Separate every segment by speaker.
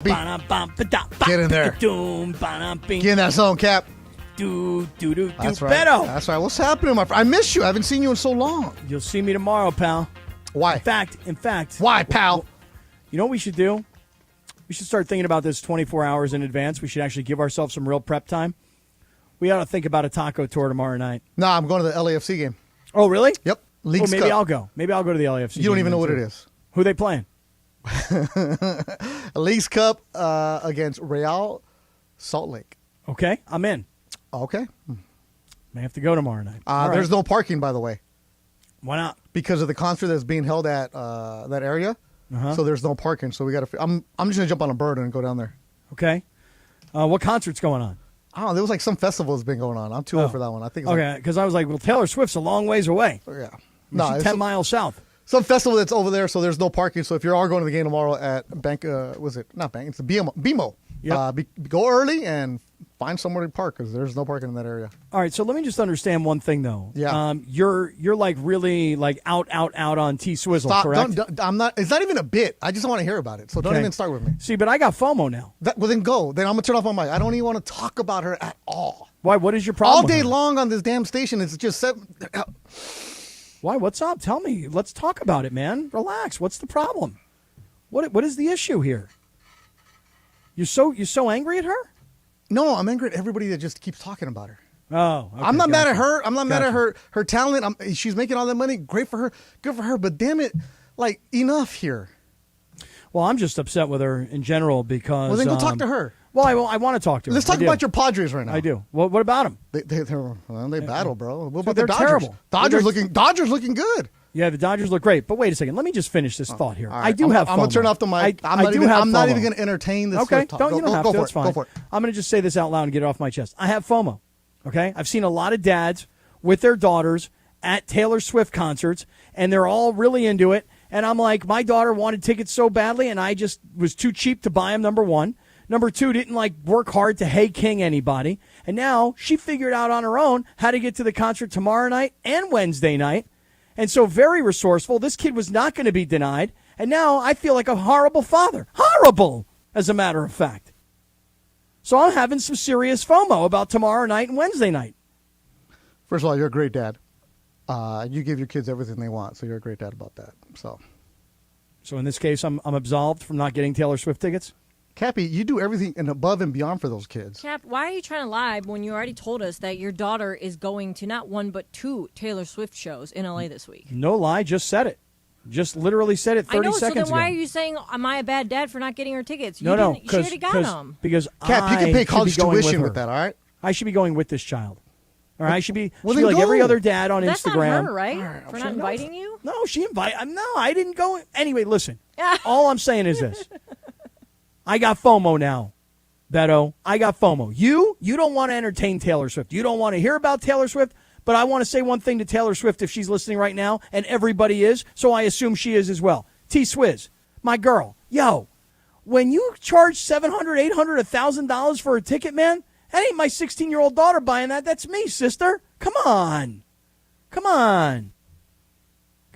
Speaker 1: Get in there. Get in that zone, Cap.
Speaker 2: That's
Speaker 1: right.
Speaker 2: Beto.
Speaker 1: That's right. What's happening, my friend? I miss you. I haven't seen you in so long.
Speaker 2: You'll see me tomorrow, pal.
Speaker 1: Why?
Speaker 2: In fact.
Speaker 1: Why, pal?
Speaker 2: You know what we should do? We should start thinking about this 24 hours in advance. We should actually give ourselves some real prep time. We ought to think about a taco tour tomorrow night.
Speaker 1: No, I'm going to the LAFC game.
Speaker 2: Oh, really?
Speaker 1: Yep. Leagues
Speaker 2: maybe
Speaker 1: Cup.
Speaker 2: I'll go. Maybe I'll go to the LAFC game.
Speaker 1: You don't even know what it is.
Speaker 2: Who are they playing?
Speaker 1: Leagues Cup against Real Salt Lake.
Speaker 2: Okay, I'm in.
Speaker 1: Okay.
Speaker 2: May have to go tomorrow night.
Speaker 1: There's no parking, by the way.
Speaker 2: Why not?
Speaker 1: Because of the concert that's being held at that area.
Speaker 2: Uh-huh.
Speaker 1: So there's no parking. So we got to. I'm just gonna jump on a bird and go down there.
Speaker 2: Okay. What concert's going on?
Speaker 1: I don't know. There was like some festival that's been going on. I'm too old for that one. I think. It's
Speaker 2: okay, because I was like, well, Taylor Swift's a long ways away.
Speaker 1: Yeah.
Speaker 2: No, it's 10 miles south.
Speaker 1: Some festival that's over there, so there's no parking. So if you are going to the game tomorrow at Bank, was it not Bank? It's the BMO.
Speaker 2: Yep.
Speaker 1: Go early and find somewhere to park because there's no parking in that area.
Speaker 2: All right, so let me just understand one thing though.
Speaker 1: Yeah.
Speaker 2: You're like really like out on T Swizzle, correct?
Speaker 1: I'm not. It's not even a bit. I just want to hear about it. So don't even start with me.
Speaker 2: See, but I got FOMO now.
Speaker 1: Well, then go. Then I'm gonna turn off my mic. I don't even want to talk about her at all.
Speaker 2: Why? What is your problem?
Speaker 1: All day long on this damn station, it's just.
Speaker 2: Why? What's up? Tell me. Let's talk about it, man. Relax. What's the problem? What is the issue here? You're so angry at her?
Speaker 1: No, I'm angry at everybody that just keeps talking about her.
Speaker 2: Oh, okay,
Speaker 1: I'm not mad at her. I'm not mad at her talent. She's making all that money. Great for her. Good for her. But damn it, like enough here.
Speaker 2: Well, I'm just upset with her in general because.
Speaker 1: Well, then go talk to her.
Speaker 2: Well, I want to talk to her.
Speaker 1: Let's talk about your Padres right now.
Speaker 2: I do. Well, what about them?
Speaker 1: They battle, bro. What about
Speaker 2: they're
Speaker 1: the Dodgers?
Speaker 2: terrible.
Speaker 1: Dodgers looking good.
Speaker 2: Yeah, the Dodgers look great. But wait a second. Let me just finish this thought here.
Speaker 1: Right.
Speaker 2: I do have FOMO.
Speaker 1: I'm going to turn off the mic. I'm not even going to entertain this.
Speaker 2: Okay,
Speaker 1: talk.
Speaker 2: you don't have to. That's fine.
Speaker 1: Go for it.
Speaker 2: I'm going to just say this out loud and get it off my chest. I have FOMO. Okay? I've seen a lot of dads with their daughters at Taylor Swift concerts, and they're all really into it. And I'm like, my daughter wanted tickets so badly, and I just was too cheap to buy them, number one. Number two, didn't work hard to hey king anybody. And now she figured out on her own how to get to the concert tomorrow night and Wednesday night. And so very resourceful. This kid was not going to be denied. And now I feel like a horrible father. Horrible, as a matter of fact. So I'm having some serious FOMO about tomorrow night and Wednesday night.
Speaker 1: First of all, you're a great dad. You give your kids everything they want, so you're a great dad about that. So
Speaker 2: in this case, I'm absolved from not getting Taylor Swift tickets?
Speaker 1: Kappy, you do everything and above and beyond for those kids.
Speaker 3: Cap, why are you trying to lie when you already told us that your daughter is going to not one but two Taylor Swift shows in LA this week?
Speaker 2: No lie, just said it. Just literally said it 30 seconds ago.
Speaker 3: I know, so then why are you saying, am I a bad dad for not getting her tickets? She already got them.
Speaker 2: Because
Speaker 1: Cap, you can pay college tuition with that, all right?
Speaker 2: I should be going with this child. All right, I should be,
Speaker 1: well,
Speaker 2: like every other dad on
Speaker 3: That's
Speaker 2: Instagram.
Speaker 3: That's not her, right? For not inviting you?
Speaker 2: No, she invited. No, I didn't go. Anyway, listen. All I'm saying is this. I got FOMO now, Beto. I got FOMO. You don't want to entertain Taylor Swift. You don't want to hear about Taylor Swift. But I want to say one thing to Taylor Swift if she's listening right now, and everybody is, so I assume she is as well. T-Swizz, my girl, yo, when you charge $700, $800, $1,000 for a ticket, man, that ain't my 16-year-old daughter buying that. That's me, sister. Come on,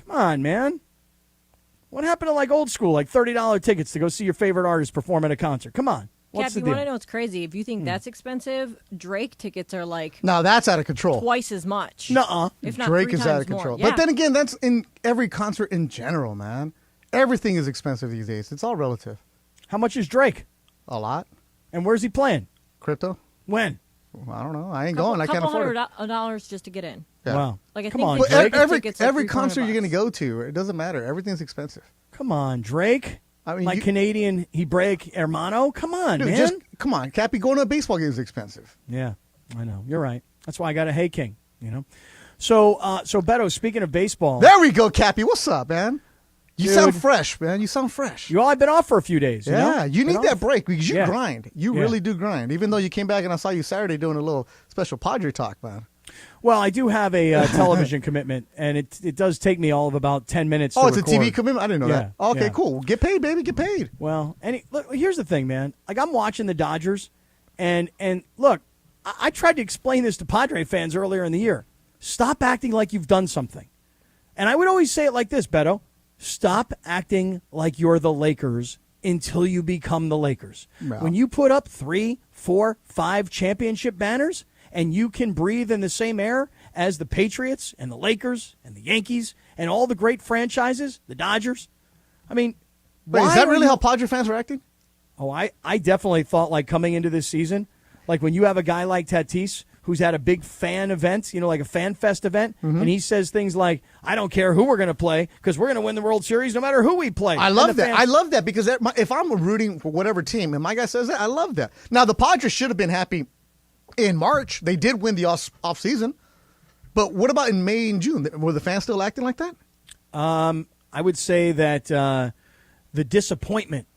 Speaker 2: man. What happened to old school, $30 tickets to go see your favorite artist perform at a concert? Come on. What's
Speaker 3: Cap,
Speaker 2: the
Speaker 3: you
Speaker 2: deal?
Speaker 3: want to know what's crazy? If you think that's expensive, Drake tickets are
Speaker 1: Now that's out of control.
Speaker 3: Twice as much.
Speaker 2: Nuh-uh.
Speaker 3: If not
Speaker 1: Drake
Speaker 3: 3
Speaker 1: is
Speaker 3: times
Speaker 1: out of control.
Speaker 3: More.
Speaker 1: But then again, that's in every concert in general, man. Everything is expensive these days. It's all relative.
Speaker 2: How much is Drake?
Speaker 1: A lot.
Speaker 2: And where's he playing?
Speaker 1: Crypto?
Speaker 2: When?
Speaker 1: I don't know. I ain't going. I can't afford it.
Speaker 3: $200 just to get in.
Speaker 1: Yeah.
Speaker 2: Wow.
Speaker 3: Come on,
Speaker 2: Drake.
Speaker 1: Every concert you're going to go to, it doesn't matter. Everything's expensive.
Speaker 2: Come on, Drake.
Speaker 1: I mean,
Speaker 2: Canadian Hebraic hermano. Come on,
Speaker 1: dude,
Speaker 2: man.
Speaker 1: Come on. Kappy, going to a baseball game is expensive.
Speaker 2: Yeah, I know. You're right. That's why I got a Hey King, So Beto, speaking of baseball.
Speaker 1: There we go, Kappy. What's up, man? You sound fresh, man. You sound fresh.
Speaker 2: I've been off for a few days.
Speaker 1: You need that break because you grind. You really do grind. Even though you came back and I saw you Saturday doing a little special Padre talk, man.
Speaker 2: Well, I do have a television commitment, and it does take me all of about 10 minutes to
Speaker 1: it's
Speaker 2: record.
Speaker 1: a TV commitment? I didn't know that. Okay, cool. Get paid, baby. Get paid.
Speaker 2: Well, look, here's the thing, man. I'm watching the Dodgers, and look, I tried to explain this to Padre fans earlier in the year. Stop acting like you've done something. And I would always say it like this, Beto. Stop acting like you're the Lakers until you become the Lakers.
Speaker 1: Yeah.
Speaker 2: When you put up 3, 4, 5 championship banners and you can breathe in the same air as the Patriots and the Lakers and the Yankees and all the great franchises, the Dodgers. I mean,
Speaker 1: Wait, is that really how Padre fans are acting?
Speaker 2: Oh, I definitely thought, like, coming into this season, like when you have a guy like Tatis who's had a big fan event, like a fan fest event, and he says things like, I don't care who we're going to play because we're going to win the World Series no matter who we play.
Speaker 1: I love that. I love that because if I'm rooting for whatever team and my guy says that, I love that. Now, the Padres should have been happy in March. They did win the off season. But what about in May and June? Were the fans still acting like that?
Speaker 2: I would say that the disappointment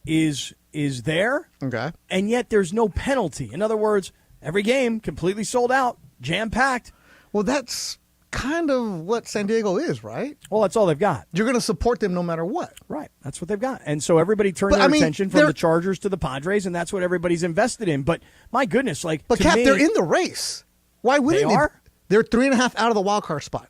Speaker 2: is there,
Speaker 1: Okay.
Speaker 2: and yet there's no penalty. In other words, every game completely sold out, jam-packed.
Speaker 1: Well, that's kind of what San Diego is, right?
Speaker 2: Well, that's all they've got.
Speaker 1: You're going to support them no matter what.
Speaker 2: Right. That's what they've got. And so everybody turned their attention from the Chargers to the Padres, and that's what everybody's invested in. But my goodness,
Speaker 1: But Cap, they're in the race. Why wouldn't they? They're 3.5 out of the wild card spot.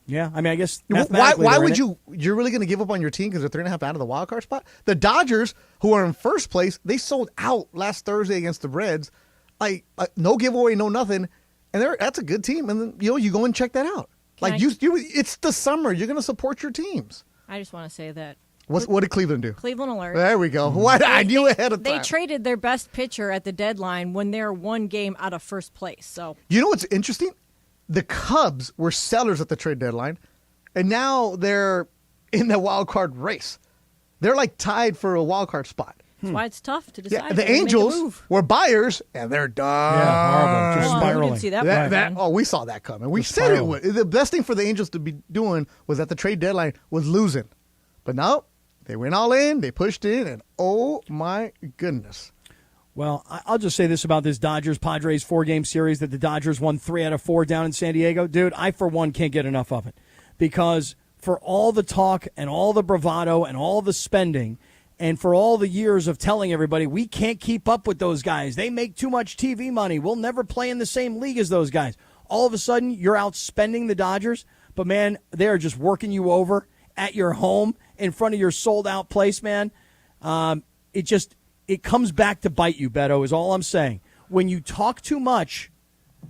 Speaker 2: Yeah, I mean, I guess
Speaker 1: why would you're really going to give up on your team because they're 3.5 out of the wild card spot? The Dodgers, who are in first place, they sold out last Thursday against the Reds. Like no giveaway, no nothing. And that's a good team. And then, you go and check that out. It's the summer. You're going to support your teams.
Speaker 3: I just want to say that.
Speaker 1: What did Cleveland do?
Speaker 3: Cleveland alert.
Speaker 1: There we go. What I knew ahead of time.
Speaker 3: They traded their best pitcher at the deadline when they're one game out of first place. So
Speaker 1: you know what's interesting? The Cubs were sellers at the trade deadline, and now they're in the wild card race. They're like tied for a wild card spot.
Speaker 3: That's why it's tough to decide.
Speaker 1: Yeah, the Angels were buyers, and they're done.
Speaker 2: Yeah, horrible. Just spiraling.
Speaker 3: We didn't see that.
Speaker 1: We saw that coming. We said it would. The best thing for the Angels to be doing was at the trade deadline was losing. But no, they went all in. They pushed in, and oh, my goodness.
Speaker 2: Well, I'll just say this about this Dodgers-Padres 4-game series that the Dodgers won 3 out of 4 down in San Diego. Dude, I, for one, can't get enough of it. Because for all the talk and all the bravado and all the spending and for all the years of telling everybody we can't keep up with those guys, they make too much TV money, we'll never play in the same league as those guys. All of a sudden, you're out spending the Dodgers, but, man, they're just working you over at your home in front of your sold-out place, man. It comes back to bite you, Beto, is all I'm saying. When you talk too much,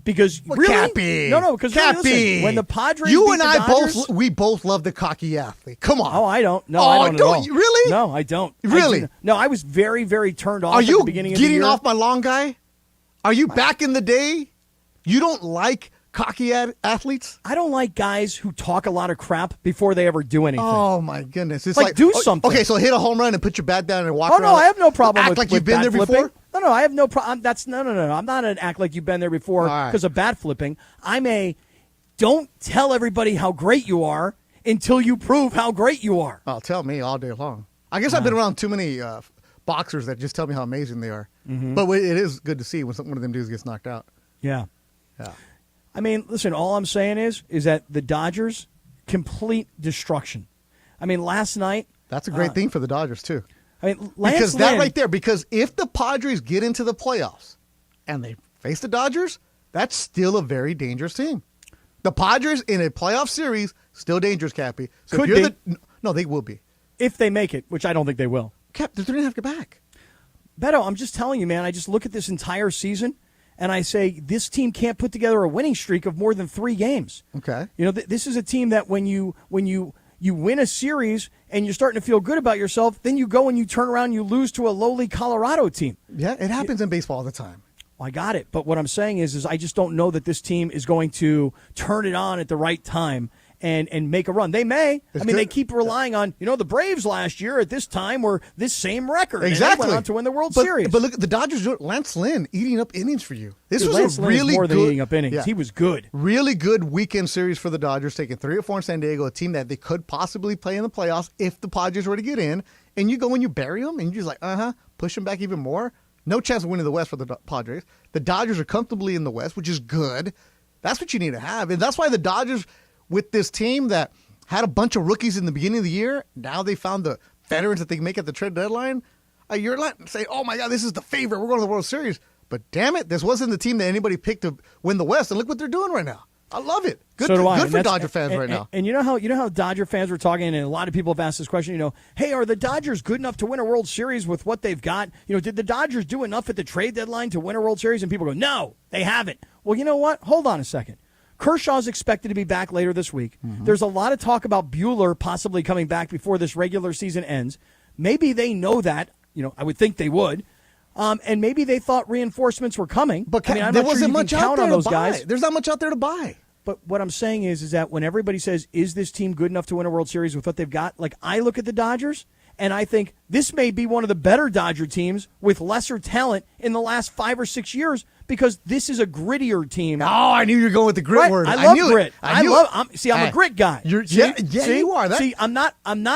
Speaker 2: because really,
Speaker 1: Kappy.
Speaker 2: No, because
Speaker 1: Kappy.
Speaker 2: When the Padres,
Speaker 1: you and I
Speaker 2: Dodgers,
Speaker 1: both love the cocky athlete. Come on.
Speaker 2: Oh, I don't. No, I don't at all.
Speaker 1: Really?
Speaker 2: No, I don't.
Speaker 1: Really?
Speaker 2: No, I was very, very turned off.
Speaker 1: Are
Speaker 2: at
Speaker 1: you
Speaker 2: the beginning of the year.
Speaker 1: getting off my lawn, guy? Are you back in the day? You don't like cocky athletes?
Speaker 2: I don't like guys who talk a lot of crap before they ever do anything.
Speaker 1: Oh, my goodness. It's
Speaker 2: do something.
Speaker 1: Okay, so hit a home run and put your bat down and walk around.
Speaker 2: Oh, no, I have no problem
Speaker 1: act
Speaker 2: with
Speaker 1: you've been
Speaker 2: bat
Speaker 1: there
Speaker 2: flipping.
Speaker 1: before?
Speaker 2: No, I have no problem. No. I'm not an act like you've been there before because of bat flipping. I'm a don't tell everybody how great you are until you prove how great you are.
Speaker 1: Oh, tell me all day long. I guess I've been around too many boxers that just tell me how amazing they are. Mm-hmm. But it is good to see when one of them dudes gets knocked out.
Speaker 2: Yeah.
Speaker 1: Yeah.
Speaker 2: I mean, listen, all I'm saying is that the Dodgers, complete destruction. I mean, last night.
Speaker 1: That's a great thing for the Dodgers, too.
Speaker 2: I mean, Lance
Speaker 1: that right there, because if the Padres get into the playoffs and they face the Dodgers, that's still a very dangerous team. The Padres in a playoff series, still dangerous, Kappy. So
Speaker 2: Could be.
Speaker 1: No, they will be.
Speaker 2: If they make it, which I don't think they will.
Speaker 1: Cap, they're 3.5 get back.
Speaker 2: Beto, I'm just telling you, man, I just look at this entire season and I say this team can't put together a winning streak of more than 3 games.
Speaker 1: Okay.
Speaker 2: This is a team that when you win a series and you're starting to feel good about yourself, then you go and you turn around and you lose to a lowly Colorado team.
Speaker 1: Yeah, it happens in baseball all the time.
Speaker 2: Well, I got it. But what I'm saying is I just don't know that this team is going to turn it on at the right time and make a run. They may. They keep relying on, the Braves last year at this time were this same record.
Speaker 1: Exactly.
Speaker 2: And they went on to win the World Series.
Speaker 1: But look, the Dodgers, Lance Lynn eating up innings for you.
Speaker 2: Lance
Speaker 1: a really
Speaker 2: more
Speaker 1: good.
Speaker 2: Than eating up innings.
Speaker 1: Yeah,
Speaker 2: he was good.
Speaker 1: Really good weekend series for the Dodgers, taking 3 or 4 in San Diego, a team that they could possibly play in the playoffs if the Padres were to get in. And you go and you bury them, and you're just like, push them back even more. No chance of winning the West for the Padres. The Dodgers are comfortably in the West, which is good. That's what you need to have. And that's why the Dodgers, with this team that had a bunch of rookies in the beginning of the year, now they found the veterans that they can make at the trade deadline. You're not saying, oh, my God, this is the favorite. We're going to the World Series. But damn it, this wasn't the team that anybody picked to win the West. And look what they're doing right now. I love it. Good,
Speaker 2: So do I.
Speaker 1: good
Speaker 2: And
Speaker 1: for
Speaker 2: that's-
Speaker 1: Dodger fans right now.
Speaker 2: And you know how Dodger fans were talking, and a lot of people have asked this question, hey, are the Dodgers good enough to win a World Series with what they've got? Did the Dodgers do enough at the trade deadline to win a World Series? And people go, no, they haven't. Well, you know what? Hold on a second. Kershaw's expected to be back later this week. Mm-hmm. There's a lot of talk about Buehler possibly coming back before this regular season ends. Maybe they know that. I would think they would. And maybe they thought reinforcements were coming.
Speaker 1: But
Speaker 2: I'm
Speaker 1: there
Speaker 2: not
Speaker 1: wasn't
Speaker 2: sure you
Speaker 1: much
Speaker 2: can
Speaker 1: out
Speaker 2: count
Speaker 1: there
Speaker 2: on
Speaker 1: to
Speaker 2: those
Speaker 1: buy.
Speaker 2: guys.
Speaker 1: There's not much out there to buy.
Speaker 2: But what I'm saying is that when everybody says, is this team good enough to win a World Series with what they've got? Like, I look at the Dodgers, and I think this may be one of the better Dodger teams with lesser talent in the last 5 or 6 years because this is a grittier team.
Speaker 1: Oh, I knew you were going with the grit
Speaker 2: Right?
Speaker 1: word.
Speaker 2: I love
Speaker 1: knew
Speaker 2: grit.
Speaker 1: It. I'm
Speaker 2: a grit guy.
Speaker 1: Yeah, you are.
Speaker 2: See, I'm not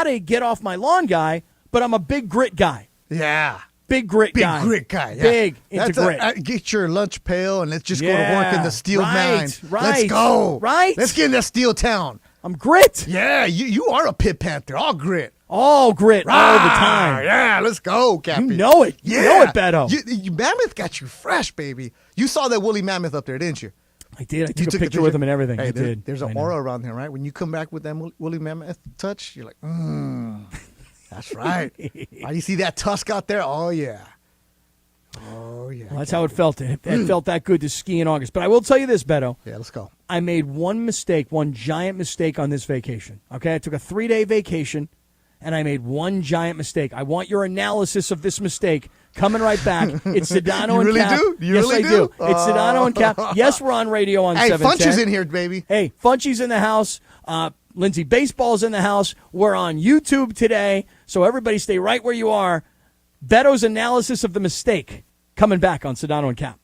Speaker 2: a get off my lawn guy, but I'm a big grit guy.
Speaker 1: Yeah.
Speaker 2: Big grit guy.
Speaker 1: Big grit guy. Yeah.
Speaker 2: Big into grit.
Speaker 1: Get your lunch pail and let's just go to work in the steel mine.
Speaker 2: Right.
Speaker 1: Let's go.
Speaker 2: Right.
Speaker 1: Let's get in that steel town.
Speaker 2: I'm grit.
Speaker 1: Yeah, you are a Pit Panther. All grit.
Speaker 2: All grit all the time.
Speaker 1: Yeah, let's go, Kappy.
Speaker 2: You know it.
Speaker 1: Yeah.
Speaker 2: You know it, Beto.
Speaker 1: Mammoth got you fresh, baby. You saw that woolly mammoth up there, didn't you?
Speaker 2: I did. I took a picture with him and everything.
Speaker 1: Hey,
Speaker 2: I did.
Speaker 1: There's an aura around him, right? When you come back with that woolly mammoth touch, you're like, that's right. You see that tusk out there? Oh, yeah. Oh, yeah.
Speaker 2: Well, that's how it felt. It felt that good to ski in August. But I will tell you this, Beto.
Speaker 1: Yeah, let's go.
Speaker 2: I made one giant mistake on this vacation. Okay? I took a 3-day vacation, and I made one giant mistake. I want your analysis of this mistake coming right back. It's Sedano
Speaker 1: and
Speaker 2: Kap.
Speaker 1: Do? You
Speaker 2: yes,
Speaker 1: really
Speaker 2: I do. It's Sedano and Kap. Yes, we're on radio on 710.
Speaker 1: Funch is in here, baby.
Speaker 2: Hey, Funchy's in the house. Lindsay Baseball's in the house. We're on YouTube today, so everybody stay right where you are. Beto's analysis of the mistake coming back on Sedano and Kap.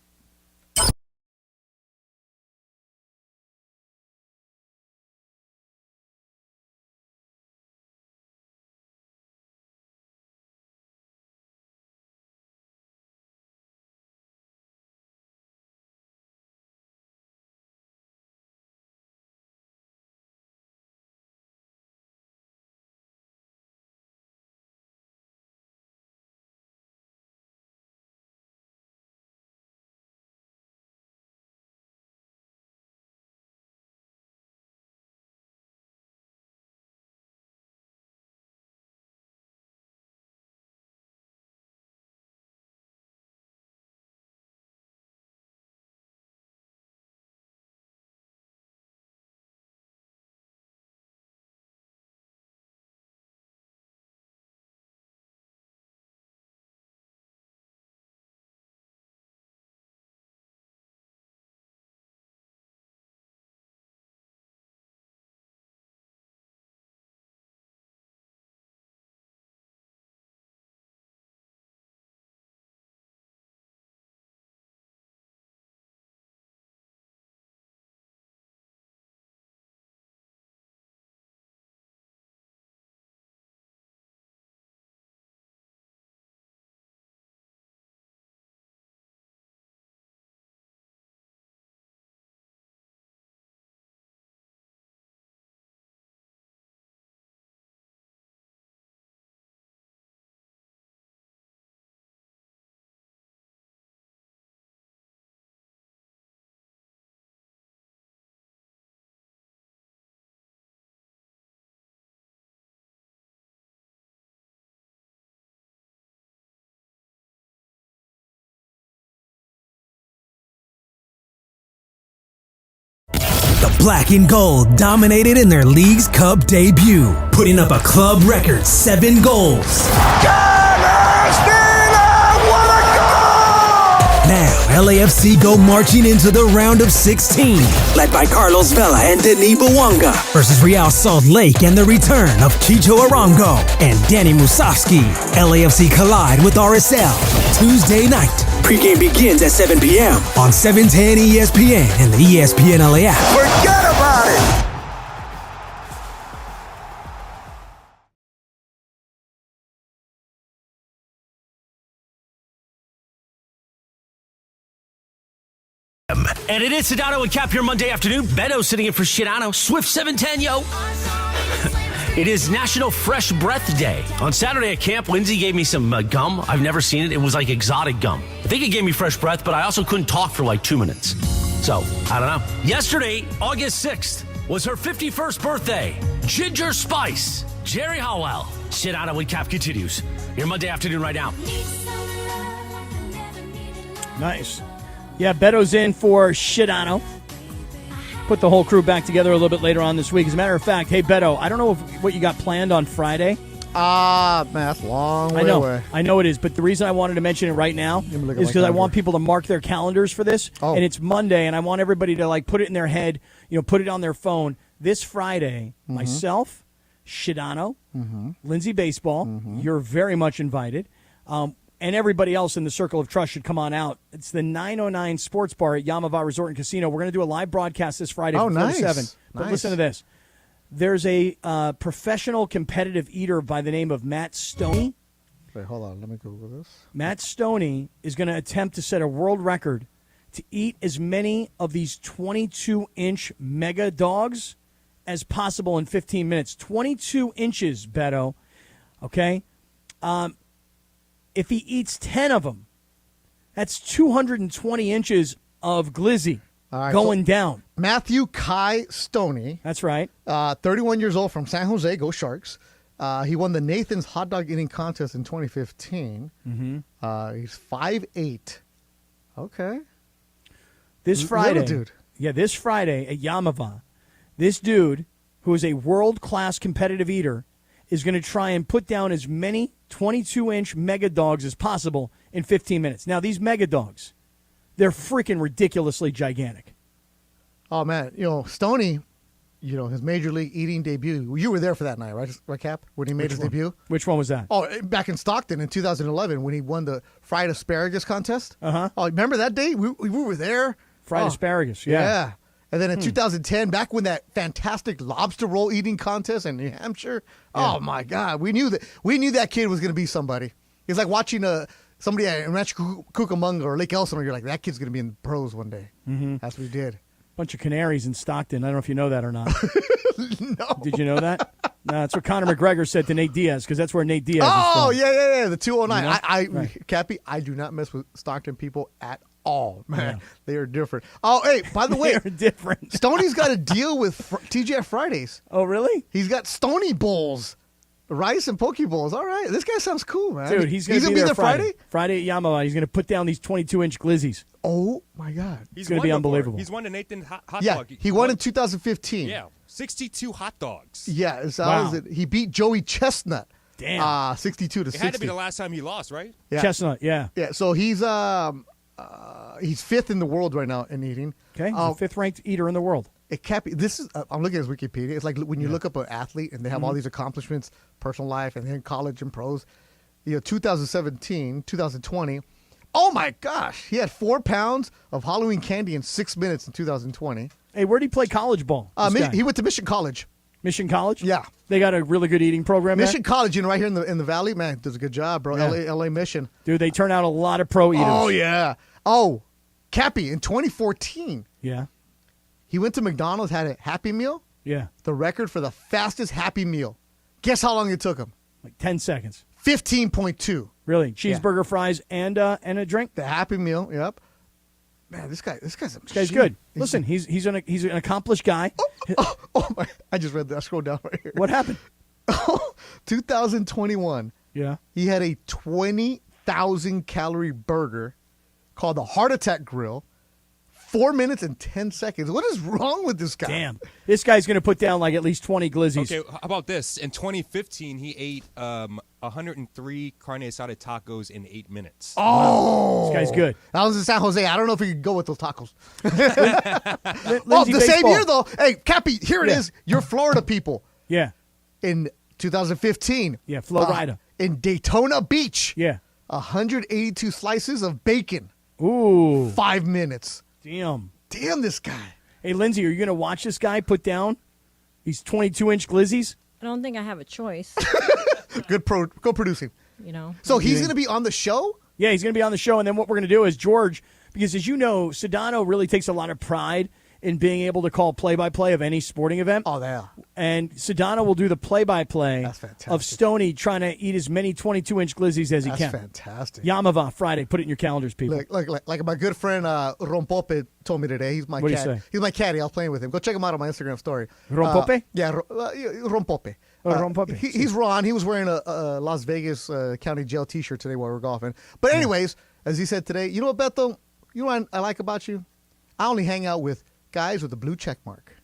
Speaker 4: The black and gold dominated in their League's Cup debut, putting up a club record 7 goals. Now, LAFC go marching into the round of 16, led by Carlos Vela and Denis Bouanga, versus Real Salt Lake and the return of Chicho Arango and Danny Musovski. LAFC collide with RSL Tuesday night. Pre-game begins at 7 p.m. on 710 ESPN and the ESPN LA app.
Speaker 5: Forget about it!
Speaker 6: And it is Sedano and Kap here Monday afternoon. Beto sitting in for Sedano. Swift 710, yo. It is National Fresh Breath Day. On Saturday at camp, Lindsay gave me some gum. I've never seen it. It was like exotic gum. I think it gave me fresh breath, but I also couldn't talk for like 2 minutes. So, I don't know. Yesterday, August 6th, was her 51st birthday. Ginger Spice. Jerry Howell. Sedano and Kap continues. Your Monday afternoon right now.
Speaker 2: Nice. Yeah, Beto's in for Sedano. Put the whole crew back together a little bit later on this week. As a matter of fact, hey, Beto, I don't know what you got planned on Friday.
Speaker 1: Man, that's a long way away.
Speaker 2: I know it is, but the reason I wanted to mention it right now is because I want people to mark their calendars for this, and it's Monday, and I want everybody to like put it in their head, put it on their phone. This Friday, myself, Sedano, Lindsay Baseball, you're very much invited, and everybody else in the Circle of Trust should come on out. It's the 909 Sports Bar at Yamava Resort and Casino. We're going to do a live broadcast this Friday from 4 to 7. But listen to this. There's a professional competitive eater by the name of Matt Stoney.
Speaker 1: Wait, hold on. Let me Google this.
Speaker 2: Matt Stoney is going to attempt to set a world record to eat as many of these 22-inch mega dogs as possible in 15 minutes. 22 inches, Beto. Okay? If he eats 10 of them, that's 220 inches of glizzy going down.
Speaker 1: Matthew Kai Stoney.
Speaker 2: That's right.
Speaker 1: 31 years old from San Jose. Go Sharks. He won the Nathan's Hot Dog Eating Contest in 2015. He's 5'8". Okay.
Speaker 2: This Friday.
Speaker 1: Little dude.
Speaker 2: Yeah, this Friday at Yamava, this dude, who is a world-class competitive eater, is going to try and put down as many 22-inch mega dogs as possible in 15 minutes. Now, these mega dogs, they're freaking ridiculously gigantic.
Speaker 1: Oh, man. Stoney, his Major League eating debut. You were there for that night, right, Cap? When he made his debut?
Speaker 2: Which one was that?
Speaker 1: Oh, back in Stockton in 2011 when he won the fried asparagus contest.
Speaker 2: Uh-huh.
Speaker 1: Oh, remember that day? We were there.
Speaker 2: Fried asparagus, yeah.
Speaker 1: And then in 2010, back when that fantastic lobster roll eating contest in New Hampshire, oh my God, we knew that kid was going to be somebody. It's like watching somebody at Rancho Cucamonga or Lake Elsinore. You're like, that kid's going to be in the pros one day. That's what he did.
Speaker 2: Bunch of canaries in Stockton. I don't know if you know that or not.
Speaker 1: No.
Speaker 2: Did you know that? No, that's what Conor McGregor said to Nate Diaz, because that's where Nate Diaz is from.
Speaker 1: Oh, yeah, the 209.
Speaker 2: Right.
Speaker 1: Kappy, I do not mess with Stockton people at all, man. Yeah. They are different. Oh, hey, by the way,
Speaker 2: they're different.
Speaker 1: Stoney's got a deal with TGF Fridays.
Speaker 2: Oh, really?
Speaker 1: He's got Stoney Bowls, rice and poke bowls. All right, this guy sounds cool, man.
Speaker 2: Dude, he's going to be there Friday. Friday at Yamava. He's going to put down these 22-inch glizzies.
Speaker 1: Oh my God,
Speaker 2: he's going to be unbelievable.
Speaker 5: He's won the Nathan hot dog.
Speaker 1: Yeah, he won in 2015.
Speaker 5: Yeah, 62 hot dogs.
Speaker 1: Yeah, he beat Joey Chestnut.
Speaker 2: Damn,
Speaker 1: 62 to 60.
Speaker 5: It had to be the last time he lost, right?
Speaker 1: Yeah.
Speaker 2: Chestnut. Yeah.
Speaker 1: Yeah. So he's fifth in the world right now in eating.
Speaker 2: Okay, he's the fifth-ranked eater in the world.
Speaker 1: Kappy, this is I'm looking at his Wikipedia. It's like when you look up an athlete and they have all these accomplishments, personal life, and then college and pros. 2017, 2020. Oh my gosh, he had 4 pounds of Halloween candy in 6 minutes in 2020.
Speaker 2: Hey, where'd he play college ball?
Speaker 1: He went to Mission College.
Speaker 2: Mission College?
Speaker 1: Yeah.
Speaker 2: They got a really good eating program
Speaker 1: Mission College, right here in the valley, man, does a good job, bro.
Speaker 2: Yeah.
Speaker 1: LA Mission.
Speaker 2: Dude, they turn out a lot of pro eaters.
Speaker 1: Oh, yeah. Oh, Kappy, in 2014.
Speaker 2: Yeah.
Speaker 1: He went to McDonald's, had a Happy Meal.
Speaker 2: Yeah.
Speaker 1: The record for the fastest Happy Meal. Guess how long it took him?
Speaker 2: Like 10 seconds.
Speaker 1: 15.2.
Speaker 2: Really? Cheeseburger, fries, and a drink?
Speaker 1: The Happy Meal, yep. Man, this guy's
Speaker 2: good. Listen, he's an accomplished guy.
Speaker 1: Oh my! I just read that. I scrolled down right here.
Speaker 2: What happened?
Speaker 1: 2021.
Speaker 2: Yeah.
Speaker 1: He had a 20,000 calorie burger called the Heart Attack Grill. 4 minutes and 10 seconds. What is wrong with this guy?
Speaker 2: Damn. This guy's going to put down like at least 20 glizzies.
Speaker 5: Okay, how about this? In 2015, he ate 103 carne asada tacos in 8 minutes.
Speaker 1: Oh!
Speaker 2: This guy's good.
Speaker 1: That was in San Jose. I don't know if he could go with those tacos.
Speaker 2: Lindsay
Speaker 1: same year, though. Hey, Kappy, here it is. You're Florida people.
Speaker 2: Yeah.
Speaker 1: In 2015.
Speaker 2: Yeah, Florida.
Speaker 1: In Daytona Beach.
Speaker 2: Yeah.
Speaker 1: 182 slices of bacon.
Speaker 2: Ooh.
Speaker 1: 5 minutes.
Speaker 2: Damn,
Speaker 1: this guy.
Speaker 2: Hey, Lindsay, are you going to watch this guy put down these 22-inch glizzies?
Speaker 3: I don't think I have a choice.
Speaker 1: Good co-producing.
Speaker 3: So
Speaker 1: he's going to be on the show?
Speaker 2: Yeah, he's going to be on the show. And then what we're going to do is George, because as you know, Sedano really takes a lot of pride in being able to call play-by-play of any sporting event.
Speaker 1: Oh, yeah.
Speaker 2: And Sedano will do the play-by-play
Speaker 1: That's fantastic.
Speaker 2: of Stoney trying to eat as many 22-inch glizzies as he
Speaker 1: That's
Speaker 2: can.
Speaker 1: fantastic.
Speaker 2: Yamava Friday. Put it in your calendars, people.
Speaker 1: Like my good friend Rompope told me today. He's my
Speaker 2: What'd he
Speaker 1: cat.
Speaker 2: say?
Speaker 1: He's my caddy. I was playing with him. Go check him out on my Instagram story.
Speaker 2: Rompope?
Speaker 1: Yeah, Rompope.
Speaker 2: Rompope.
Speaker 1: He's Ron. He was wearing a Las Vegas County Jail T-shirt today while we were golfing. But anyways, as he said today, you know what, Beto? You know what I like about you? I only hang out with guys with a blue check mark.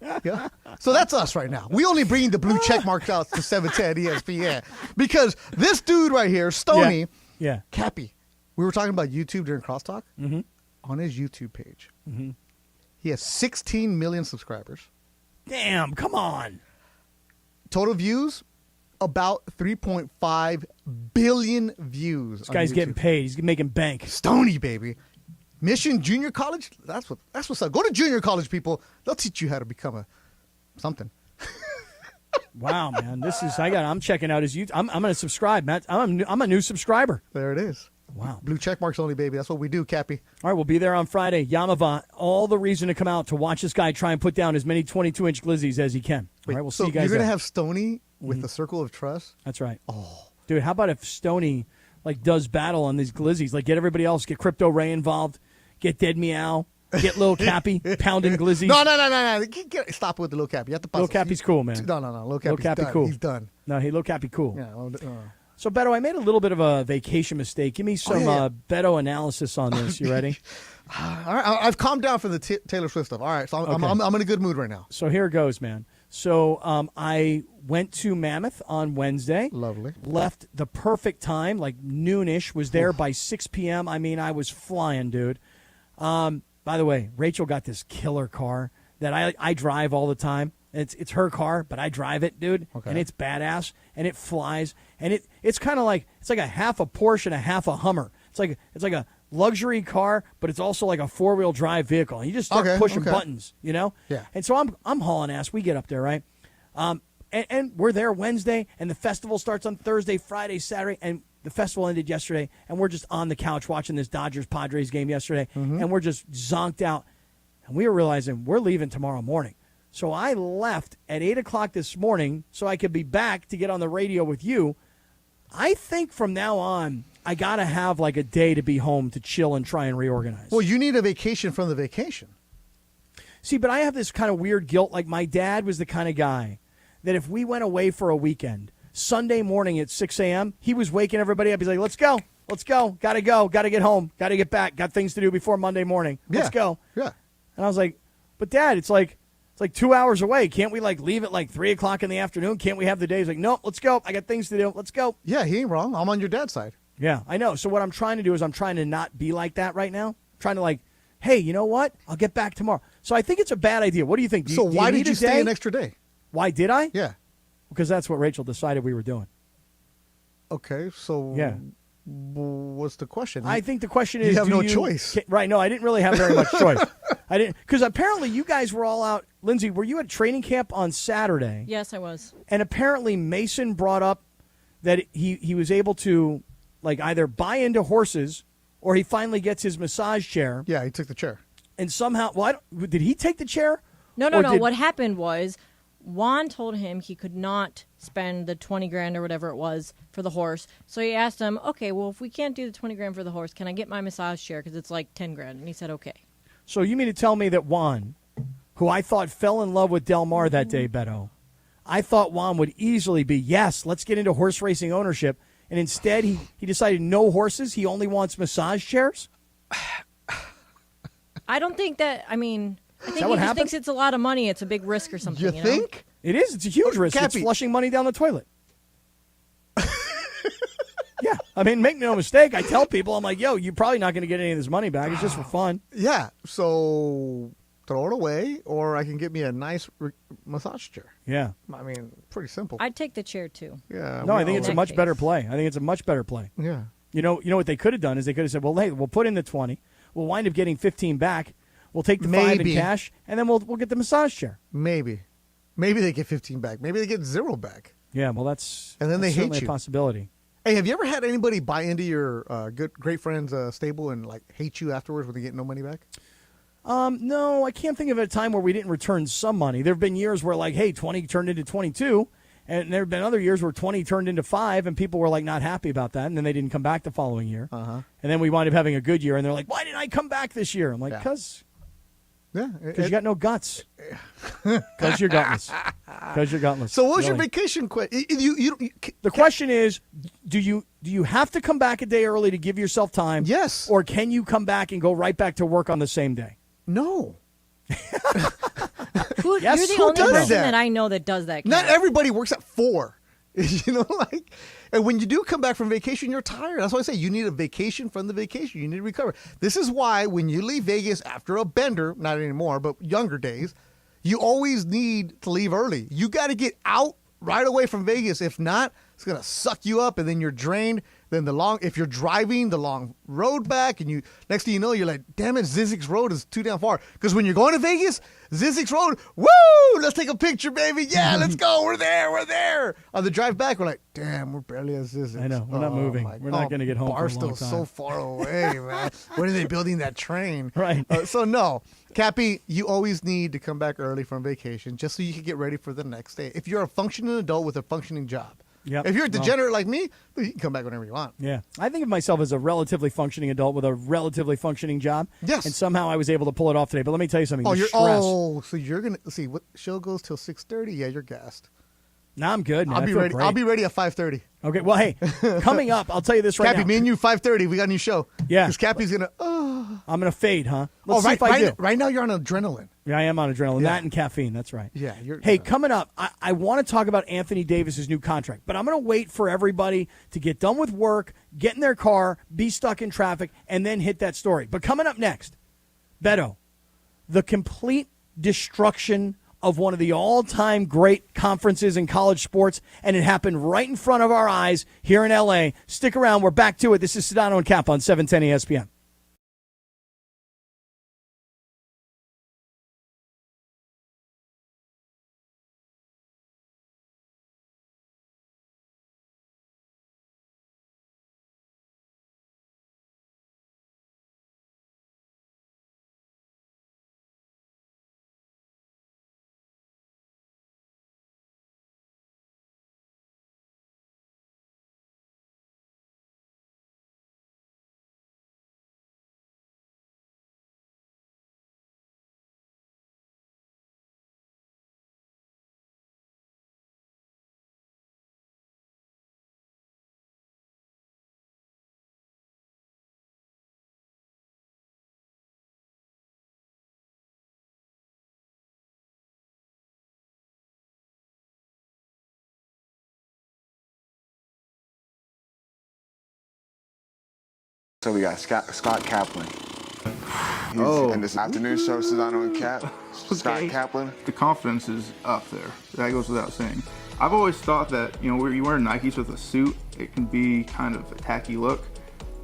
Speaker 1: Yeah. So that's us right now. We only bring the blue check marks out to 710 ESPN because this dude right here, Stoney,
Speaker 2: Yeah.
Speaker 1: Kappy, we were talking about YouTube during Crosstalk.
Speaker 2: Mm-hmm.
Speaker 1: On his YouTube page, he has 16 million subscribers.
Speaker 2: Damn, come on.
Speaker 1: Total views, about 3.5 billion views.
Speaker 2: This guy's getting paid. He's making bank.
Speaker 1: Stoney, baby. Mission Junior College. That's what's up. Go to junior college, people. They'll teach you how to become something.
Speaker 2: Wow, man. I'm checking out his YouTube. I'm going to subscribe, Matt. I'm a new subscriber.
Speaker 1: There it is.
Speaker 2: Wow.
Speaker 1: Blue check marks only, baby. That's what we do, Kappy.
Speaker 2: All right, we'll be there on Friday. Yamava, all the reason to come out to watch this guy try and put down as many 22-inch glizzies as he can. All right, we'll see you guys
Speaker 1: you're going to
Speaker 2: there.
Speaker 1: have Stoney with the circle of trust?
Speaker 2: That's right.
Speaker 1: Oh.
Speaker 2: Dude, how about if Stoney does battle on these glizzies? Get everybody else, get Crypto Ray involved, get Dead Meow, get Lil Kappy pounding glizzies.
Speaker 1: No. Stop with the Lil Kappy. You have to
Speaker 2: Lil Kappy's cool, man.
Speaker 1: No. Lil Kappy's
Speaker 2: Kappy
Speaker 1: done.
Speaker 2: cool.
Speaker 1: He's done.
Speaker 2: No, hey, Lil Kappy cool.
Speaker 1: Yeah.
Speaker 2: So, Beto, I made a little bit of a vacation mistake. Give me some Beto analysis on this. You ready?
Speaker 1: All right, I've calmed down from the Taylor Swift stuff. All right, so I'm in a good mood right now.
Speaker 2: So here it goes, man. So I went to Mammoth on Wednesday.
Speaker 1: Lovely.
Speaker 2: Left the perfect time, like noonish. Was there by 6 p.m. I mean, I was flying, dude. By the way, Rachel got this killer car that I drive all the time. It's her car, but I drive it, dude.
Speaker 1: Okay.
Speaker 2: And it's badass, and it flies, and it's kind of like it's like a half a Porsche and a half a Hummer. It's like a luxury car, but it's also like a 4-wheel drive vehicle. And you just start pushing buttons, you know.
Speaker 1: Yeah.
Speaker 2: And so I'm hauling ass. We get up there, right? And we're there Wednesday, and the festival starts on Thursday, Friday, Saturday, and the festival ended yesterday, and we're just on the couch watching this Dodgers-Padres game yesterday, and we're just zonked out. And we were realizing we're leaving tomorrow morning. So I left at 8 o'clock this morning so I could be back to get on the radio with you. I think from now on, I got to have like a day to be home to chill and try and reorganize.
Speaker 1: Well, you need a vacation from the vacation.
Speaker 2: See, but I have this kind of weird guilt. Like my dad was the kind of guy that if we went away for a weekend, Sunday morning at 6 a.m., he was waking everybody up. He's like, let's go. Got to get home. Got to get back. Got things to do before Monday morning. Let's go.
Speaker 1: Yeah.
Speaker 2: And I was like, but Dad, it's like 2 hours away. Can't we leave at 3 o'clock in the afternoon? Can't we have the day? He's like, no, let's go. I got things to do. Let's go.
Speaker 1: Yeah, he ain't wrong. I'm on your dad's side.
Speaker 2: Yeah, I know. So what I'm trying to do is I'm trying to not be like that right now. Trying to hey, you know what? I'll get back tomorrow. So I think it's a bad idea. What do you think?
Speaker 1: Why did you stay an extra day?
Speaker 2: Why did I?
Speaker 1: Yeah.
Speaker 2: Because that's what Rachel decided we were doing.
Speaker 1: Okay, so
Speaker 2: yeah.
Speaker 1: What's the question?
Speaker 2: I think the question is,
Speaker 1: you have no choice.
Speaker 2: Right, no, I didn't really have very much choice. I didn't, because apparently you guys were all out. Lindsay, were you at training camp on Saturday?
Speaker 3: Yes, I was.
Speaker 2: And apparently Mason brought up that he was able to either buy into horses or he finally gets his massage chair.
Speaker 1: Yeah, he took the chair.
Speaker 2: And somehow, did he take the chair?
Speaker 3: No. What happened was Juan told him he could not spend the 20 grand or whatever it was for the horse. So he asked him, okay, well, if we can't do the 20 grand for the horse, can I get my massage chair? Because it's like 10 grand. And he said, okay.
Speaker 2: So you mean to tell me that Juan, who I thought fell in love with Del Mar that day, Beto, I thought Juan would easily be, yes, let's get into horse racing ownership. And instead, he decided no horses. He only wants massage chairs?
Speaker 3: I don't think that, I think he
Speaker 2: what
Speaker 3: just
Speaker 2: happened?
Speaker 3: thinks it's a lot of money. It's a big risk or something.
Speaker 1: You
Speaker 3: know?
Speaker 1: think?
Speaker 2: It is. It's a huge risk.
Speaker 1: Kappy.
Speaker 2: It's flushing money down the toilet. Yeah. Make no mistake. I tell people, I'm like, yo, you're probably not going to get any of this money back. It's just for fun.
Speaker 1: Yeah, so throw it away, or I can get me a nice massage chair.
Speaker 2: Yeah.
Speaker 1: Pretty simple.
Speaker 3: I'd take the chair, too.
Speaker 1: Yeah.
Speaker 2: No, I think it's a
Speaker 3: In that
Speaker 2: much
Speaker 3: case.
Speaker 2: better play. I think it's a much better play.
Speaker 1: Yeah.
Speaker 2: You know what they could have done is they could have said, well, hey, we'll put in the 20. We'll wind up getting 15 back. We'll take the 5 in cash, and then we'll get the massage chair.
Speaker 1: Maybe they get 15 back. Maybe they get 0 back.
Speaker 2: Yeah, well, that's
Speaker 1: And then they hate
Speaker 2: certainly
Speaker 1: you.
Speaker 2: a possibility.
Speaker 1: Hey, have you ever had anybody buy into your great friend's stable and hate you afterwards when they get no money back?
Speaker 2: No, I can't think of a time where we didn't return some money. There have been years where, like, hey, 20 turned into 22, and there have been other years where 20 turned into 5, and people were, like, not happy about that, and then they didn't come back the following year.
Speaker 1: Uh-huh.
Speaker 2: And then we wound up having a good year, and they're like, why didn't I come back this year? I'm like, because you got no guts. Because you're gutless. Because you're gutless.
Speaker 1: So what was your
Speaker 2: Really.
Speaker 1: vacation question?
Speaker 2: The question is, do you have to come back a day early to give yourself time?
Speaker 1: Yes.
Speaker 2: Or can you come back and go right back to work on the same day?
Speaker 1: No.
Speaker 2: Yes,
Speaker 3: You're the
Speaker 2: who
Speaker 3: only
Speaker 2: does
Speaker 3: person
Speaker 1: that?
Speaker 3: that I know that does that.
Speaker 1: Not
Speaker 3: Kat.
Speaker 1: everybody works at 4. And when you do come back from vacation, you're tired. That's why I say you need a vacation from the vacation. You need to recover. This is why when you leave Vegas after a bender, not anymore, but younger days, you always need to leave early. You got to get out right away from Vegas. If not, it's going to suck you up, and then you're drained. Then if you're driving the long road back, and next thing you know, you're like, damn it, Zizek's Road is too damn far. Because when you're going to Vegas, Zizek's Road, woo, let's take a picture, baby. Yeah, let's go. We're there. On the drive back, we're like, damn, we're barely at Zizek's.
Speaker 2: I know. We're not moving. We're not going to get home for a long
Speaker 1: Barstow's
Speaker 2: time.
Speaker 1: so far away, man. When are they building that train?
Speaker 2: Right.
Speaker 1: So no, Kappy, you always need to come back early from vacation just so you can get ready for the next day. If you're a functioning adult with a functioning job.
Speaker 2: Yep.
Speaker 1: If you're a degenerate like me, you can come back whenever you want.
Speaker 2: Yeah. I think of myself as a relatively functioning adult with a relatively functioning job.
Speaker 1: Yes.
Speaker 2: And somehow I was able to pull it off today. But let me tell you something. The stress.
Speaker 1: So you're gonna see what show goes till 6:30? Yeah, you're gassed.
Speaker 2: Nah, I'm good, man.
Speaker 1: I'll be ready.
Speaker 2: Great.
Speaker 1: I'll be ready at 5:30.
Speaker 2: Okay. Well, hey, coming up, I'll tell you this right
Speaker 1: Kappy,
Speaker 2: now.
Speaker 1: me and you 5:30. We got a new show.
Speaker 2: Yeah.
Speaker 1: Because Kappy's gonna.
Speaker 2: I'm going to fade, huh? Let's see if I do.
Speaker 1: Right now you're on adrenaline.
Speaker 2: Yeah, I am on adrenaline.
Speaker 1: Yeah.
Speaker 2: That and caffeine. That's right.
Speaker 1: Yeah.
Speaker 2: Hey, coming up, I want to talk about Anthony Davis's new contract, but I'm going to wait for everybody to get done with work, get in their car, be stuck in traffic, and then hit that story. But coming up next, Beto, the complete destruction of one of the all-time great conferences in college sports, and it happened right in front of our eyes here in L.A. Stick around. We're back to it. This is Sedano and Kap on 710 ESPN.
Speaker 7: So we got Scott Kaplan. He's in this afternoon show, Sedano and Kap. Scott Kaplan.
Speaker 8: The confidence is up there. That goes without saying. I've always thought that, where you wear Nikes with a suit, it can be kind of a tacky look.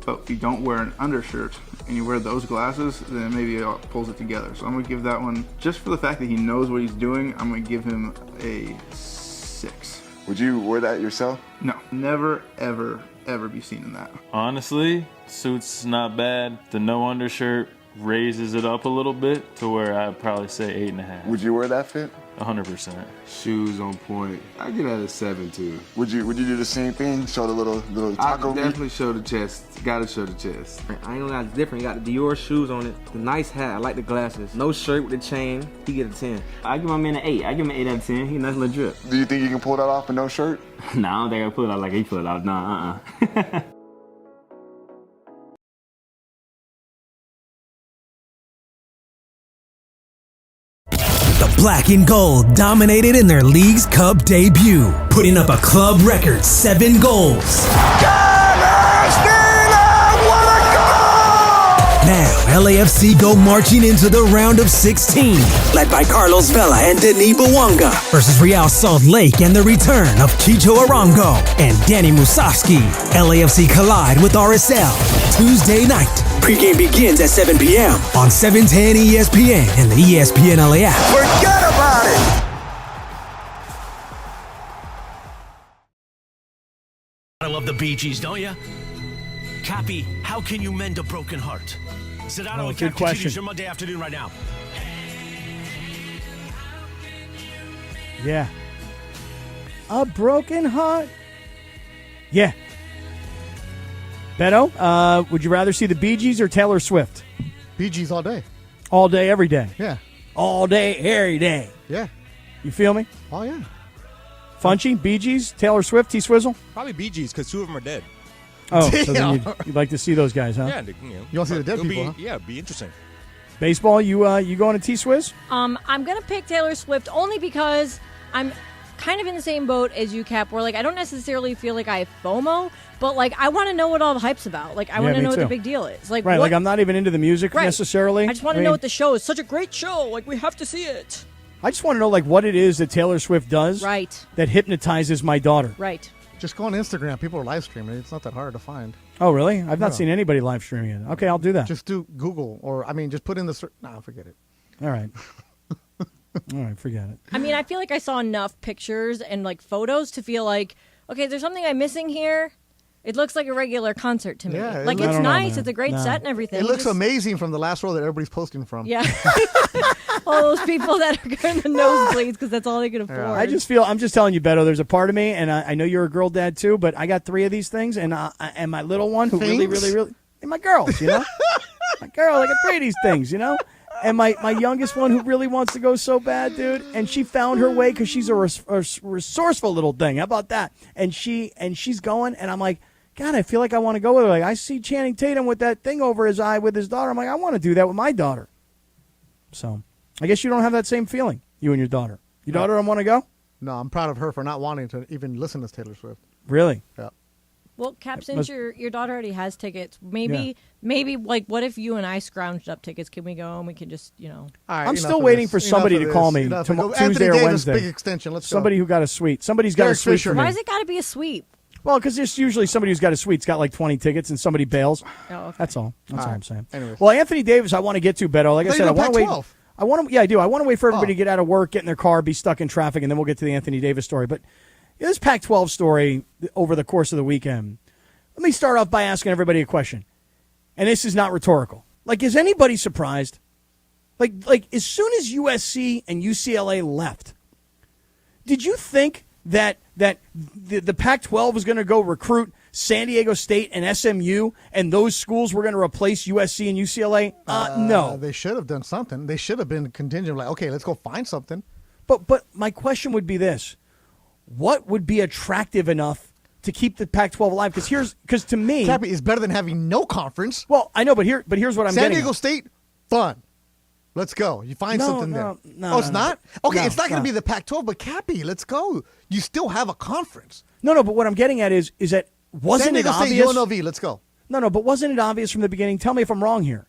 Speaker 8: But if you don't wear an undershirt and you wear those glasses, then maybe it pulls it together. So I'm going to give that one, just for the fact that he knows what he's doing, I'm going to give him a 6.
Speaker 7: Would you wear that yourself?
Speaker 8: No, never, ever, ever be seen in that.
Speaker 9: Honestly, suit's not bad. The no undershirt raises it up a little bit to where I'd probably say 8.5.
Speaker 7: Would you wear that fit?
Speaker 9: 100%.
Speaker 10: Shoes on point. I get at a 7 too.
Speaker 7: Would you do the same thing? Show the little taco
Speaker 10: I
Speaker 7: meat?
Speaker 10: definitely show the chest. Gotta show the chest.
Speaker 11: I ain't gonna lie, it's different. You got the Dior shoes on it, the nice hat. I like the glasses. No shirt with the chain. He get a 10. I give my man an 8. I give him an 8 out of 10. He nice little drip.
Speaker 7: Do you think you can pull that off with no shirt?
Speaker 11: Nah, I don't think I pull it out like he pull it out. Nah,
Speaker 4: The black and gold dominated in their League's Cup debut, putting up a club record 7 goals. Now, LAFC go marching into the round of 16, led by Carlos Vela and Denis Bouanga, versus Real Salt Lake and the return of Chicho Arango and Danny Musovski. LAFC collide with RSL Tuesday night. Pregame begins at 7 p.m. on 710 ESPN and the ESPN LA app.
Speaker 12: Forget about it!
Speaker 6: I love the Bee Gees, don't you? Kappy, how can you mend a broken heart? Sedano and
Speaker 2: good
Speaker 6: Kap
Speaker 2: question.
Speaker 6: continues your Monday afternoon right now.
Speaker 2: Yeah. A broken heart. Yeah. Beto, would you rather see the Bee Gees or Taylor Swift?
Speaker 1: Bee Gees all day.
Speaker 2: All day, every day.
Speaker 1: Yeah.
Speaker 2: All day, every day.
Speaker 1: Yeah.
Speaker 2: You feel me?
Speaker 1: Oh, yeah.
Speaker 2: Funchy, Bee Gees, Taylor Swift, T-Swizzle?
Speaker 5: Probably Bee Gees because 2 of them are dead.
Speaker 2: Oh, so then you'd like to see those guys, huh?
Speaker 5: Yeah,
Speaker 1: You want to see the dead
Speaker 5: it'll
Speaker 1: people,
Speaker 5: be,
Speaker 1: huh?
Speaker 5: Yeah, it'd be interesting.
Speaker 2: Baseball, you going to T-Swizz?
Speaker 3: I'm gonna pick Taylor Swift only because I'm kind of in the same boat as you, Cap. Where like I don't necessarily feel like I have FOMO, but like I want to know what all the hype's about. Like I want to know what the big deal is. Like
Speaker 2: right,
Speaker 3: what,
Speaker 2: like I'm not even into the music
Speaker 3: Right.
Speaker 2: necessarily.
Speaker 3: I just want to know what the show is. Such a great show. Like we have to see it.
Speaker 2: I just want to know like what it is that Taylor Swift does
Speaker 3: Right.
Speaker 2: that hypnotizes my daughter.
Speaker 3: Right.
Speaker 1: Just go on Instagram. People are live streaming. It's not that hard to find.
Speaker 2: Oh, really? I've not
Speaker 1: No.
Speaker 2: seen anybody live streaming it. Okay, I'll do that.
Speaker 1: Just do Google or, just put in the... Nah, forget it.
Speaker 2: All right. All right, forget it.
Speaker 3: I mean, I feel like I saw enough pictures and like photos to feel like, okay, there's something I'm missing here. It looks like a regular concert to me.
Speaker 1: Yeah,
Speaker 3: like
Speaker 1: I
Speaker 3: it's
Speaker 1: don't know,
Speaker 3: nice.
Speaker 2: man.
Speaker 3: It's a great
Speaker 2: No.
Speaker 3: set and everything.
Speaker 1: It looks amazing from the last row that everybody's posting from.
Speaker 3: Yeah. All those people that are going to nosebleeds because that's all they can afford.
Speaker 2: I'm just telling you, Beto, there's a part of me, and I know you're a girl dad too, but I got 3 of these things, and my little one who really, and my girls, you know? My girl, I got 3 of these things, you know? And my youngest one who really wants to go so bad, dude, and she found her way because she's a resourceful little thing. How about that? And she's going, and I'm like, God, I feel like I want to go with her. Like, I see Channing Tatum with that thing over his eye with his daughter. I'm like, I want to do that with my daughter. So, I guess you don't have that same feeling, you and your daughter. Your daughter don't want to go?
Speaker 1: No, I'm proud of her for not wanting to even listen to Taylor Swift.
Speaker 2: Really?
Speaker 1: Yeah.
Speaker 3: Well, Cap, since your daughter already has tickets, maybe like what if you and I scrounged up tickets? Can we go and we can just
Speaker 1: All right,
Speaker 2: I'm still waiting for somebody to call me
Speaker 1: Anthony
Speaker 2: Tuesday or
Speaker 1: Davis,
Speaker 2: Wednesday.
Speaker 1: big extension. Let's go.
Speaker 2: Somebody who got a suite. Somebody's got
Speaker 1: Derek
Speaker 2: a suite
Speaker 1: Fisher.
Speaker 2: for me.
Speaker 3: Why has it got to be a sweep?
Speaker 2: Well, because there's usually somebody who's got a suite's got like 20 tickets and somebody bails.
Speaker 3: Oh, okay.
Speaker 2: That's all. That's all
Speaker 1: All
Speaker 2: I'm
Speaker 1: right.
Speaker 2: saying.
Speaker 1: Anyways.
Speaker 2: Well, Anthony Davis, I want to get to, Beto. Like I said, I want to wait.
Speaker 1: Pac-12.
Speaker 2: I want to. Yeah, I do. I want to wait for everybody
Speaker 1: Oh.
Speaker 2: to get out of work, get in their car, be stuck in traffic, and then we'll get to the Anthony Davis story. But this Pac-12 story over the course of the weekend. Let me start off by asking everybody a question, and this is not rhetorical. Like, is anybody surprised? Like as soon as USC and UCLA left, did you think that the Pac-12 was going to go recruit San Diego State and SMU, and those schools were going to replace USC and UCLA? No.
Speaker 1: They should have done something. They should have been contingent, like, okay, let's go find something.
Speaker 2: But my question would be this: what would be attractive enough to keep the Pac-12 alive? Because to me,
Speaker 1: Kappy is better than having no conference.
Speaker 2: well, I know, but here's what I'm
Speaker 1: San
Speaker 2: getting.
Speaker 1: Diego
Speaker 2: at.
Speaker 1: State, fun. Let's go. You find something there.
Speaker 2: No,
Speaker 1: it's not? Okay,
Speaker 2: No,
Speaker 1: it's not going
Speaker 2: no.
Speaker 1: to be the Pac-12, but Kappy, let's go. You still have a conference.
Speaker 2: No, but what I'm getting at is that
Speaker 1: San
Speaker 2: wasn't it
Speaker 1: Diego State,
Speaker 2: obvious?
Speaker 1: UNLV, let's go.
Speaker 2: No, but wasn't it obvious from the beginning? Tell me if I'm wrong here.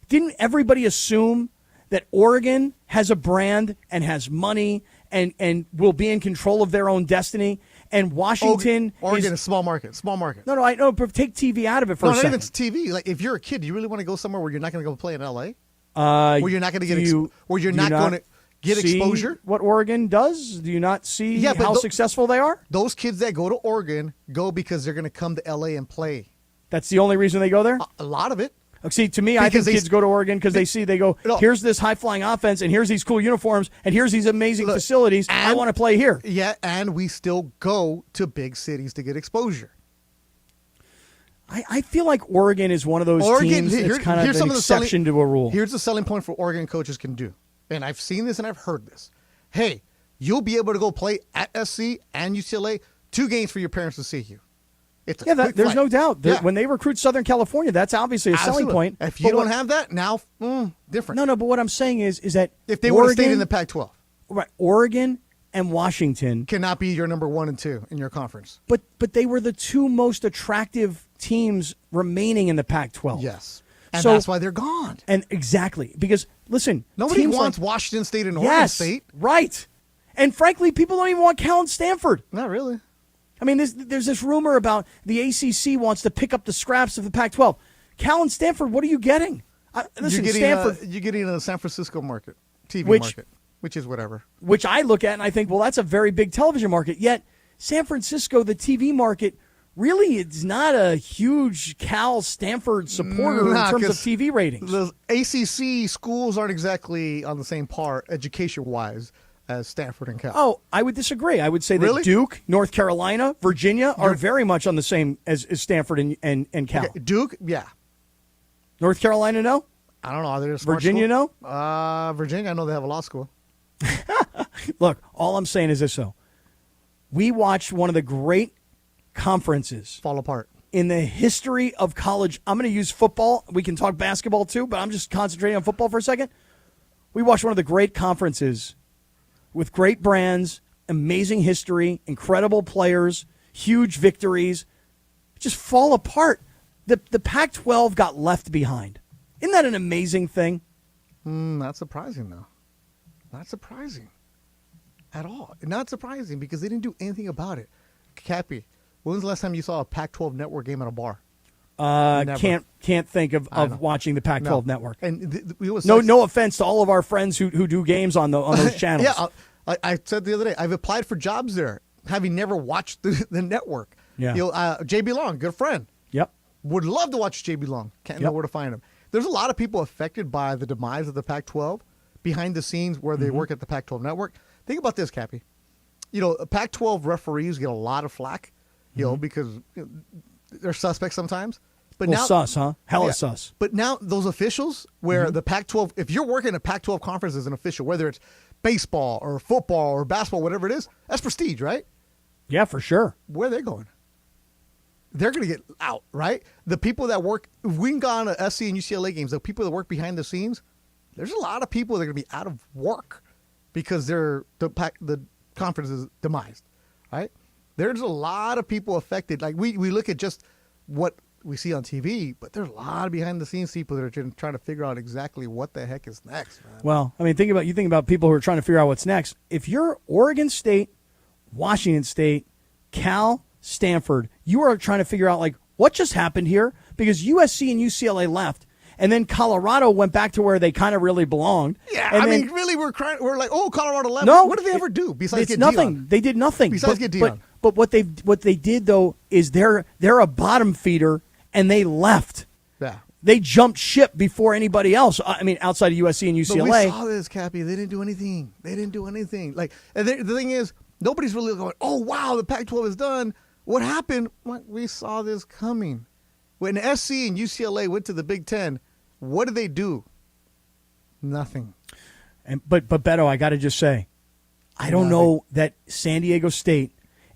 Speaker 2: Didn't everybody assume that Oregon has a brand and has money and will be in control of their own destiny, and Washington
Speaker 1: Oregon is small market. Small market.
Speaker 2: No, I know, but take TV out of it for
Speaker 1: No,
Speaker 2: a
Speaker 1: not
Speaker 2: second.
Speaker 1: even TV. Like, if you're a kid, do you really want to go somewhere where you're not going to go play in L.A.?
Speaker 2: Where
Speaker 1: you're not going to get going to get
Speaker 2: see
Speaker 1: exposure?
Speaker 2: What Oregon does? Do you not see
Speaker 1: but
Speaker 2: how successful they are?
Speaker 1: Those kids that go to Oregon go because they're going to come to L.A. and play.
Speaker 2: That's the only reason they go there?
Speaker 1: A lot of it.
Speaker 2: See, to me, I think kids go to Oregon because they go,
Speaker 1: No.
Speaker 2: here's this high-flying offense, and here's these cool uniforms, and here's these amazing facilities. I want to play here.
Speaker 1: Yeah, and we still go to big cities to get exposure.
Speaker 2: I feel like Oregon is one of those teams that's kind of an exception to a rule.
Speaker 1: Here's the selling point for Oregon coaches can do. And I've seen this and I've heard this. Hey, you'll be able to go play at SC and UCLA, 2 games for your parents to see you. It's a quick
Speaker 2: there's
Speaker 1: flight.
Speaker 2: no doubt.
Speaker 1: Yeah.
Speaker 2: When they recruit Southern California, that's obviously a selling
Speaker 1: Absolutely.
Speaker 2: point.
Speaker 1: If you don't have that, now, different.
Speaker 2: No, but what I'm saying is that
Speaker 1: if they would have stayed in the Pac-12.
Speaker 2: Right, Oregon and Washington
Speaker 1: cannot be your number 1 and 2 in your conference.
Speaker 2: But they were the 2 most attractive teams remaining in the Pac-12.
Speaker 1: Yes. And that's why they're gone.
Speaker 2: And exactly. Because, listen,
Speaker 1: nobody
Speaker 2: teams
Speaker 1: wants Washington State and Oregon State.
Speaker 2: Right. And frankly, people don't even want Cal and Stanford.
Speaker 1: Not really.
Speaker 2: I mean, there's this rumor about the ACC wants to pick up the scraps of the Pac-12. Cal and Stanford, what are you getting? Listen, Stanford.
Speaker 1: You're getting a San Francisco market, TV market, which is whatever.
Speaker 2: Which I look at and I think, well, that's a very big television market. Yet, San Francisco, the TV market, really is not a huge Cal Stanford supporter in terms of TV ratings.
Speaker 1: The ACC schools aren't exactly on the same par education-wise as Stanford and Cal.
Speaker 2: Oh, I would disagree. I would say that Duke, North Carolina, Virginia are very much on the same as Stanford and Cal.
Speaker 1: Okay, Duke, yeah.
Speaker 2: North Carolina, no?
Speaker 1: I don't know. Are they a smart
Speaker 2: Virginia,
Speaker 1: school?
Speaker 2: no?
Speaker 1: Virginia, I know they have a law school.
Speaker 2: Look, all I'm saying is this, though. We watched one of the great conferences
Speaker 1: fall apart
Speaker 2: in the history of college. I'm going to use football. We can talk basketball too, but I'm just concentrating on football for a second. We watched one of the great conferences with great brands, amazing history, incredible players, huge victories, just fall apart. The Pac-12 got left behind. Isn't that an amazing thing?
Speaker 1: Not surprising, though. Not surprising at all. Not surprising because they didn't do anything about it. Kappy, when was the last time you saw a Pac-12 network game at a bar?
Speaker 2: Can't think of watching the Pac-12 network.
Speaker 1: And
Speaker 2: no offense to all of our friends who do games on those channels.
Speaker 1: Yeah, I said the other day, I've applied for jobs there, having never watched the network.
Speaker 2: Yeah.
Speaker 1: JB Long, good friend.
Speaker 2: Yep.
Speaker 1: Would love to watch JB Long. Can't know where to find him. There's a lot of people affected by the demise of the Pac-12 behind the scenes where they work at the Pac-12 network. Think about this, Kappy. Pac-12 referees get a lot of flack, because they're suspects sometimes. But now,
Speaker 2: sus, huh? Hella sus.
Speaker 1: But now those officials, where the Pac-12, if you're working at Pac-12 conference as an official, whether it's baseball or football or basketball, whatever it is, that's prestige, right?
Speaker 2: Yeah, for sure.
Speaker 1: Where are they going? They're going to get out, right? The people that work, if we can go on to SC and UCLA games, the people that work behind the scenes, there's a lot of people that are going to be out of work because the conference is demised, right? There's a lot of people affected. Like we look at just what we see on TV, but there's a lot of behind the scenes people that are trying to figure out exactly what the heck is next, man.
Speaker 2: Well, I mean, think about people who are trying to figure out what's next. If you're Oregon State, Washington State, Cal, Stanford, you are trying to figure out like what just happened here because USC and UCLA left. And then Colorado went back to where they kind of really belonged.
Speaker 1: Yeah,
Speaker 2: and
Speaker 1: really, we're like, oh, Colorado left.
Speaker 2: No,
Speaker 1: what did they ever do besides get
Speaker 2: nothing?
Speaker 1: Dion?
Speaker 2: They did nothing
Speaker 1: besides get Dion.
Speaker 2: But what they did though is they're a bottom feeder, and they left.
Speaker 1: Yeah,
Speaker 2: they jumped ship before anybody else. I mean, outside of USC and UCLA.
Speaker 1: But we saw this, Kappy. They didn't do anything. Like, and the thing is, nobody's really going, oh wow, the Pac-12 is done. What happened? We saw this coming. When SC and UCLA went to the Big Ten, what did they do? Nothing.
Speaker 2: But Beto, I got to just say, I don't know that San Diego State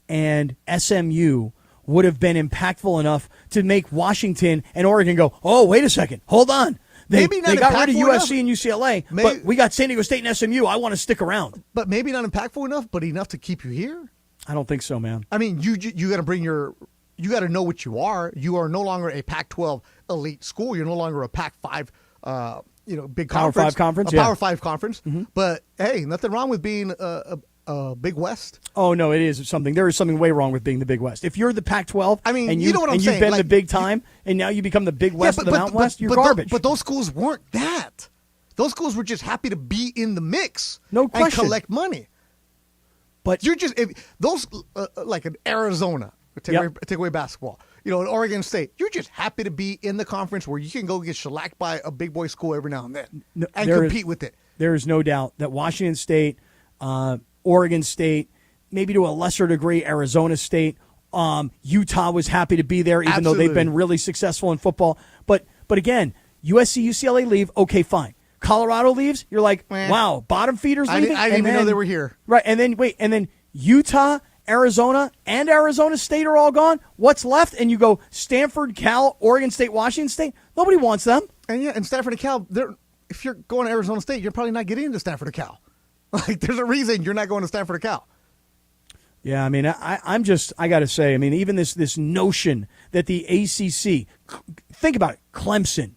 Speaker 2: and SMU would have been impactful enough to make Washington and Oregon go, oh, wait a second, hold on. They got rid of USC and UCLA, but we got San Diego State and SMU. I want to stick around.
Speaker 1: But maybe not impactful enough, but enough to keep you here?
Speaker 2: I don't think so, man.
Speaker 1: I mean, you got to bring you got to know what you are. You are no longer a Pac-12 elite school. You're no longer a Pac-5, big
Speaker 2: Power
Speaker 1: conference.
Speaker 2: 5 conference,
Speaker 1: Power 5 conference. Mm-hmm. But, hey, nothing wrong with being a Big West.
Speaker 2: Oh, no, it is something. There is something way wrong with being the Big West. If you're the Pac-12 and
Speaker 1: you know what I'm saying.
Speaker 2: You've been the big time and now you become the Big West of the Mountain West, you're garbage.
Speaker 1: But those schools weren't that. Those schools were just happy to be in the mix
Speaker 2: no question.
Speaker 1: And collect money.
Speaker 2: But
Speaker 1: you're just those like in Arizona, take away basketball. In Oregon State, you're just happy to be in the conference where you can go get shellacked by a big boy school every now and then and compete with it.
Speaker 2: There is no doubt that Washington State, Oregon State, maybe to a lesser degree Arizona State, Utah was happy to be there, even though they've been really successful in football. But again, USC, UCLA leave. Okay, fine. Colorado leaves. You're like, wow, bottom feeders leaving.
Speaker 1: I didn't even know they were here.
Speaker 2: Right, and then Utah, Arizona, and Arizona State are all gone. What's left? And you go Stanford, Cal, Oregon State, Washington State. Nobody wants them.
Speaker 1: And Stanford and Cal, if you're going to Arizona State, you're probably not getting into Stanford or Cal. Like, there's a reason you're not going to Stanford or Cal.
Speaker 2: Yeah, I mean, I got to say, I mean, even this notion that the ACC, think about it, Clemson,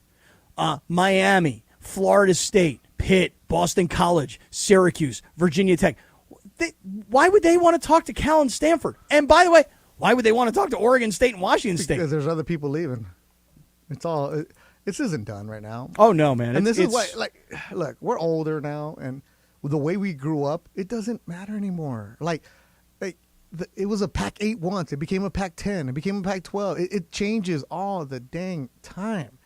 Speaker 2: Miami, Florida State, Pitt, Boston College, Syracuse, Virginia Tech. Why would they want to talk to Cal and Stanford? And by the way, why would they want to talk to Oregon State and Washington State?
Speaker 1: Because there's other people leaving. This isn't done right now.
Speaker 2: Oh, no, man.
Speaker 1: And this is why, look, we're older now, and the way we grew up, it doesn't matter anymore. Like it was a Pac-8 once. It became a Pac-10. It became a Pac-12. It changes all the dang time.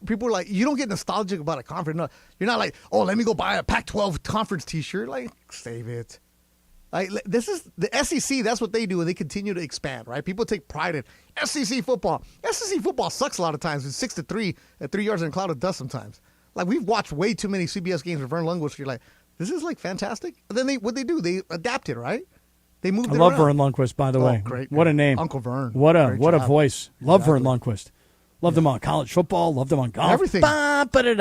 Speaker 1: People are like, you don't get nostalgic about a conference. No, you're not like, oh, let me go buy a Pac-12 conference T-shirt. Like, save it. Like, this is the SEC. That's what they do, and they continue to expand. Right? People take pride in SEC football. SEC football sucks a lot of times. It's 6-3 at 3 yards in a cloud of dust sometimes. Like, we've watched way too many CBS games with Vern Lundquist. You're like, this is like fantastic. And then what they do, they adapt it, right? They moved it
Speaker 2: I love
Speaker 1: around.
Speaker 2: Vern Lundquist, by the way.
Speaker 1: Great.
Speaker 2: What a name.
Speaker 1: Uncle Vern.
Speaker 2: What a
Speaker 1: Great job.
Speaker 2: voice. Love Vern Lundquist. Loved him on college football. Loved him on golf.
Speaker 1: Everything.
Speaker 2: And then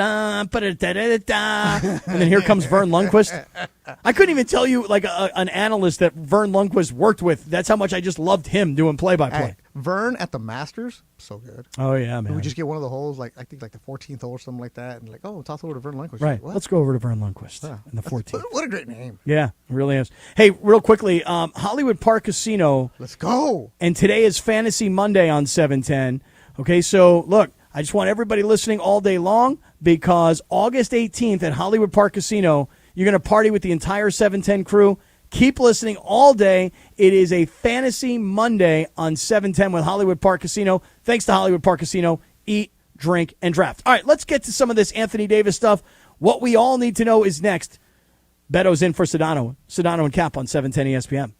Speaker 2: here comes Vern Lundquist. I couldn't even tell you like an analyst that Vern Lundquist worked with. That's how much I just loved him doing play-by-play.
Speaker 1: Hey, Vern at the Masters, so good.
Speaker 2: Oh, yeah, man.
Speaker 1: We just get one of the holes, like I think like the 14th hole or something like that, and like, oh, toss over to Vern Lundquist.
Speaker 2: Right.
Speaker 1: Like, what?
Speaker 2: Let's go over to Vern Lundquist in the 14th.
Speaker 1: What a great name.
Speaker 2: Yeah, it really is. Hey, real quickly, Hollywood Park Casino.
Speaker 1: Let's go.
Speaker 2: And today is Fantasy Monday on 710. Okay, so look, I just want everybody listening all day long because August 18th at Hollywood Park Casino, you're going to party with the entire 710 crew. Keep listening all day. It is a Fantasy Monday on 710 with Hollywood Park Casino. Thanks to Hollywood Park Casino. Eat, drink, and draft. All right, let's get to some of this Anthony Davis stuff. What we all need to know is next. Beto's in for Sedano and Kap on 710 ESPN.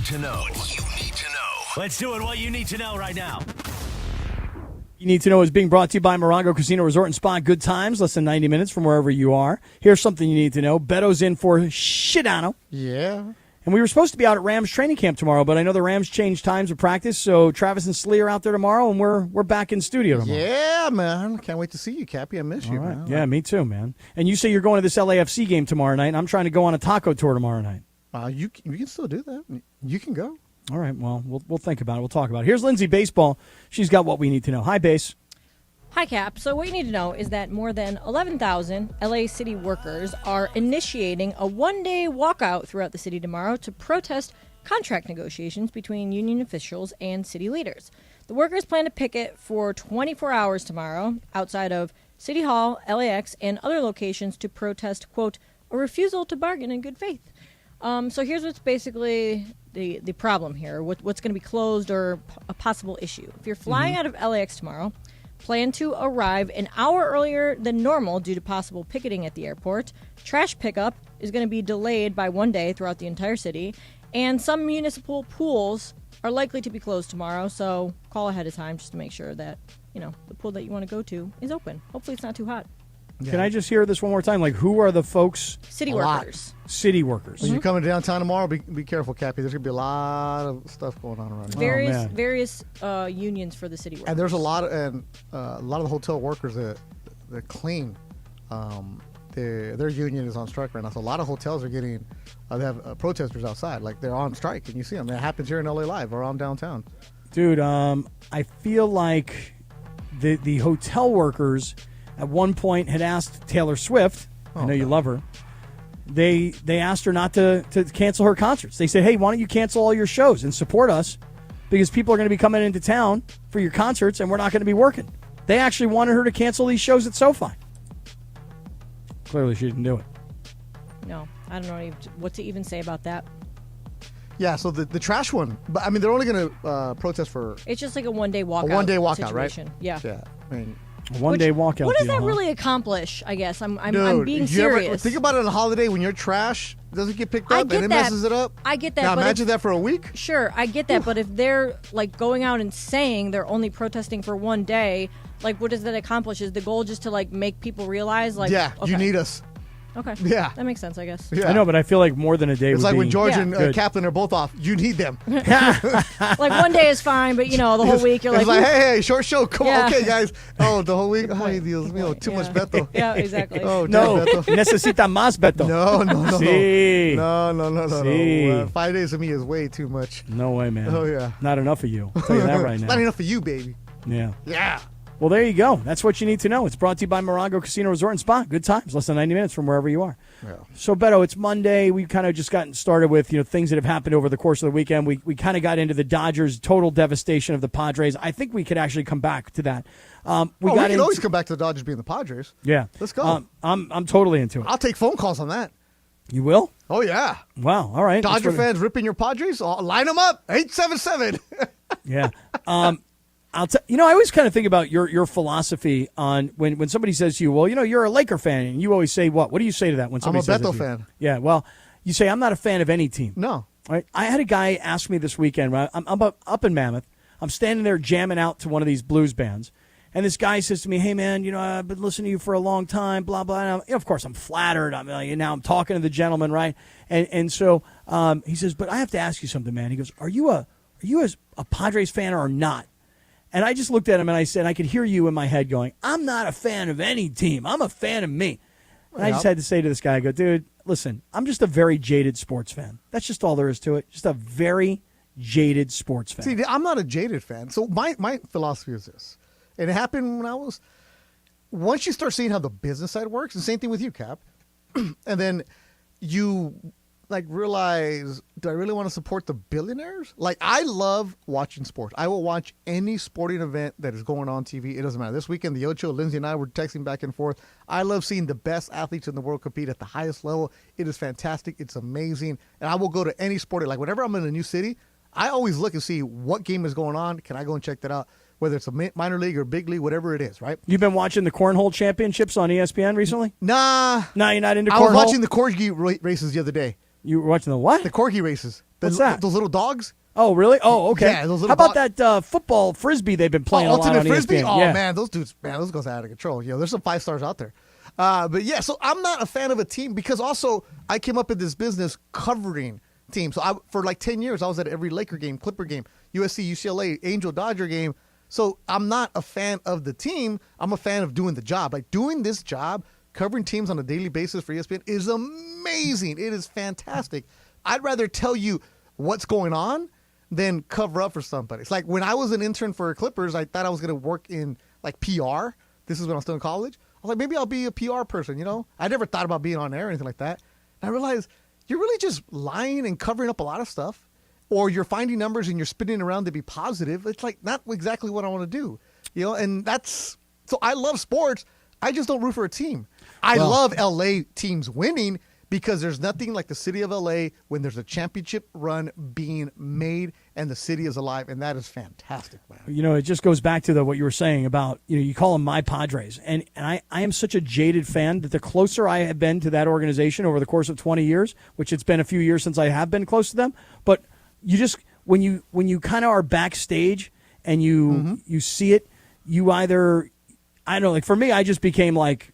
Speaker 6: To know. You need to know. Let's do it. What you need to know right now.
Speaker 2: You need to know is being brought to you by Morongo Casino Resort and Spa. Good times, less than 90 minutes from wherever you are. Here's something you need to know. Beto's in for Sedano.
Speaker 1: Yeah.
Speaker 2: And we were supposed to be out at Rams training camp tomorrow, but I know the Rams changed times of practice, so Travis and Slee are out there tomorrow, and we're back in studio tomorrow.
Speaker 1: Yeah, man. Can't wait to see you, Kappy. I miss you,
Speaker 2: All right.
Speaker 1: man.
Speaker 2: Yeah, me too, man. And you say you're going to this LAFC game tomorrow night, and I'm trying to go on a taco tour tomorrow night.
Speaker 1: You can still do that. You can go.
Speaker 2: All right, well, we'll think about it. We'll talk about it. Here's Lindsay Baseball. She's got what we need to know. Hi, Base.
Speaker 3: Hi, Cap. So what you need to know is that more than 11,000 LA City workers are initiating a one-day walkout throughout the city tomorrow to protest contract negotiations between union officials and city leaders. The workers plan to picket for 24 hours tomorrow outside of City Hall, LAX, and other locations to protest, quote, a refusal to bargain in good faith. So here's what's basically the problem here, what's going to be closed or a possible issue. If you're flying out of LAX tomorrow, plan to arrive an hour earlier than normal due to possible picketing at the airport. Trash pickup is going to be delayed by 1 day throughout the entire city. And some municipal pools are likely to be closed tomorrow, so call ahead of time just to make sure that, the pool that you want to go to is open. Hopefully it's not too hot.
Speaker 2: Yeah. Can I just hear this one more time? Like, who are the folks?
Speaker 3: City workers.
Speaker 2: City workers.
Speaker 1: When you're coming to downtown tomorrow, be careful, Kappy. There's going to be a lot of stuff going on around here.
Speaker 3: Various unions for the city workers.
Speaker 1: And there's a lot of the hotel workers that clean. Their union is on strike right now. So a lot of hotels are getting they have protesters outside, like they're on strike, and you see them. That happens here in LA Live or on downtown.
Speaker 2: Dude, I feel like the hotel workers at one point had asked Taylor Swift. I know you love her. They asked her not to cancel her concerts. They said, "Hey, why don't you cancel all your shows and support us? Because people are going to be coming into town for your concerts, and we're not going to be working." They actually wanted her to cancel these shows at SoFi. Clearly, she didn't do it.
Speaker 3: No, I don't know what to even say about that.
Speaker 1: Yeah, so the trash one, but I mean, they're only going to protest for.
Speaker 3: It's just like a 1 day walkout.
Speaker 1: A 1 day walkout,
Speaker 3: situation.
Speaker 1: Right?
Speaker 3: Yeah.
Speaker 1: Yeah. I mean,
Speaker 2: a 1 day walkout.
Speaker 3: What does
Speaker 2: deal,
Speaker 3: that really accomplish? I guess I'm
Speaker 1: Dude,
Speaker 3: being serious.
Speaker 1: Think about it on a holiday when your trash doesn't get picked
Speaker 3: I
Speaker 1: up
Speaker 3: get
Speaker 1: and it
Speaker 3: that.
Speaker 1: messes it up.
Speaker 3: I get that.
Speaker 1: Now
Speaker 3: but
Speaker 1: imagine that for a week.
Speaker 3: Sure, I get that. But if they're like going out and saying they're only protesting for 1 day, like what does that accomplish? Is the goal just to like make people realize like
Speaker 1: you need us.
Speaker 3: Okay.
Speaker 1: Yeah.
Speaker 3: That makes sense, I guess.
Speaker 2: I know, but I feel like more than a day
Speaker 1: It's
Speaker 2: would
Speaker 1: like
Speaker 2: be
Speaker 1: when George and
Speaker 2: good.
Speaker 1: Kaplan are both off. You need them.
Speaker 3: Like 1 day is fine, but the whole week you're
Speaker 1: it's
Speaker 3: like,
Speaker 1: hey, short show. Come
Speaker 3: Yeah.
Speaker 1: on, okay, guys. Oh, the whole week. Ay, Dios mío, too much Beto.
Speaker 3: Yeah, exactly.
Speaker 1: Oh,
Speaker 2: No,
Speaker 1: Beto.
Speaker 2: necesita más Beto.
Speaker 1: No.
Speaker 2: Sí.
Speaker 1: No.
Speaker 2: Sí.
Speaker 1: 5 days of me is way too much.
Speaker 2: No way, man.
Speaker 1: Oh, yeah.
Speaker 2: Not enough of you. I'll tell you that right now.
Speaker 1: Not enough for you, baby.
Speaker 2: Yeah.
Speaker 1: Yeah.
Speaker 2: Well, there you go. That's what you need to know. It's brought to you by Morongo Casino Resort and Spa. Good times, less than 90 minutes from wherever you are.
Speaker 1: Yeah.
Speaker 2: So, Beto, it's Monday. We've kind of just gotten started with things that have happened over the course of the weekend. We kind of got into the Dodgers' total devastation of the Padres. I think we could actually come back to that.
Speaker 1: We can always come back to the Dodgers being the Padres.
Speaker 2: Yeah.
Speaker 1: Let's go.
Speaker 2: I'm totally into it.
Speaker 1: I'll take phone calls on that.
Speaker 2: You will?
Speaker 1: Oh, yeah.
Speaker 2: Wow. All right.
Speaker 1: Dodger fans ripping your Padres? Line them up. 877.
Speaker 2: Yeah. I always kind of think about your philosophy on when somebody says to you, well, you're a Laker fan, and you always say what? What do you say to that when somebody says
Speaker 1: I'm a
Speaker 2: that
Speaker 1: Beto
Speaker 2: to you?
Speaker 1: fan.
Speaker 2: Yeah, well, you say I'm not a fan of any team.
Speaker 1: No.
Speaker 2: Right? I had a guy ask me this weekend. Right? I'm up in Mammoth. I'm standing there jamming out to one of these blues bands, and this guy says to me, "Hey, man, I've been listening to you for a long time, blah blah." And of course, I'm flattered. Now I'm talking to the gentleman, right? And so he says, "But I have to ask you something, man." He goes, "Are you a Padres fan or not?" And I just looked at him and I said, I could hear you in my head going, "I'm not a fan of any team. I'm a fan of me." And I just had to say to this guy, I go, "Dude, listen, I'm just a very jaded sports fan. That's just all there is to it. Just a very jaded sports fan."
Speaker 1: See, I'm not a jaded fan. So my philosophy is this. And it happened when once you start seeing how the business side works, and same thing with you, Cap, and then you realize, do I really want to support the billionaires? Like, I love watching sports. I will watch any sporting event that is going on TV. It doesn't matter. This weekend, the Ocho, Lindsay and I were texting back and forth. I love seeing the best athletes in the world compete at the highest level. It is fantastic. It's amazing. And I will go to any sport. Like, whenever I'm in a new city, I always look and see what game is going on. Can I go and check that out? Whether it's a minor league or big league, whatever it is, right?
Speaker 2: You've been watching the Cornhole Championships on ESPN recently?
Speaker 1: Nah.
Speaker 2: No, you're not into Cornhole?
Speaker 1: I was watching the Corgi races the other day.
Speaker 2: You were watching the what?
Speaker 1: The Corgi races.
Speaker 2: What's that?
Speaker 1: Those little dogs.
Speaker 2: Oh, really? Oh, okay.
Speaker 1: Yeah, those
Speaker 2: How
Speaker 1: little
Speaker 2: about that football frisbee they've been playing a lot
Speaker 1: Ultimate
Speaker 2: on
Speaker 1: Frisbee?
Speaker 2: ESPN?
Speaker 1: Oh,
Speaker 2: Yeah.
Speaker 1: man, those goes out of control. There's some 5-stars out there. But, yeah, so I'm not a fan of a team because also I came up in this business covering teams. So for 10 years, I was at every Laker game, Clipper game, USC, UCLA, Angel, Dodger game. So I'm not a fan of the team. I'm a fan of doing the job. Like, doing this job, covering teams on a daily basis for ESPN is amazing. It is fantastic. I'd rather tell you what's going on than cover up for somebody. It's like when I was an intern for Clippers, I thought I was going to work in PR. This is when I was still in college. I was like, maybe I'll be a PR person, I never thought about being on air or anything like that. And I realized you're really just lying and covering up a lot of stuff. Or you're finding numbers and you're spinning around to be positive. It's not exactly what I want to do, and so I love sports. I just don't root for a team. I love LA teams winning because there's nothing like the city of LA when there's a championship run being made and the city is alive, and that is fantastic, man.
Speaker 2: It just goes back to what you were saying about, you call them my Padres. And I am such a jaded fan that the closer I have been to that organization over the course of 20 years, which it's been a few years since I have been close to them, but you just, when you kind of are backstage and you see it, you either, I don't know, like for me, I just became like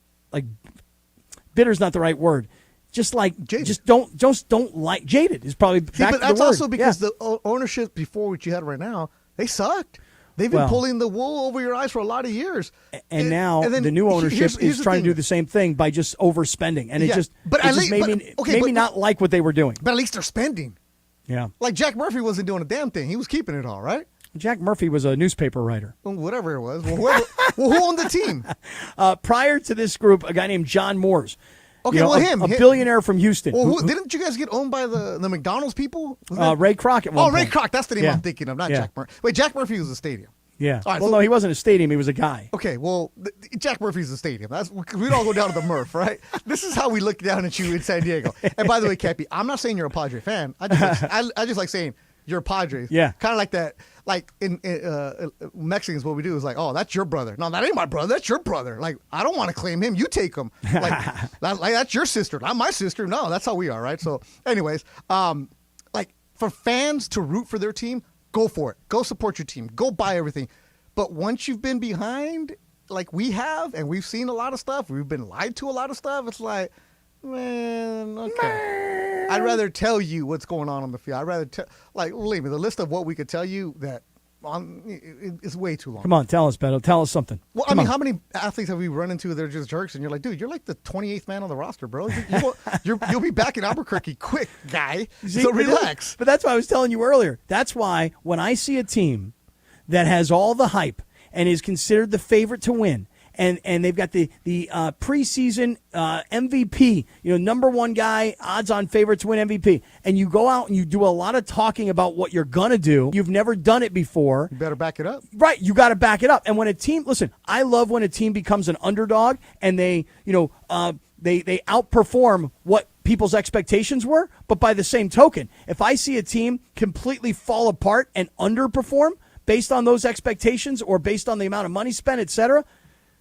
Speaker 2: bitter's not the right word. Just like,
Speaker 1: jaded.
Speaker 2: don't like, jaded is probably back
Speaker 1: but
Speaker 2: to the
Speaker 1: that's
Speaker 2: word.
Speaker 1: also because the ownership before what you had right now, they sucked. They've been pulling the wool over your eyes for a lot of years.
Speaker 2: And now the new ownership is trying to do the same thing by just overspending. And it just made me not like what they were doing.
Speaker 1: But at least they're spending.
Speaker 2: Yeah.
Speaker 1: Like Jack Murphy wasn't doing a damn thing. He was keeping it all, right?
Speaker 2: Jack Murphy was a newspaper writer.
Speaker 1: Well, whatever it was. Well, who owned the team?
Speaker 2: Prior to this group, a guy named John Moores.
Speaker 1: Okay,
Speaker 2: a billionaire from Houston.
Speaker 1: Well, didn't you guys get owned by the McDonald's people?
Speaker 2: Ray Kroc at one point.
Speaker 1: Ray Kroc. That's the name I'm thinking of, not Jack Murphy. Wait, Jack Murphy was a stadium.
Speaker 2: Yeah. Right, no, he wasn't a stadium. He was a guy.
Speaker 1: Okay, well, Jack Murphy's a stadium. We don't go down to the Murph, right? This is how we look down at you in San Diego. And by the way, Kappy, I'm not saying you're a Padre fan. I just like saying you're a Padre.
Speaker 2: Yeah.
Speaker 1: Kind of like that. Like in Mexicans, what we do is like, oh, that's your brother. No, that ain't my brother. That's your brother. Like, I don't want to claim him. You take him. Like that's your sister, not my sister. No, that's how we are, right? So, anyways, like for fans to root for their team, go for it. Go support your team. Go buy everything. But once you've been behind, like we have, and we've seen a lot of stuff, we've been lied to a lot of stuff. It's like, man, okay. I'd rather tell you what's going on the field. I'd rather believe me, the list of what we could tell you that is way too long.
Speaker 2: Come on, tell us, Beto. Tell us something.
Speaker 1: Well, how many athletes have we run into that are just jerks? And you're like, dude, you're like the 28th man on the roster, bro. You'll be back in Albuquerque quick, guy. So relax.
Speaker 2: But that's why I was telling you earlier. That's why when I see a team that has all the hype and is considered the favorite to win, and they've got the preseason MVP, number one guy, odds-on favorite to win MVP, and you go out and you do a lot of talking about what you're going to do. You've never done it before.
Speaker 1: You better back it up.
Speaker 2: Right, you got to back it up. And when a team, listen, I love when a team becomes an underdog and they outperform what people's expectations were, but by the same token, if I see a team completely fall apart and underperform based on those expectations or based on the amount of money spent, etc.,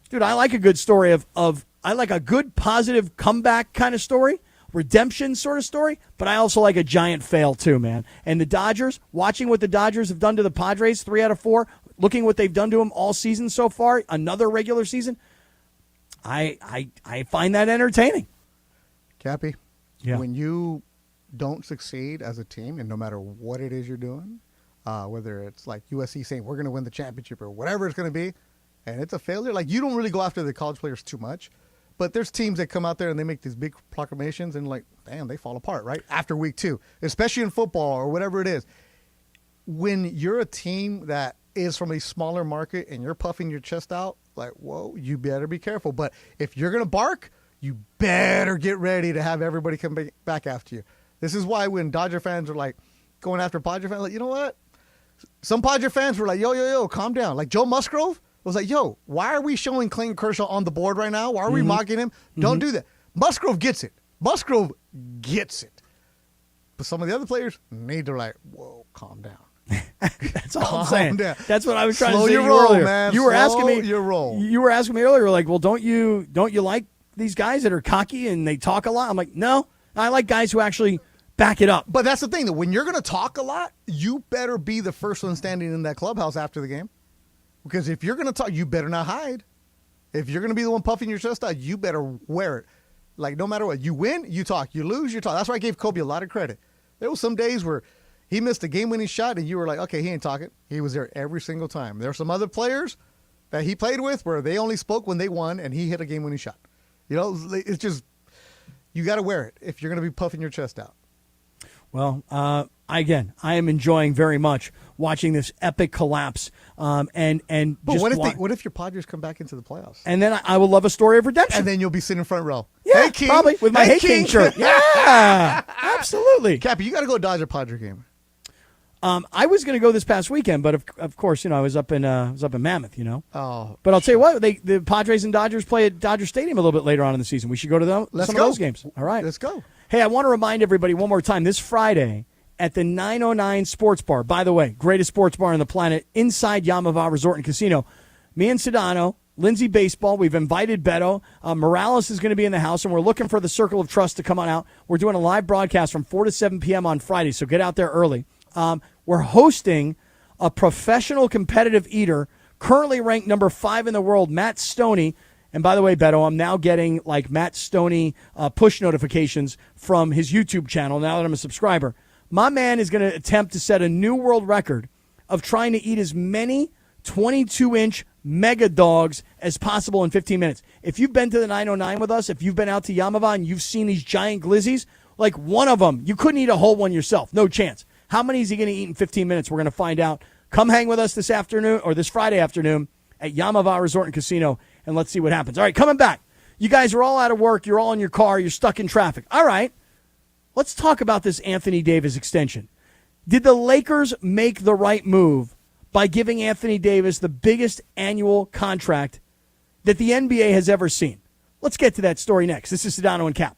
Speaker 2: dude, I like a good story I like a good positive comeback kind of story, redemption sort of story, but I also like a giant fail too, man. And the Dodgers, watching what the Dodgers have done to the Padres, 3 out of 4, looking what they've done to them all season so far, another regular season, I find that entertaining.
Speaker 1: Kappy, when you don't succeed as a team, and no matter what it is you're doing, whether it's like USC saying we're going to win the championship or whatever it's going to be, and it's a failure, like you don't really go after the college players too much, but there's teams that come out there and they make these big proclamations and like, damn, they fall apart, right? After week 2, especially in football or whatever it is. When you're a team that is from a smaller market and you're puffing your chest out, like, whoa, you better be careful. But if you're going to bark, you better get ready to have everybody come back after you. This is why when Dodger fans are like going after Padre fans, like, you know what? Some Padre fans were like, yo, calm down. Like Joe Musgrove was like, yo, why are we showing Clayton Kershaw on the board right now? Why are we mocking him? Don't do that. Musgrove gets it. Musgrove gets it. But some of the other players need to like, whoa, calm down.
Speaker 2: That's all I'm saying.
Speaker 1: Down.
Speaker 2: That's what I was trying
Speaker 1: Slow
Speaker 2: to say
Speaker 1: your roll,
Speaker 2: earlier.
Speaker 1: Man.
Speaker 2: You were
Speaker 1: Slow
Speaker 2: asking me
Speaker 1: your roll.
Speaker 2: You were asking me earlier, like, well, don't you like these guys that are cocky and they talk a lot? I'm like, no, I like guys who actually back it up.
Speaker 1: But that's the thing, that when you're going to talk a lot, you better be the first one standing in that clubhouse after the game. Because if you're going to talk, you better not hide. If you're going to be the one puffing your chest out, you better wear it. Like, no matter what. You win, you talk. You lose, you talk. That's why I gave Kobe a lot of credit. There was some days where he missed a game-winning shot, and you were like, okay, he ain't talking. He was there every single time. There are some other players that he played with where they only spoke when they won, and he hit a game-winning shot. You know, it's just, you got to wear it if you're going to be puffing your chest out.
Speaker 2: Well, I am enjoying very much watching this epic collapse. But
Speaker 1: what if your Padres come back into the playoffs?
Speaker 2: And then I will love a story of redemption.
Speaker 1: And then you'll be sitting in front row.
Speaker 2: Yeah,
Speaker 1: hey, King.
Speaker 2: probably with my Hey King shirt. Yeah, absolutely.
Speaker 1: Kappy, you got to go Dodger Padre game.
Speaker 2: I was going to go this past weekend, but of course, I was up in Mammoth,
Speaker 1: Oh,
Speaker 2: but I'll tell you what, the Padres and Dodgers play at Dodger Stadium a little bit later on in the season. We should go to some of those games. All right,
Speaker 1: let's go.
Speaker 2: Hey, I want to remind everybody one more time, this Friday at the 909 Sports Bar, by the way, greatest sports bar on the planet, inside Yamava Resort and Casino, me and Sedano, Lindsay Baseball, we've invited Beto. Morales is going to be in the house, and we're looking for the Circle of Trust to come on out. We're doing a live broadcast from 4 to 7 p.m. on Friday, so get out there early. We're hosting a professional competitive eater, currently ranked number 5 in the world, Matt Stoney. And by the way, Beto, I'm now getting like Matt Stoney push notifications from his YouTube channel now that I'm a subscriber. My man is going to attempt to set a new world record of trying to eat as many 22-inch mega dogs as possible in 15 minutes. If you've been to the 909 with us, if you've been out to Yamava and you've seen these giant glizzies, like one of them, you couldn't eat a whole one yourself. No chance. How many is he going to eat in 15 minutes? We're going to find out. Come hang with us this afternoon or this Friday afternoon at Yamava Resort and Casino, and let's see what happens. All right, coming back. You guys are all out of work. You're all in your car. You're stuck in traffic. All right, let's talk about this Anthony Davis extension. Did the Lakers make the right move by giving Anthony Davis the biggest annual contract that the NBA has ever seen? Let's get to that story next. This is Sedano and Kap.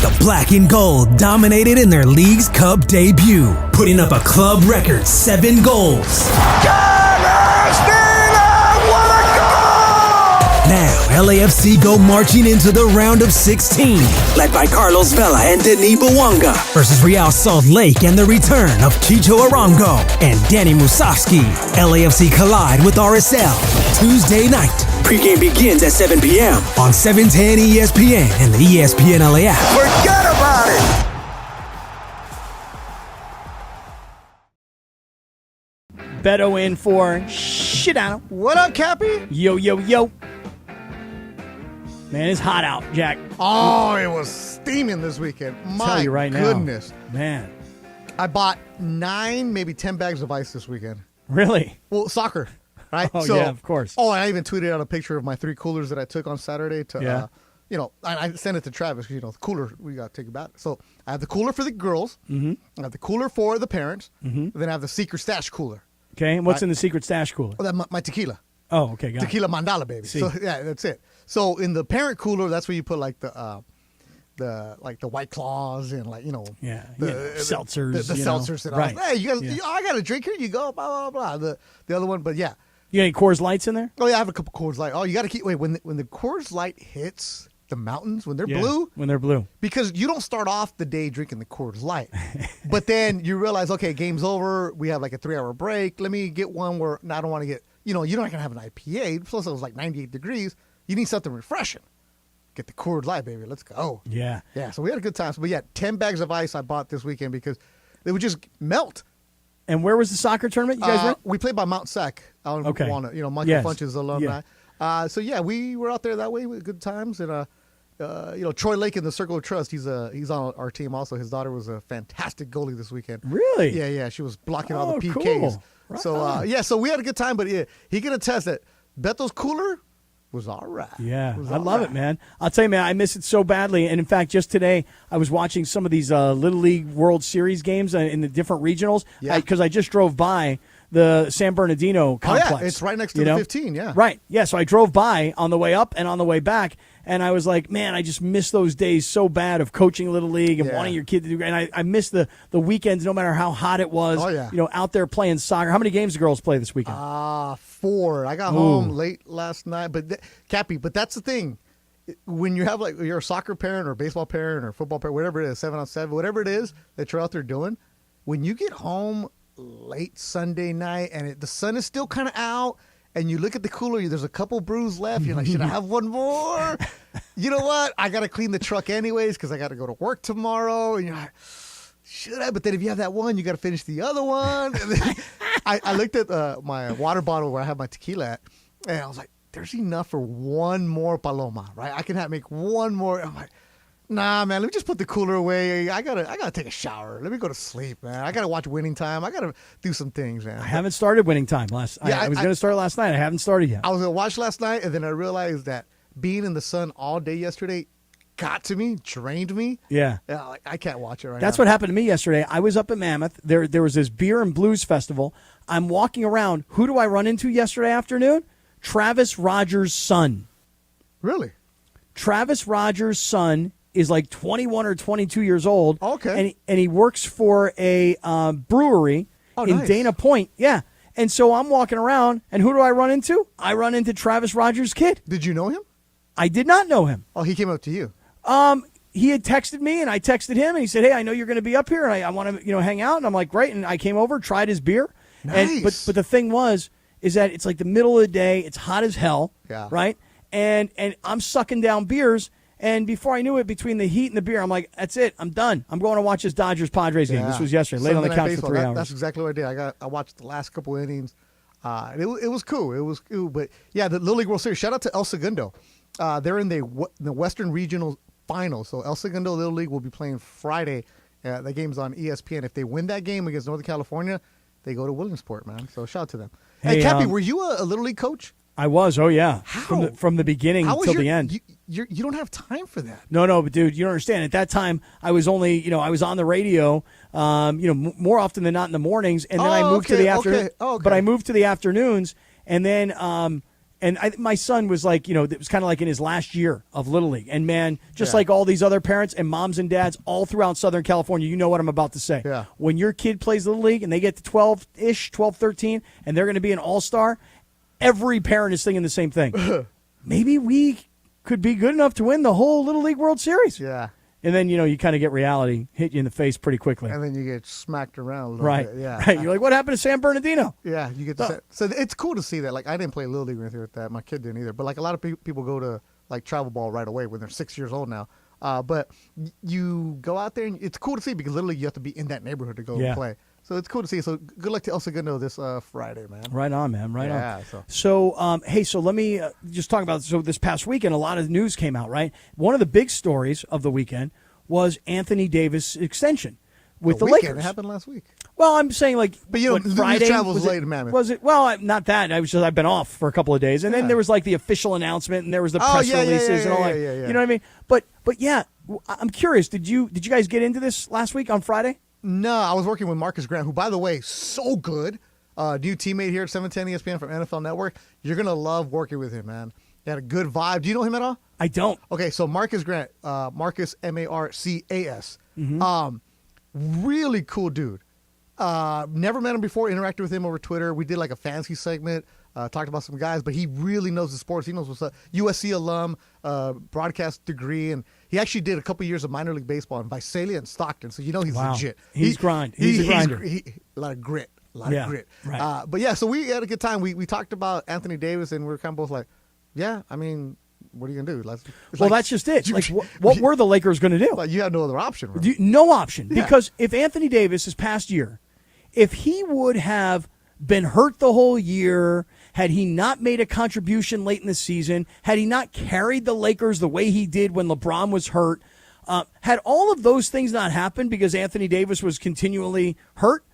Speaker 4: The black and gold dominated in their League's Cup debut, putting up a club record 7 goals. Now, LAFC go marching into the round of 16, led by Carlos Vela and Denis Bouanga, versus Real Salt Lake and the return of Chicho Arango and Danny Musovski. LAFC collide with RSL Tuesday night. Pregame begins at 7 p.m. on 710 ESPN and the ESPN LA app.
Speaker 12: Forget about it!
Speaker 2: Beto in for Sedano.
Speaker 1: What up, Kappy?
Speaker 2: Yo, yo, yo. Man, it's hot out, Jack.
Speaker 1: Oh, it was steaming this weekend. My
Speaker 2: tell you right
Speaker 1: goodness.
Speaker 2: Now, man.
Speaker 1: I bought 9, maybe 10 bags of ice this weekend.
Speaker 2: Really?
Speaker 1: Well, soccer, right?
Speaker 2: Oh, yeah, of course.
Speaker 1: Oh, and I even tweeted out a picture of my 3 coolers that I took on Saturday to, I sent it to Travis because, the cooler, we got to take it back. So I have the cooler for the girls. Mm-hmm. I have the cooler for the parents. Mm-hmm. Then I have the secret stash cooler.
Speaker 2: Okay, and what's in the secret stash cooler?
Speaker 1: Oh, that my tequila.
Speaker 2: Oh, okay, got
Speaker 1: Tequila mandala, baby.
Speaker 2: See.
Speaker 1: So yeah, that's it. So in the parent cooler, that's where you put like the White Claws and like
Speaker 2: seltzers,
Speaker 1: the seltzers and all.
Speaker 2: Right.
Speaker 1: Hey, I got a drink here. You go, blah blah blah. The other one, but yeah.
Speaker 2: You got any Coors Lights in there?
Speaker 1: Oh yeah, I have a couple Coors Light. Oh, you got to keep when the Coors Light hits the mountains when they're blue.
Speaker 2: When they're blue,
Speaker 1: because you don't start off the day drinking the Coors Light, but then you realize, okay, game's over. We have like a 3-hour break. Let me get one where I don't want to get. You're not gonna have an IPA. Plus, it was like 98 degrees. You need something refreshing. Get the Coors Light, baby. Let's go.
Speaker 2: Yeah.
Speaker 1: Yeah. So we had a good time. But yeah, 10 bags of ice I bought this weekend because they would just melt.
Speaker 2: And where was the soccer tournament you guys went?
Speaker 1: We played by Mount Sac out in Walnut. Michael Funch's alumni.
Speaker 2: Yeah.
Speaker 1: So yeah, we were out there that way with good times. And Troy Lake in the Circle of Trust. He's on our team also. His daughter was a fantastic goalie this weekend.
Speaker 2: Really?
Speaker 1: Yeah. She was blocking all the PKs.
Speaker 2: Cool. Right
Speaker 1: so we had a good time. But yeah, he can attest that Beto's cooler was all right.
Speaker 2: Yeah, I love it, man. I'll tell you, man, I miss it so badly. And in fact, just today, I was watching some of these Little League World Series games in the different regionals.
Speaker 1: Yeah.
Speaker 2: Because I just drove by the San Bernardino complex.
Speaker 1: Oh, yeah, it's right next to the 15, yeah.
Speaker 2: Right, yeah, so I drove by on the way up and on the way back, and I was like, man, I just miss those days so bad of coaching Little League and wanting your kid to do, and I miss the weekends no matter how hot it was, out there playing soccer. How many games do girls play this weekend?
Speaker 1: 4. I got home late last night, but Kappy, but that's the thing. When you have you're a soccer parent or a baseball parent or football parent, whatever it is, 7-on-7, whatever it is that you're out there doing, when you get home late Sunday night and the sun is still kind of out and you look at the cooler, there's a couple brews left, you're like, should I have one more? You know what? I got to clean the truck anyways because I got to go to work tomorrow. And you're like, should I? But then if you have that one, you got to finish the other one. And then I looked at my water bottle where I have my tequila at, and I was like, there's enough for one more paloma, right? I can make one more. I'm like, nah, man, let me just put the cooler away. I gotta take a shower. Let me go to sleep, man. I gotta watch Winning Time. I gotta do some things, man.
Speaker 2: I haven't started Winning Time. I was going to start last night. I haven't started yet.
Speaker 1: I was gonna watch last night, and then I realized that being in the sun all day yesterday got to me, drained me.
Speaker 2: Yeah.
Speaker 1: I can't watch it right now.
Speaker 2: That's what happened to me yesterday. I was up at Mammoth. There was this beer and blues festival. I'm walking around. Who do I run into yesterday afternoon? Travis Rogers' son.
Speaker 1: Really?
Speaker 2: Travis Rogers' son is like 21 or 22 years old.
Speaker 1: Okay.
Speaker 2: And he works for a brewery in
Speaker 1: nice.
Speaker 2: Dana Point. Yeah. And so I'm walking around, and who do I run into? I run into Travis Rogers' kid.
Speaker 1: Did you know him?
Speaker 2: I did not know him.
Speaker 1: Oh, he came up to you.
Speaker 2: He had texted me, and I texted him, and he said, hey, I know you're going to be up here, and I want to hang out. And I'm like, great. And I came over, tried his beer.
Speaker 1: Nice.
Speaker 2: But the thing is that it's like the middle of the day. It's hot as hell.
Speaker 1: Yeah.
Speaker 2: Right? And I'm sucking down beers. And before I knew it, between the heat and the beer, I'm like, that's it. I'm done. I'm going to watch this Dodgers-Padres game. This was yesterday. Laid on the couch for 3 hours.
Speaker 1: That's exactly what I did. I watched the last couple innings. It was cool. It was cool. But, yeah, the Little League World Series, shout out to El Segundo. They're in the Western Regional Final. So El Segundo Little League will be playing Friday. That game's on ESPN. If they win that game against Northern California, they go to Williamsport, man. So shout out to them. Hey, Kappy, were you a Little League coach?
Speaker 2: I was. Oh, yeah.
Speaker 1: How?
Speaker 2: From the beginning till the end.
Speaker 1: You don't have time for that.
Speaker 2: No, but dude, you don't understand. At that time, I was only, I was on the radio, more often than not in the mornings, and then I moved to the afternoon.
Speaker 1: Okay.
Speaker 2: But I moved to the afternoons, and then, my son was like, it was kind of like in his last year of Little League, and man, just like all these other parents and moms and dads all throughout Southern California, you know what I'm about to say.
Speaker 1: Yeah.
Speaker 2: When your kid plays Little League and they get to 12-ish, 12, 13, and they're going to be an all-star, every parent is thinking the same thing. Maybe we could be good enough to win the whole Little League World Series.
Speaker 1: Yeah.
Speaker 2: And then, you kind of get reality hit you in the face pretty quickly.
Speaker 1: And then you get smacked around a little
Speaker 2: right.
Speaker 1: bit. Yeah.
Speaker 2: Right. You're like, what happened to San Bernardino?
Speaker 1: Yeah. You get to so it's cool to see that. Like, I didn't play Little League or anything like that. My kid didn't either. But, like, a lot of people go to, like, travel ball right away when they're 6 years old now. But you go out there, and it's cool to see because literally you have to be in that neighborhood to go play. So it's cool to see. So good luck to El Segundo this Friday, man.
Speaker 2: Right on, man. Right on.
Speaker 1: Yeah.
Speaker 2: So let me just talk about this past weekend. A lot of news came out, right? One of the big stories of the weekend was Anthony Davis' extension with the Lakers.
Speaker 1: It happened last week.
Speaker 2: Well, I'm saying
Speaker 1: but
Speaker 2: Friday
Speaker 1: travels late, man.
Speaker 2: Was it? Well, not that. I've been off for a couple of days, and then there was like the official announcement, and there was the press releases and all that.
Speaker 1: Yeah.
Speaker 2: You know what I mean? But yeah, I'm curious. Did you guys get into this last week on Friday?
Speaker 1: No, I was working with Marcus Grant, who, by the way, so good. new teammate here at 710 ESPN from NFL Network. You're going to love working with him, man. He had a good vibe. Do you know him at all?
Speaker 2: I don't.
Speaker 1: Okay, so Marcus Grant, Marcus, Marcas.
Speaker 2: Mm-hmm.
Speaker 1: Really cool dude. Never met him before, interacted with him over Twitter. We did like a fantasy segment, talked about some guys, but he really knows the sports. He knows what's up. USC alum, broadcast degree, and he actually did a couple years of minor league baseball in Visalia and Stockton, so you know he's legit.
Speaker 2: He's a grinder.
Speaker 1: A lot of grit. Right. But yeah, so we had a good time. We talked about Anthony Davis, and we were kind of both like, yeah, I mean, what are you going to do?
Speaker 2: That's just it. Like, what were the Lakers going to do?
Speaker 1: Like, you had no other option. Right?
Speaker 2: No option. Because if Anthony Davis this past year, if he would have been hurt the whole year, had he not made a contribution late in the season, had he not carried the Lakers the way he did when LeBron was hurt, had all of those things not happened because Anthony Davis was continually hurt,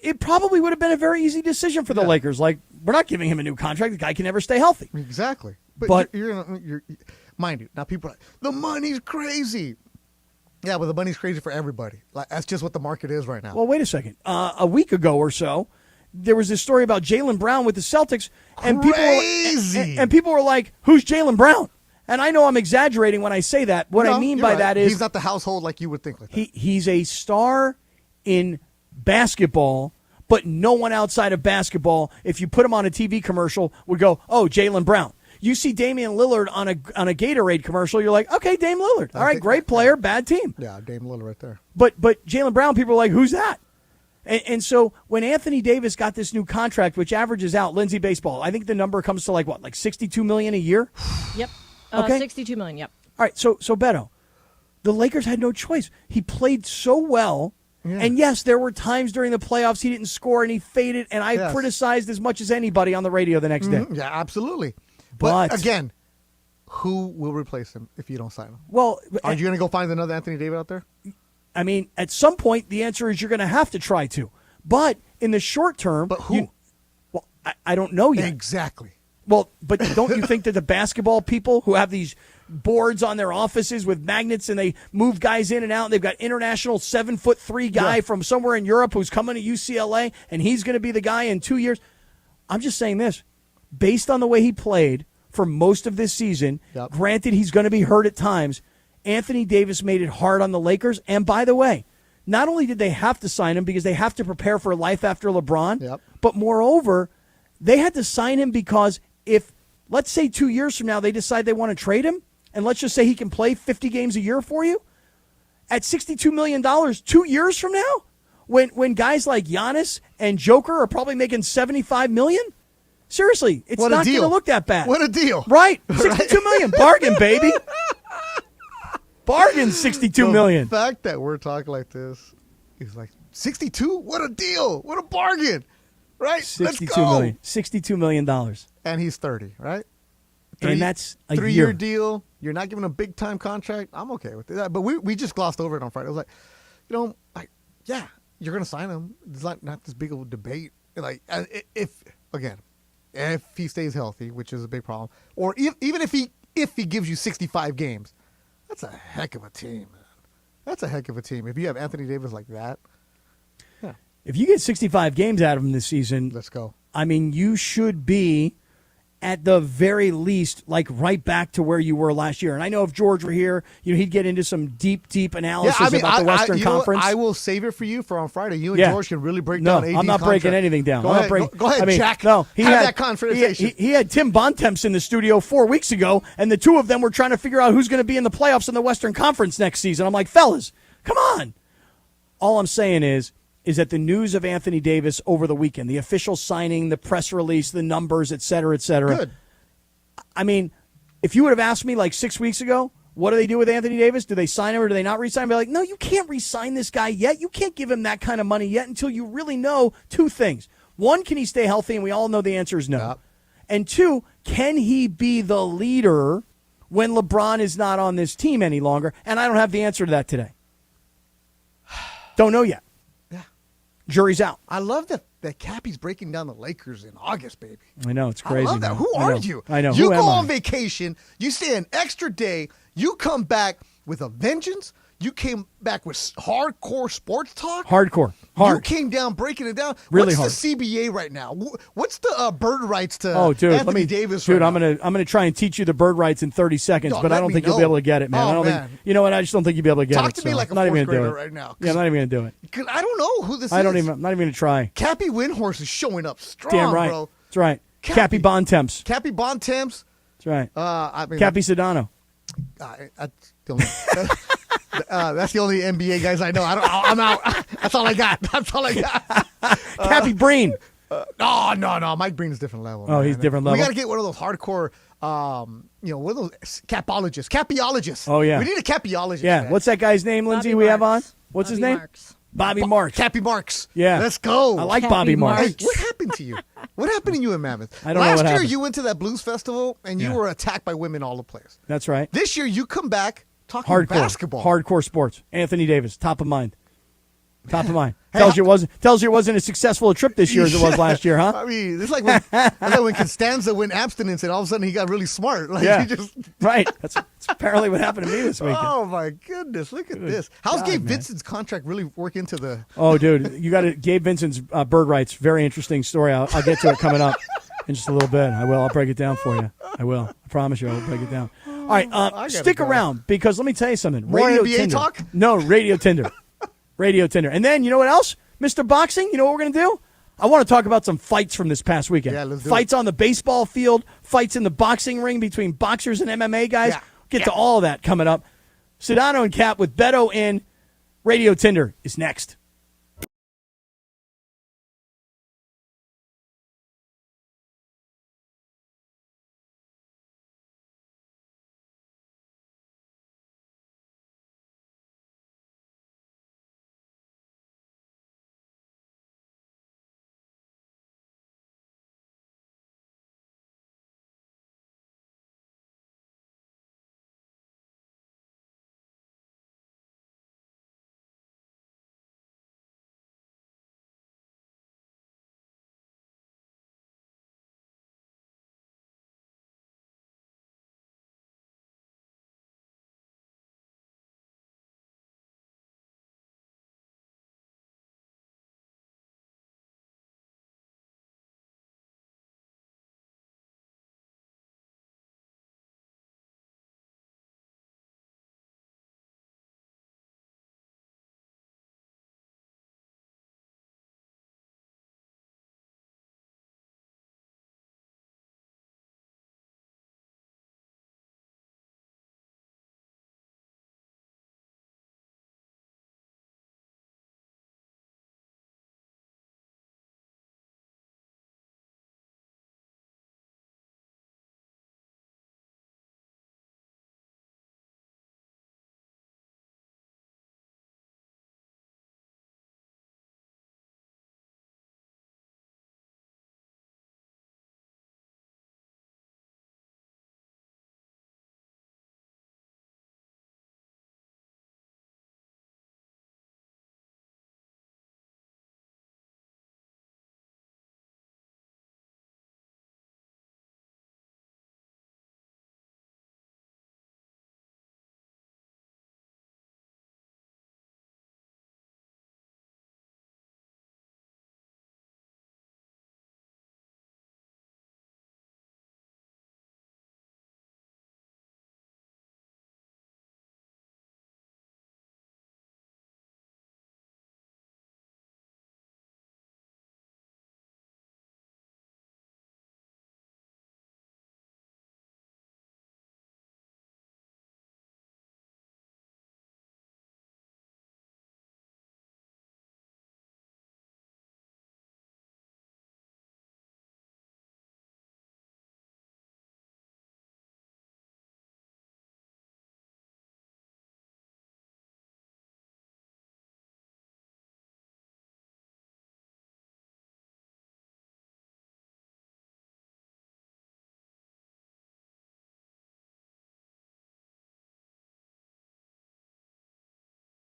Speaker 2: it probably would have been a very easy decision for the Lakers. Like, we're not giving him a new contract. The guy can never stay healthy.
Speaker 1: Exactly. But you're mind you, now people are like, the money's crazy. Yeah, but the money's crazy for everybody. Like, that's just what the market is right now.
Speaker 2: Well, wait a second. A week ago or so, there was this story about Jaylen Brown with the Celtics. And people were like, who's Jaylen Brown? And I know I'm exaggerating when I say that. What I mean by that is
Speaker 1: he's not the household like you would think. Like that.
Speaker 2: He's a star in basketball, but no one outside of basketball, if you put him on a TV commercial, would go, oh, Jaylen Brown. You see Damian Lillard on a Gatorade commercial, you're like, okay, Dame Lillard. All right, great player, bad team.
Speaker 1: Yeah, Dame Lillard right there.
Speaker 2: But Jaylen Brown, people are like, who's that? And so when Anthony Davis got this new contract, which averages out, Lindsay Baseball, I think the number comes to like $62 million a year?
Speaker 3: Yep.
Speaker 2: Okay.
Speaker 3: $62 million, yep.
Speaker 2: All right, so Beto, the Lakers had no choice. He played so well. Yeah. And yes, there were times during the playoffs he didn't score and he faded, and I criticized as much as anybody on the radio the next day.
Speaker 1: Yeah, absolutely. But again, who will replace him if you don't sign him?
Speaker 2: Well,
Speaker 1: are you going to go find another Anthony Davis out there?
Speaker 2: I mean, at some point, the answer is you're going to have to try to. But in the short term,
Speaker 1: but who?
Speaker 2: I don't know yet.
Speaker 1: Exactly.
Speaker 2: Well, but don't you think that the basketball people who have these boards on their offices with magnets and they move guys in and out, and they've got international 7'3" guy from somewhere in Europe who's coming to UCLA, and he's going to be the guy in 2 years? I'm just saying this. Based on the way he played for most of this season, granted he's going to be hurt at times, Anthony Davis made it hard on the Lakers. And by the way, not only did they have to sign him because they have to prepare for life after LeBron, but moreover, they had to sign him because if, let's say 2 years from now, they decide they want to trade him, and let's just say he can play 50 games a year for you, at $62 million 2 years from now, when guys like Giannis and Joker are probably making $75 million, seriously, it's not going to look that bad.
Speaker 1: What a deal.
Speaker 2: Right. $62 million. Bargain, baby. Bargain, $62 million.
Speaker 1: The fact that we're talking like this is like, 62? What a deal. What a bargain. Right? Let's go.
Speaker 2: $62 million.
Speaker 1: And he's 30, right?
Speaker 2: And that's a
Speaker 1: 3-year deal. You're not giving a big-time contract. I'm okay with that. But we just glossed over it on Friday. I was like, yeah, you're going to sign him. It's not this big of a debate. Like, if he stays healthy, which is a big problem, or even if he gives you 65 games, that's a heck of a team, man. That's a heck of a team. If you have Anthony Davis like that, yeah.
Speaker 2: If you get 65 games out of him this season,
Speaker 1: let's go.
Speaker 2: I mean, you should be at the very least, like right back to where you were last year. And I know if George were here, he'd get into some deep analysis about the Western Conference.
Speaker 1: I will save it for you for on Friday. You and George can really break down AD's
Speaker 2: I'm not
Speaker 1: contract.
Speaker 2: breaking anything down.
Speaker 1: Go ahead, Jack.
Speaker 2: No,
Speaker 1: have that conversation.
Speaker 2: He had Tim Bontemps in the studio 4 weeks ago, and the two of them were trying to figure out who's going to be in the playoffs in the Western Conference next season. I'm like, fellas, come on. All I'm saying is that the news of Anthony Davis over the weekend, the official signing, the press release, the numbers, et cetera,
Speaker 1: Good.
Speaker 2: I mean, if you would have asked me like 6 weeks ago, what do they do with Anthony Davis? Do they sign him or do they not re-sign him? I'd be like, no, you can't re-sign this guy yet. You can't give him that kind of money yet until you really know two things. One, can he stay healthy? And we all know the answer is no.
Speaker 1: Yep.
Speaker 2: And two, can he be the leader when LeBron is not on this team any longer? And I don't have the answer to that today. Don't know yet.
Speaker 1: Yeah.
Speaker 2: Jury's out.
Speaker 1: I love that Kappy's breaking down the Lakers in August, baby.
Speaker 2: I know, it's crazy.
Speaker 1: I love that.
Speaker 2: Man.
Speaker 1: Who are you?
Speaker 2: I know.
Speaker 1: You go on vacation, you stay an extra day, you come back with a vengeance, You came back with hardcore sports talk.
Speaker 2: Hardcore.
Speaker 1: You
Speaker 2: Hard.
Speaker 1: came down breaking it down.
Speaker 2: Really
Speaker 1: What's the CBA right now? What's the bird rights to Anthony Davis?
Speaker 2: Dude,
Speaker 1: right
Speaker 2: I'm gonna try and teach you the bird rights in 30 seconds,
Speaker 1: No,
Speaker 2: but I
Speaker 1: let
Speaker 2: don't
Speaker 1: me
Speaker 2: think you'll
Speaker 1: know.
Speaker 2: be able to get it, man.
Speaker 1: Oh,
Speaker 2: I don't
Speaker 1: man.
Speaker 2: think. You know what? I just don't think you'll be able to get
Speaker 1: Talk
Speaker 2: it.
Speaker 1: to me
Speaker 2: so
Speaker 1: like a
Speaker 2: I'm not even
Speaker 1: fourth
Speaker 2: gonna do
Speaker 1: grader
Speaker 2: it
Speaker 1: right now.
Speaker 2: Yeah, I'm not even gonna do it.
Speaker 1: 'Cause I don't know who this is.
Speaker 2: I'm not even gonna try.
Speaker 1: Cappy Windhorse is showing up strong,
Speaker 2: Damn right.
Speaker 1: bro.
Speaker 2: That's right. Cappy Bontemps.
Speaker 1: Cappy Bontemps.
Speaker 2: That's right.
Speaker 1: I mean,
Speaker 2: Cappy Sedano.
Speaker 1: That's the only NBA guys I know. I'm out. That's all I got.
Speaker 2: Cappy Breen.
Speaker 1: No. Mike Breen is different level.
Speaker 2: Oh,
Speaker 1: man.
Speaker 2: he's different level.
Speaker 1: We got to get one of those hardcore, one of those capologists.
Speaker 2: Oh, yeah.
Speaker 1: We need a capologist.
Speaker 2: Yeah.
Speaker 1: man.
Speaker 2: What's that guy's name, Lindsay?
Speaker 3: Bobby
Speaker 2: We have on.
Speaker 3: Marks.
Speaker 2: What's his
Speaker 3: Bobby
Speaker 2: name?
Speaker 3: Marks.
Speaker 2: Bobby Marks.
Speaker 1: Cappy Marks.
Speaker 2: Yeah.
Speaker 1: Let's go.
Speaker 2: I like
Speaker 3: Cappy
Speaker 2: Bobby Marks.
Speaker 3: Marks.
Speaker 1: Hey, what happened to you? What happened to you in Mammoth?
Speaker 2: I don't know
Speaker 1: Last
Speaker 2: what
Speaker 1: year
Speaker 2: happened.
Speaker 1: you went to that blues festival and you
Speaker 2: Yeah.
Speaker 1: were attacked by women all the place.
Speaker 2: That's right.
Speaker 1: This year you come back talking
Speaker 2: Hardcore.
Speaker 1: basketball.
Speaker 2: Hardcore sports. Anthony Davis, top of mind. Top of mind. Tells you it wasn't as successful a trip this year as it was last year, huh?
Speaker 1: I mean, it's like when Costanza went abstinence and all of a sudden he got really smart. Like
Speaker 2: Yeah.
Speaker 1: he just
Speaker 2: Right. That's apparently what happened to me this weekend.
Speaker 1: Oh my goodness! Look at this. How's
Speaker 2: God,
Speaker 1: Gabe
Speaker 2: man.
Speaker 1: Vincent's contract really work into the?
Speaker 2: Oh, dude, you got it. Gabe Vincent's bird rights. Very interesting story. I'll get to it coming up in just a little bit. I will. I'll break it down for you. I will. I promise you. I'll break it down. All right.
Speaker 1: gotta
Speaker 2: Stick
Speaker 1: go.
Speaker 2: around because let me tell you something.
Speaker 1: More
Speaker 2: Radio
Speaker 1: NBA
Speaker 2: Tinder.
Speaker 1: talk?
Speaker 2: No, Radio Tinder. Radio Tinder. And then you know what else, Mr. Boxing? You know what we're gonna do? I want to talk about some fights from this past weekend.
Speaker 1: Yeah, let's do
Speaker 2: fights on the baseball field, fights in the boxing ring between boxers and MMA guys.
Speaker 1: Yeah.
Speaker 2: Get to all of that coming up. Sedano and Kap with Beto in. Radio Tinder is next.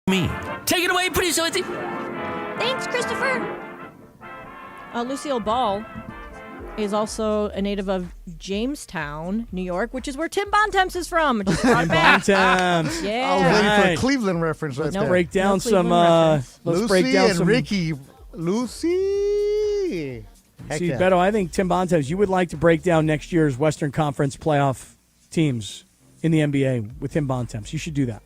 Speaker 6: Me. Take it away, producer Lindsay.
Speaker 3: Thanks, Christopher. Lucille Ball is also a native of Jamestown, New York, which is where Tim Bontemps is from.
Speaker 2: Tim Bontemps.
Speaker 3: Yeah.
Speaker 1: I was waiting for a
Speaker 2: Right.
Speaker 1: Cleveland reference right there.
Speaker 2: Break down some.
Speaker 3: reference.
Speaker 2: Let's
Speaker 1: Lucy
Speaker 2: break down
Speaker 1: and
Speaker 2: some.
Speaker 1: Ricky. Lucy. Heck
Speaker 2: See,
Speaker 1: yeah.
Speaker 2: Beto, I think Tim Bontemps, you would like to break down next year's Western Conference playoff teams in the NBA with Tim Bontemps. You should do that.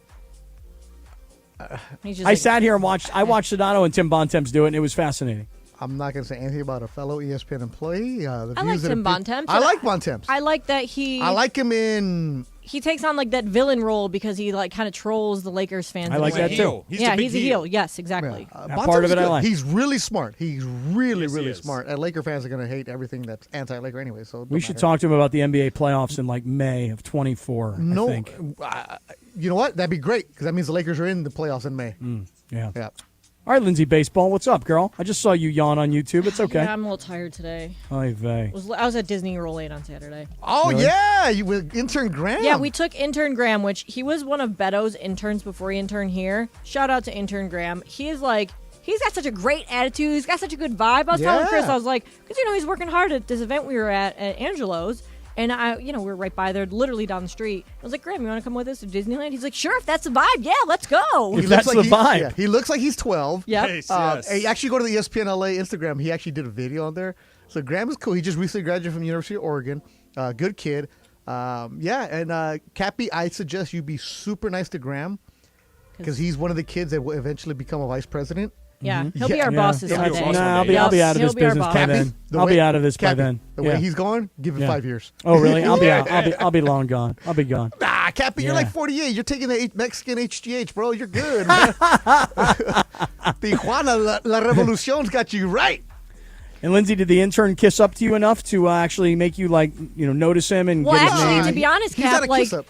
Speaker 2: I sat here and watched Sedano and Tim Bontemps do it, and it was fascinating.
Speaker 1: I'm not going to say anything about a fellow ESPN employee.
Speaker 3: I like Tim Bontemps.
Speaker 1: I like Bontemps.
Speaker 3: I like that
Speaker 1: I like him in.
Speaker 3: He takes on like that villain role because he like kind of trolls the Lakers fans.
Speaker 2: I like that too.
Speaker 3: He's a heel. Yes, exactly.
Speaker 2: That part of it I like.
Speaker 1: He's really smart. He's really
Speaker 5: he is.
Speaker 1: smart. And Laker fans are going to hate everything that's anti-Laker anyway. So it
Speaker 2: We
Speaker 1: don't
Speaker 2: should
Speaker 1: matter.
Speaker 2: talk to him about the NBA playoffs in like May of 24.
Speaker 1: No,
Speaker 2: I think.
Speaker 1: You know what? That'd be great because that means the Lakers are in the playoffs in May.
Speaker 2: Yeah.
Speaker 1: Yeah.
Speaker 2: All right, Lindsay Baseball, what's up, girl? I just saw you yawn on YouTube. It's okay.
Speaker 3: Yeah, I'm a little tired today.
Speaker 2: Oy vey.
Speaker 3: I was at Disney Roll 8 on Saturday.
Speaker 1: Oh,
Speaker 2: Really?
Speaker 1: yeah. You with intern Graham.
Speaker 3: Yeah, we took intern Graham, which he was one of Beto's interns before he interned here. Shout out to intern Graham. He is like, he's got such a great attitude. He's got such a good vibe. I was telling Chris, I was like, because, he's working hard at this event we were at Angelo's. And we were right by there, literally down the street. I was like, Graham, you want to come with us to Disneyland? He's like, sure, if that's the vibe, yeah, let's go.
Speaker 2: If that's the vibe.
Speaker 1: Yeah, he looks like he's 12.
Speaker 3: Yep.
Speaker 5: Yes.
Speaker 1: Hey, actually go to the ESPN LA Instagram. He actually did a video on there. So Graham is cool. He just recently graduated from the University of Oregon. Good kid. And Kappy, I suggest you be super nice to Graham because he's one of the kids that will eventually become a vice president.
Speaker 3: Yeah, he'll be our boss this
Speaker 5: He'll be
Speaker 3: day.
Speaker 5: our boss.
Speaker 2: I'll be out of
Speaker 3: He'll
Speaker 2: this
Speaker 3: be our
Speaker 2: business
Speaker 3: boss.
Speaker 2: by then.
Speaker 1: The
Speaker 2: I'll
Speaker 1: way-
Speaker 2: be out of this by
Speaker 1: Kappy,
Speaker 2: then.
Speaker 1: The
Speaker 2: Yeah.
Speaker 1: way he's going, give it 5 years.
Speaker 2: Oh, really? I'll be out. I'll be long gone. I'll be gone.
Speaker 1: Ah, Kappy, you're
Speaker 2: Yeah.
Speaker 1: like 48. You're taking the Mexican HGH, bro. You're good, man. Tijuana, La Revolucion's got you right.
Speaker 2: And Lindsay, did the intern kiss up to you enough to actually make you notice him and
Speaker 3: Well,
Speaker 2: get his
Speaker 3: actually,
Speaker 2: name?
Speaker 3: to be honest,
Speaker 1: He's not
Speaker 3: Cap,
Speaker 1: a kiss-up.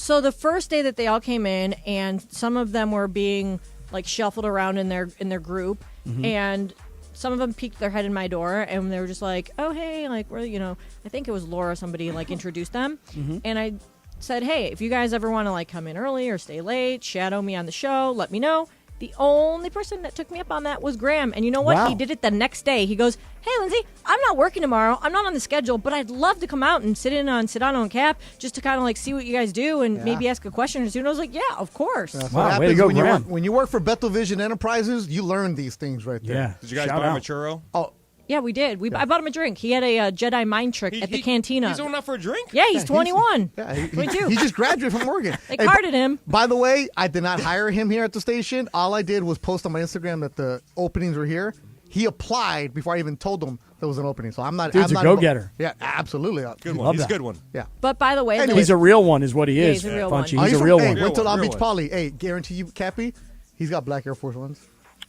Speaker 3: so the first day that they all came in, and some of them were being like shuffled around in their group, and some of them peeked their head in my door, and they were just like, "Oh, hey, like we're I think it was Laura, somebody like introduced them, and I said, "Hey, if you guys ever want to like come in early or stay late, shadow me on the show, let me know." The only person that took me up on that was Graham. And you know what?
Speaker 2: Wow.
Speaker 3: He did it the next day. He goes, "Hey, Lindsay, I'm not working tomorrow. I'm not on the schedule, but I'd love to come out and sit in on Sedano and Kap just to kind of like see what you guys do and maybe ask a question or two." And I was like, "Yeah, of course."
Speaker 1: That's
Speaker 2: Wow,
Speaker 1: what
Speaker 2: way to
Speaker 1: happens
Speaker 2: go,
Speaker 1: when
Speaker 2: Graham.
Speaker 1: when you work for Beto Vision Enterprises, you learn these things right there.
Speaker 2: Yeah.
Speaker 5: Did you guys
Speaker 2: Shout
Speaker 5: buy him a
Speaker 2: out.
Speaker 5: churro?
Speaker 1: Oh,
Speaker 3: Yeah, we did. I bought him a drink. He had a Jedi mind trick at the cantina.
Speaker 5: He's going out for a drink?
Speaker 3: Yeah, he's 21.
Speaker 1: yeah, he
Speaker 3: 22.
Speaker 1: he just graduated from Oregon.
Speaker 3: They
Speaker 1: Hey,
Speaker 3: carded him.
Speaker 1: By the way, I did not hire him here at the station. All I did was post on my Instagram that the openings were here. He applied before I even told him there was an opening. So I'm not.
Speaker 2: Dude's
Speaker 1: I'm
Speaker 2: a
Speaker 1: not
Speaker 2: go-getter.
Speaker 1: Yeah, absolutely.
Speaker 5: Good one.
Speaker 2: Love
Speaker 5: He's
Speaker 2: that.
Speaker 5: a good one.
Speaker 1: Yeah.
Speaker 3: But by the way,
Speaker 1: Anyway,
Speaker 2: He's a real one, is what he
Speaker 3: Yeah,
Speaker 2: is.
Speaker 3: he's a real
Speaker 2: Funchy.
Speaker 3: one.
Speaker 2: He's a
Speaker 1: from-
Speaker 2: real
Speaker 1: hey,
Speaker 2: one.
Speaker 1: went to Long
Speaker 5: Real
Speaker 1: Beach
Speaker 5: one.
Speaker 1: Poly. Hey, guarantee you, Kappy, he's got black Air Force Ones.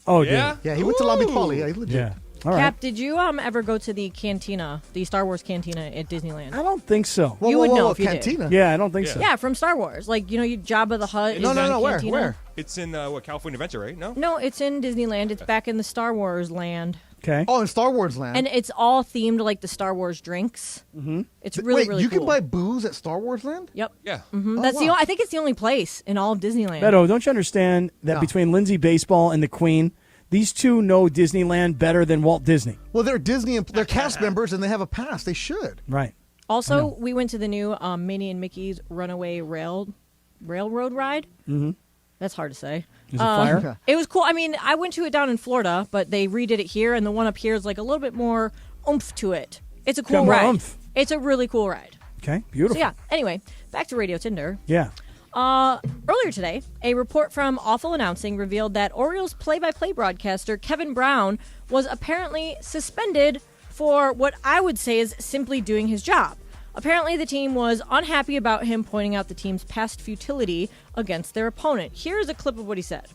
Speaker 2: Oh,
Speaker 5: Yeah?
Speaker 2: dude.
Speaker 1: Yeah, he went to Long Beach Poly. Yeah, he's legit.
Speaker 2: Yeah. All right.
Speaker 3: Cap, did you ever go to the cantina, the Star Wars cantina at Disneyland?
Speaker 2: I don't think so.
Speaker 1: Whoa,
Speaker 3: You
Speaker 1: whoa,
Speaker 3: would
Speaker 1: whoa,
Speaker 3: know
Speaker 1: whoa,
Speaker 3: if you did.
Speaker 1: Cantina.
Speaker 2: Yeah, I don't think so.
Speaker 3: Yeah, from Star Wars. Like, you Jabba the Hutt.
Speaker 1: No,
Speaker 3: is
Speaker 1: no,
Speaker 3: in
Speaker 1: no.
Speaker 3: a
Speaker 1: Where?
Speaker 3: cantina.
Speaker 1: Where?
Speaker 5: It's in California Adventure, right? No?
Speaker 3: No, it's in Disneyland. It's back in the Star Wars land.
Speaker 2: Okay.
Speaker 1: Oh, in Star Wars Land.
Speaker 3: And it's all themed like the Star Wars drinks. Mm-hmm. It's really,
Speaker 1: Wait,
Speaker 3: really
Speaker 1: you
Speaker 3: cool.
Speaker 1: can buy booze at Star Wars Land?
Speaker 3: Yep.
Speaker 5: Yeah.
Speaker 3: Mm-hmm.
Speaker 1: Oh,
Speaker 3: That's
Speaker 1: wow.
Speaker 3: I think it's the only place in all of Disneyland.
Speaker 2: Beto, don't you understand that
Speaker 1: No.
Speaker 2: between Lindsay Baseball and the Queen, these two know Disneyland better than Walt Disney?
Speaker 1: Well, they're Disney. They're cast members, and they have a pass. They should.
Speaker 2: Right.
Speaker 3: Also, we went to the new Minnie and Mickey's Runaway Railroad ride. Mm-hmm. That's hard to say.
Speaker 2: Is it fire?
Speaker 3: It was cool. I mean, I went to it down in Florida, but they redid it here, and the one up here is like a little bit more oomph to it. It's a cool
Speaker 2: Got more
Speaker 3: ride.
Speaker 2: oomph.
Speaker 3: It's a really cool ride.
Speaker 2: Okay. Beautiful.
Speaker 3: So yeah. Anyway, back to Radio Tinder.
Speaker 2: Yeah.
Speaker 3: Earlier today, a report from Awful Announcing revealed that Orioles play-by-play broadcaster Kevin Brown was apparently suspended for what I would say is simply doing his job. Apparently, the team was unhappy about him pointing out the team's past futility against their opponent. Here's a clip of what he said.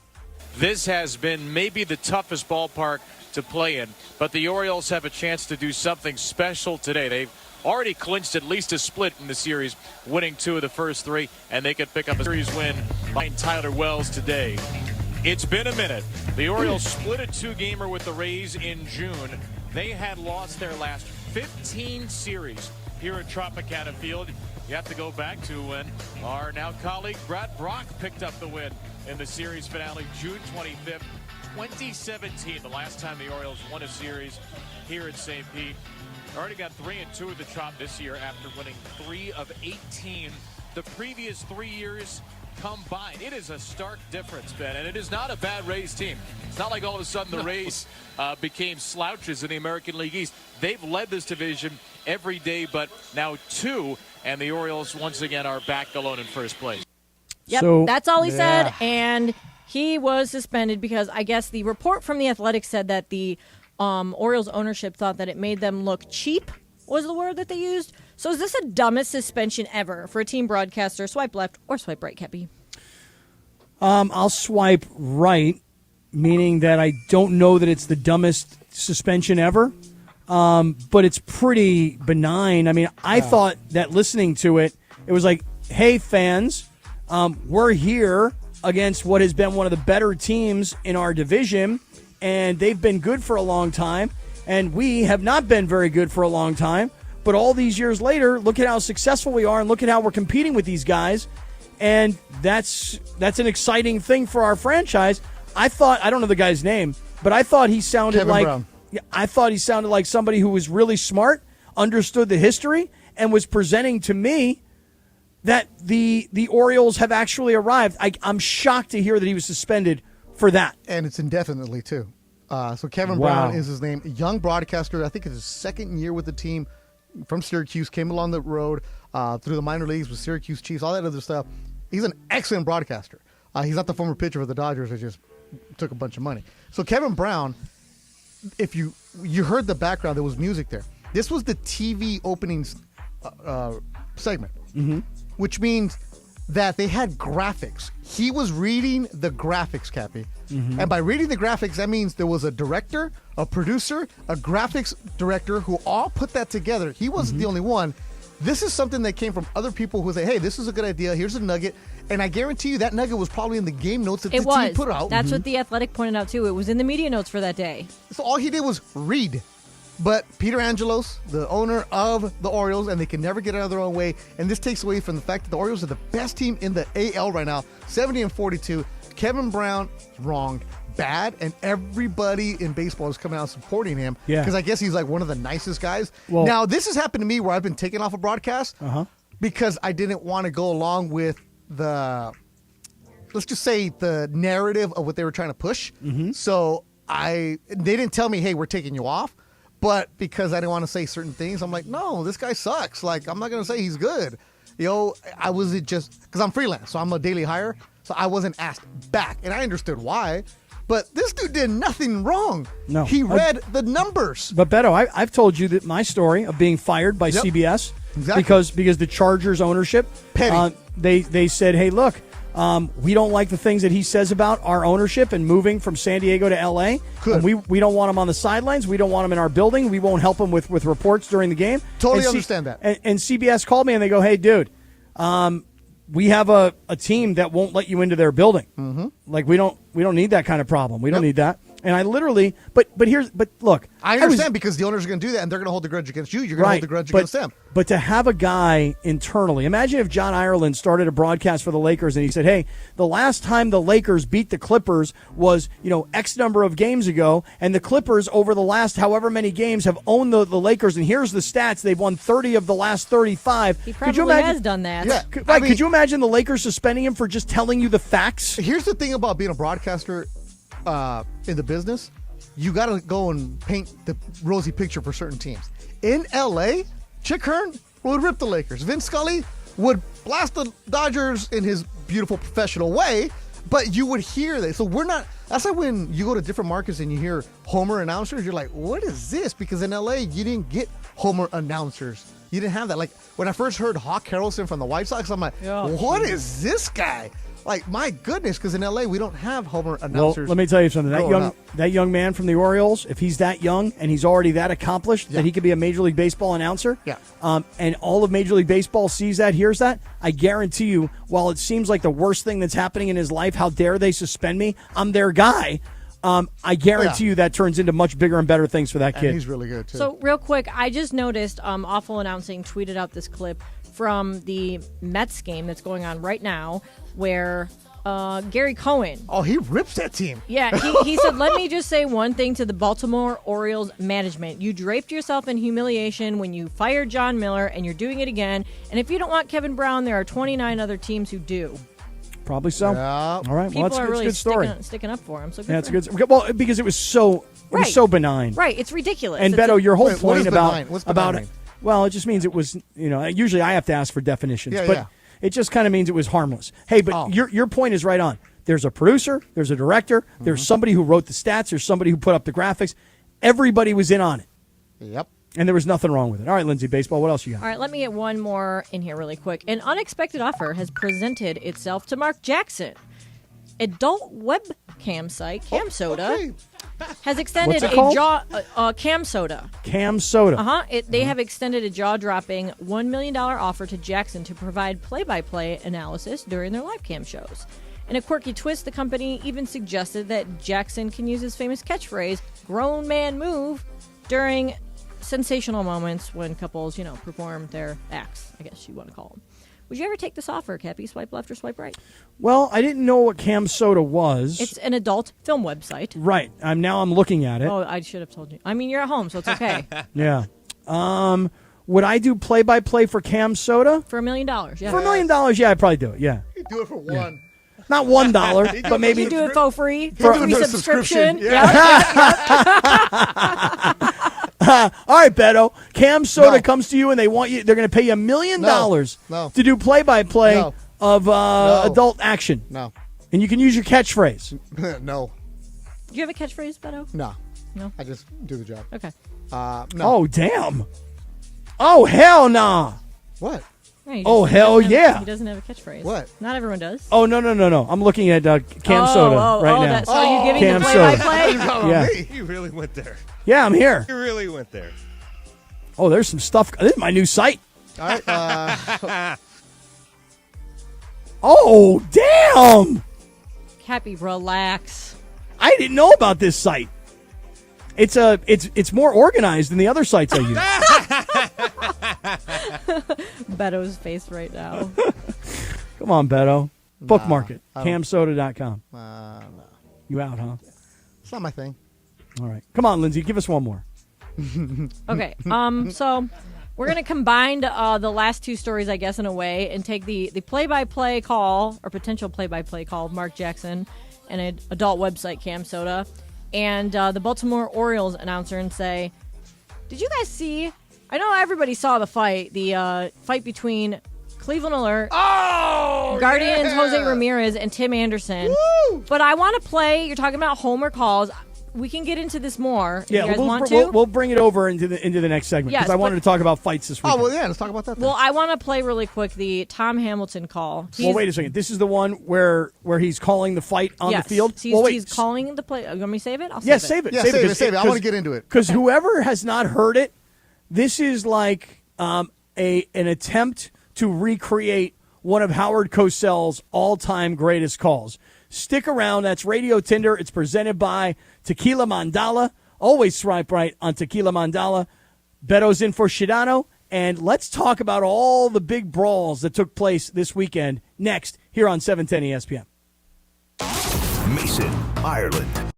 Speaker 13: This has been maybe the toughest ballpark to play in, but the Orioles have a chance to do something special today. They've already clinched at least a split in the series, winning 2 of the first 3, and they could pick up a series win behind Tyler Wells today. It's been a minute. The Orioles split a 2-gamer with the Rays in June. They had lost their last 15 series here at Tropicana Field. You have to go back to when our now colleague Brad Brock picked up the win in the series finale June 25th, 2017, the last time the Orioles won a series here at St. Pete. Already got 3-2 at the Trop this year after winning 3 of 18 the previous 3 years combined. It is a stark difference, Ben, and it is not a bad Rays team. It's not like all of a sudden the Rays became slouches in the American League East. They've led this division every day, but now 2, and the Orioles once again are back alone in first place.
Speaker 3: Yep,
Speaker 2: So-
Speaker 3: that's all he said, and he was suspended because I guess the report from the Athletic said that the Orioles ownership thought that it made them look cheap, was the word that they used. So is this the dumbest suspension ever for a team broadcaster? Swipe left or swipe right, Kappy?
Speaker 2: I'll swipe right, meaning that I don't know that it's the dumbest suspension ever, but it's pretty benign. I mean, I thought that listening to it, it was like, hey, fans, we're here against what has been one of the better teams in our division, and they've been good for a long time, and we have not been very good for a long time. But all these years later, look at how successful we are, and look at how we're competing with these guys, and that's an exciting thing for our franchise. I don't know the guy's name, but I thought he sounded
Speaker 1: Kevin
Speaker 2: like
Speaker 1: Brown.
Speaker 2: I thought he sounded like somebody who was really smart, understood the history, and was presenting to me that the Orioles have actually arrived. I'm shocked to hear that he was suspended for that.
Speaker 1: And it's indefinitely, too. So Kevin
Speaker 2: Wow.
Speaker 1: Brown is his name. A young broadcaster. I think it's his second year with the team from Syracuse. Came along the road through the minor leagues with Syracuse Chiefs, all that other stuff. He's an excellent broadcaster. He's not the former pitcher for the Dodgers that just took a bunch of money. So Kevin Brown, if you heard the background, there was music there. This was the TV openings segment, which means that they had graphics. He was reading the graphics, Kappy. And by reading the graphics, that means there was a director, a producer, a graphics director who all put that together. He wasn't the only one. This is something that came from other people who say, hey, this is a good idea. Here's a nugget. And I guarantee you that nugget was probably in the game notes that the team put out.
Speaker 3: That's what the Athletic pointed out, too. It was in the media notes for that day.
Speaker 1: So all he did was read. But Peter Angelos, the owner of the Orioles, and they can never get out of their own way. And this takes away from the fact that the Orioles are the best team in the AL right now, 70-42. Kevin Brown is wrong, bad, and everybody in baseball is coming out supporting him because I guess he's like one of the nicest guys.
Speaker 2: Well-
Speaker 1: now, this has happened to me where I've been taken off a broadcast because I didn't want to go along with the, let's just say, the narrative of what they were trying to push. So they didn't tell me, hey, we're taking you off. But because I didn't want to say certain things, I'm like, no, this guy sucks. Like, I'm not going to say he's good. I wasn't just, because I'm freelance, so I'm a daily hire. So I wasn't asked back. And I understood why. But this dude did nothing wrong.
Speaker 2: No.
Speaker 1: He read the numbers.
Speaker 2: But Beto, I've told you that my story of being fired by CBS
Speaker 1: Exactly.
Speaker 2: because the Chargers ownership,
Speaker 1: Petty.
Speaker 2: they said, hey, look, we don't like the things that he says about our ownership and moving from San Diego to L.A.
Speaker 1: Good.
Speaker 2: And we don't want him on the sidelines. We don't want him in our building. We won't help him with reports during the game.
Speaker 1: Totally
Speaker 2: And
Speaker 1: understand that.
Speaker 2: And CBS called me and they go, hey, dude, we have a team that won't let you into their building. Like we don't need that kind of problem. We don't need that. And I literally, but look,
Speaker 1: I understand because the owners are going to do that and they're going to hold the grudge against you. You're going to hold the grudge against them.
Speaker 2: But to have a guy internally, imagine if John Ireland started a broadcast for the Lakers and he said, hey, the last time the Lakers beat the Clippers was, X number of games ago, and the Clippers over the last however many games have owned the Lakers, and here's the stats. They've won 30 of the last 35.
Speaker 3: He probably has done that.
Speaker 1: Yeah.
Speaker 2: Could you imagine the Lakers suspending him for just telling you the facts?
Speaker 1: Here's the thing about being a broadcaster in the business. You got to go and paint the rosy picture for certain teams. In L.A., Chick Hearn would rip the Lakers. Vince Scully would blast the Dodgers in his beautiful professional way, but you would hear that. So we're not. That's like when you go to different markets and you hear Homer announcers, you're like, what is this? Because in L.A., you didn't get Homer announcers. You didn't have that. Like when I first heard Hawk Harrelson from the White Sox, I'm like, what is this guy? Like, my goodness, because in L.A., we don't have Homer announcers.
Speaker 2: Well, let me tell you something.
Speaker 1: growing
Speaker 2: That young man from the Orioles, if he's that young and he's already that accomplished, that he could be a Major League Baseball announcer, and all of Major League Baseball sees that, hears that, I guarantee you, while it seems like the worst thing that's happening in his life, how dare they suspend me, I'm their guy, I guarantee you that turns into much bigger and better things for that kid.
Speaker 1: And he's really good, too.
Speaker 3: So, real quick, I just noticed Awful Announcing tweeted out this clip from the Mets game that's going on right now where Gary Cohen.
Speaker 1: Oh, he rips that team.
Speaker 3: Yeah, he said, let me just say one thing to the Baltimore Orioles management. You draped yourself in humiliation when you fired John Miller, and you're doing it again. And if you don't want Kevin Brown, there are 29 other teams who do.
Speaker 2: Probably so.
Speaker 1: Yeah.
Speaker 2: All right.
Speaker 3: People
Speaker 2: well, that's
Speaker 3: are
Speaker 2: a
Speaker 3: really
Speaker 2: good story.
Speaker 3: sticking up for him. So
Speaker 2: Yeah, it's
Speaker 3: for him.
Speaker 2: good. Well, because it was so benign.
Speaker 3: Right, it's ridiculous.
Speaker 2: And
Speaker 3: It's
Speaker 2: Beto, your whole
Speaker 1: Wait, what
Speaker 2: point
Speaker 1: is benign? What's
Speaker 2: about
Speaker 1: benign?
Speaker 2: it. Well, it just means it was. Usually I have to ask for definitions,
Speaker 1: Yeah,
Speaker 2: but
Speaker 1: yeah.
Speaker 2: it just kind of means it was harmless. Hey, but your point is right on. There's a producer, there's a director, there's somebody who wrote the stats, there's somebody who put up the graphics. Everybody was in on it.
Speaker 1: Yep.
Speaker 2: And there was nothing wrong with it. All right, Lindsay, baseball, what else you got?
Speaker 3: All right, let me get one more in here really quick. An unexpected offer has presented itself to Mark Jackson. Adult webcam site CamSoda has extended
Speaker 2: What's it called?
Speaker 3: CamSoda.
Speaker 2: CamSoda.
Speaker 3: They have extended a jaw-dropping $1 million offer to Jackson to provide play-by-play analysis during their live cam shows. In a quirky twist, the company even suggested that Jackson can use his famous catchphrase, grown man move, during sensational moments when couples, perform their acts, I guess you want to call them. Would you ever take this offer, Kappy? Swipe left or swipe right?
Speaker 2: Well, I didn't know what CamSoda was.
Speaker 3: It's an adult film website.
Speaker 2: Right. I'm looking at it.
Speaker 3: Oh, I should have told you. I mean, you're at home, so it's okay.
Speaker 2: Yeah. Would I do play-by-play for CamSoda?
Speaker 3: For $1 million, yeah.
Speaker 2: For $1 million, yeah, I'd probably do it, yeah.
Speaker 1: You do it for one.
Speaker 2: Not $1, but maybe...
Speaker 3: You do it for free.
Speaker 1: For
Speaker 3: Free
Speaker 1: a
Speaker 3: subscription.
Speaker 1: Yeah.
Speaker 2: All right, Beto. CamSoda
Speaker 1: No.
Speaker 2: comes to you and they're going to pay you $1 million
Speaker 1: No.
Speaker 2: to do play-by-play
Speaker 1: No.
Speaker 2: of
Speaker 1: No.
Speaker 2: adult action.
Speaker 1: No.
Speaker 2: And you can use your catchphrase.
Speaker 1: No.
Speaker 3: Do you have a catchphrase, Beto?
Speaker 1: No.
Speaker 3: No?
Speaker 1: I just do the job.
Speaker 3: Okay.
Speaker 1: No.
Speaker 2: Oh, damn. Oh, hell nah.
Speaker 1: What?
Speaker 3: Right, he
Speaker 2: Oh,
Speaker 3: doesn't
Speaker 2: hell
Speaker 3: have-
Speaker 2: yeah.
Speaker 3: He doesn't have a catchphrase.
Speaker 1: What?
Speaker 3: Not everyone does.
Speaker 2: Oh, no. I'm looking at CamSoda right now.
Speaker 3: So are you giving the
Speaker 2: CamSoda.
Speaker 3: play-by-play?
Speaker 2: Yeah.
Speaker 5: You really went there.
Speaker 2: Yeah, I'm here.
Speaker 5: You really went there.
Speaker 2: Oh, there's some stuff. This is my new site.
Speaker 1: All right.
Speaker 2: Oh, damn.
Speaker 3: Kappy, relax.
Speaker 2: I didn't know about this site. It's more organized than the other sites I use.
Speaker 3: Beto's face right now.
Speaker 2: Come on, Beto. Bookmark it.
Speaker 1: I don't-
Speaker 2: CamSoda.com.
Speaker 1: No.
Speaker 2: You out, huh?
Speaker 1: It's not my thing.
Speaker 2: All right. Come on, Lindsay. Give us one more.
Speaker 3: Okay. So we're going to combine the last two stories, I guess, in a way, and take the play-by-play call or potential play-by-play call of Mark Jackson and an adult website, CamSoda, and the Baltimore Orioles announcer and say, did you guys see? I know everybody saw the fight between Cleveland Alert, Guardians, Jose Ramirez, and Tim Anderson.
Speaker 1: Woo!
Speaker 3: But I want to play. You're talking about homer calls. We can get into this more. If you guys want to.
Speaker 2: We'll bring it over into the next segment because
Speaker 3: Yes,
Speaker 2: I wanted to talk about fights this week.
Speaker 1: Oh, well, yeah. Let's talk about that then.
Speaker 3: Well, I want to play really quick the Tom Hamilton call.
Speaker 2: Well, wait a second. This is the one where he's calling the fight on the field?
Speaker 3: He's calling the play. You want me to save it? I'll save
Speaker 2: Yeah,
Speaker 3: it.
Speaker 2: save it.
Speaker 1: Yeah, save it. I want to get into it.
Speaker 2: Because whoever has not heard it, this is like an attempt to recreate one of Howard Cosell's all-time greatest calls. Stick around. That's Radio Tinder. It's presented by Tequila Mandala. Always swipe right on Tequila Mandala. Beto's in for Sedano. And let's talk about all the big brawls that took place this weekend next here on 710 ESPN.
Speaker 14: Mason, Ireland.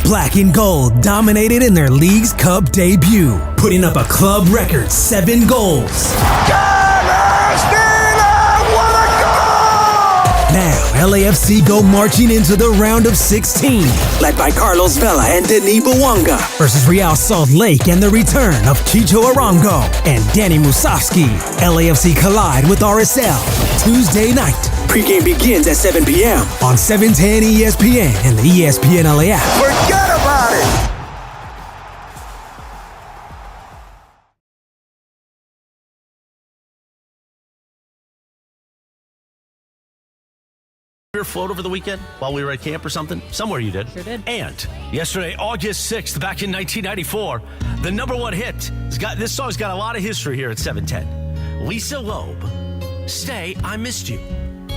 Speaker 4: Black and Gold dominated in their League's Cup debut, putting up a club record 7 goals. Now, LAFC go marching into the round of 16, led by Carlos Vela and Denis Bouanga, versus Real Salt Lake and the return of Chicho Arango and Danny Musovski. LAFC collide with RSL Tuesday night. Pregame begins at 7 p.m. on 710 ESPN and the ESPN LA app.
Speaker 12: Forget about it!
Speaker 6: Float over the weekend while we were at camp or something? Somewhere you did.
Speaker 3: Sure did.
Speaker 6: And yesterday, August 6th, back in 1994, the #1 hit. This song's got a lot of history here at 710. Lisa Loeb, Stay, I Missed You.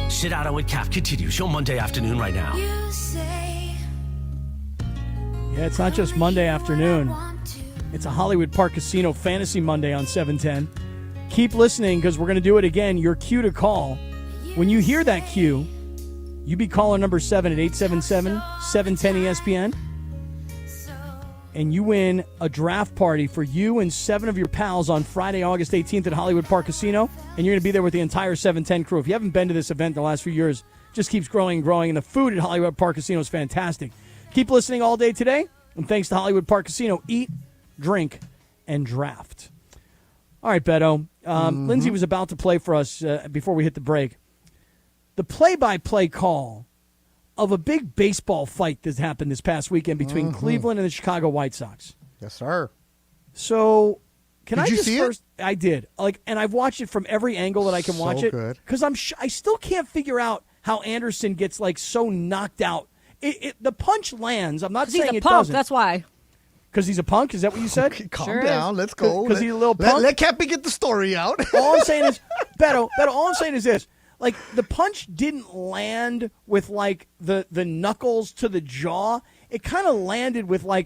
Speaker 6: Sedano and Kap continues your Monday afternoon right now.
Speaker 2: Yeah, it's not just Monday afternoon. It's a Hollywood Park Casino Fantasy Monday on 710. Keep listening because we're going to do it again. Your cue to call. When you hear that cue, you be calling number 7 at 877-710-ESPN, and you win a draft party for you and 7 of your pals on Friday, August 18th at Hollywood Park Casino, and you're going to be there with the entire 710 crew. If you haven't been to this event the last few years, it just keeps growing and growing, and the food at Hollywood Park Casino is fantastic. Keep listening all day today, and thanks to Hollywood Park Casino, eat, drink, and draft. All right, Beto. Lindsay was about to play for us before we hit the break. The play-by-play call of a big baseball fight that happened this past weekend between Cleveland and the Chicago White Sox.
Speaker 1: Yes, sir.
Speaker 2: So, can I
Speaker 1: Did you
Speaker 2: just
Speaker 1: see
Speaker 2: first? I did. And I've watched it from every angle that I can watch it.
Speaker 1: Good.
Speaker 2: Because I still can't figure out how Anderson gets so knocked out. The punch lands. I'm not saying
Speaker 3: he's a
Speaker 2: it
Speaker 3: punk,
Speaker 2: doesn't.
Speaker 3: That's why.
Speaker 2: Because he's a punk? Is that what you said?
Speaker 1: Calm
Speaker 3: Sure
Speaker 1: down. Let's go.
Speaker 2: Because he's a little punk?
Speaker 1: Let Kappy get the story out.
Speaker 2: All I'm saying is, Beto, all I'm saying is this. The punch didn't land with, the knuckles to the jaw. It kind of landed with, I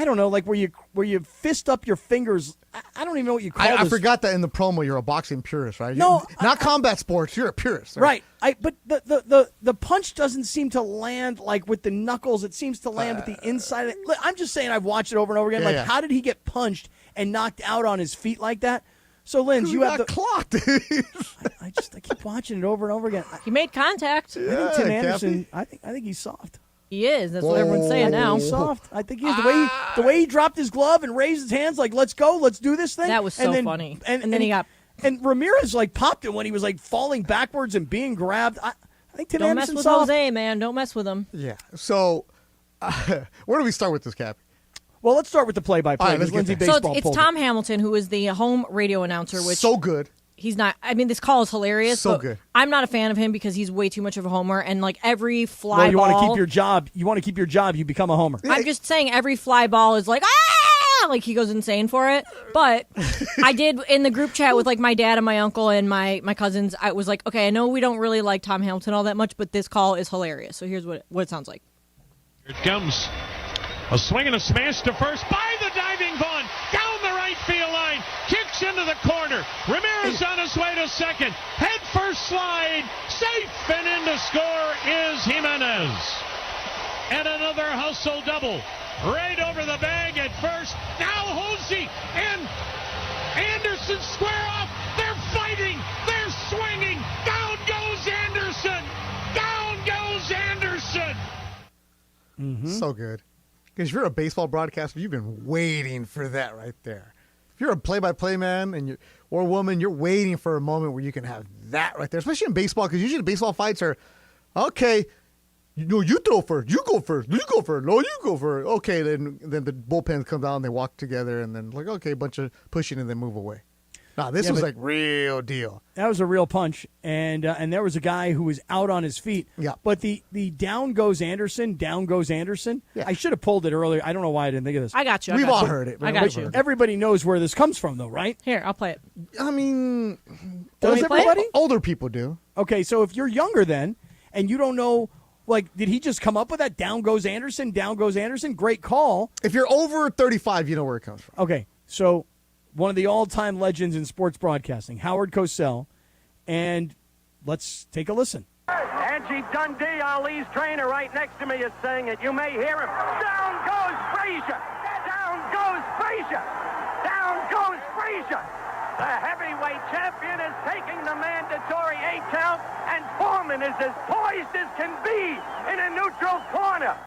Speaker 2: don't know, where you fist up your fingers. I don't even know what you call this.
Speaker 1: I forgot that in the promo you're a boxing purist, right?
Speaker 2: No.
Speaker 1: Not combat sports. You're a purist.
Speaker 2: Right. But the punch doesn't seem to land, with the knuckles. It seems to land with the inside. I'm just saying I've watched it over and over again.
Speaker 1: Yeah.
Speaker 2: How did he get punched and knocked out on his feet like that? So, Linz, you have the
Speaker 1: clocked.
Speaker 2: I keep watching it over and over again.
Speaker 3: He made contact.
Speaker 2: I think Tim Anderson. I think he's soft.
Speaker 3: He is. That's what everyone's saying now.
Speaker 2: He's soft. I think he is. The way he dropped his glove and raised his hands, let's go, let's do this thing.
Speaker 3: That was so funny. And then he got.
Speaker 2: And Ramirez popped it when he was falling backwards and being grabbed. I think Tim
Speaker 3: Don't
Speaker 2: Anderson
Speaker 3: mess with
Speaker 2: soft.
Speaker 3: Jose, man. Don't mess with him.
Speaker 1: Yeah. So, where do we start with this, Kappy?
Speaker 2: Well, let's start with the play-by-play.
Speaker 1: All right, let's
Speaker 2: Lindsay
Speaker 1: get there.
Speaker 2: Baseball
Speaker 3: So it's
Speaker 2: pulled
Speaker 3: Tom Hamilton, who is the home radio announcer, which
Speaker 1: so good.
Speaker 3: he's not. I mean, this call is hilarious.
Speaker 1: So
Speaker 3: but
Speaker 1: good.
Speaker 3: I'm not a fan of him because he's way too much of a homer, and every fly
Speaker 2: Well, you
Speaker 3: ball.
Speaker 2: want to keep your job. You want to keep your job. You become a homer.
Speaker 3: I'm just saying every fly ball is ah! He goes insane for it. But I did in the group chat with my dad and my uncle and my cousins. I was like, okay, I know we don't really like Tom Hamilton all that much, but this call is hilarious. So here's what it sounds like.
Speaker 14: Here it comes. A swing and a smash to first by the diving Vaughn. Down the right field line. Kicks into the corner. Ramirez on his way to second. Head first slide. Safe and in to score is Jimenez. And another hustle double. Right over the bag at first. Now Hosey and Anderson square off. They're fighting. They're swinging. Down goes Anderson. Down goes Anderson.
Speaker 1: So good. Because if you're a baseball broadcaster, you've been waiting for that right there. If you're a play-by-play man or woman, you're waiting for a moment where you can have that right there, especially in baseball, because usually the baseball fights are, okay, you throw first, you go first, no, you go first. Okay, then the bullpens come down, they walk together, and then okay, a bunch of pushing and then move away. Nah, this was real deal.
Speaker 2: That was a real punch, and there was a guy who was out on his feet.
Speaker 1: Yeah.
Speaker 2: But the down goes Anderson.
Speaker 1: Yeah.
Speaker 2: I should have pulled it earlier. I don't know why I didn't think of this.
Speaker 3: I got you.
Speaker 1: We've all heard it.
Speaker 3: I got you.
Speaker 2: Everybody knows where this comes from, though, right?
Speaker 3: Here, I'll play it.
Speaker 1: I mean,
Speaker 2: Does everybody?
Speaker 1: Older people do.
Speaker 2: Okay, so if you're younger then, and you don't know, did he just come up with that? Down goes Anderson. Great call.
Speaker 1: If you're over 35, you know where it comes from.
Speaker 2: Okay, so one of the all-time legends in sports broadcasting, Howard Cosell, and let's take a listen.
Speaker 15: Angie Dundee, Ali's trainer, right next to me is saying it. You may hear him. Down goes Frazier. Down goes Frazier. Down goes Frazier. The heavyweight champion is taking the mandatory 8 count, and Foreman is as poised as can be in a neutral corner.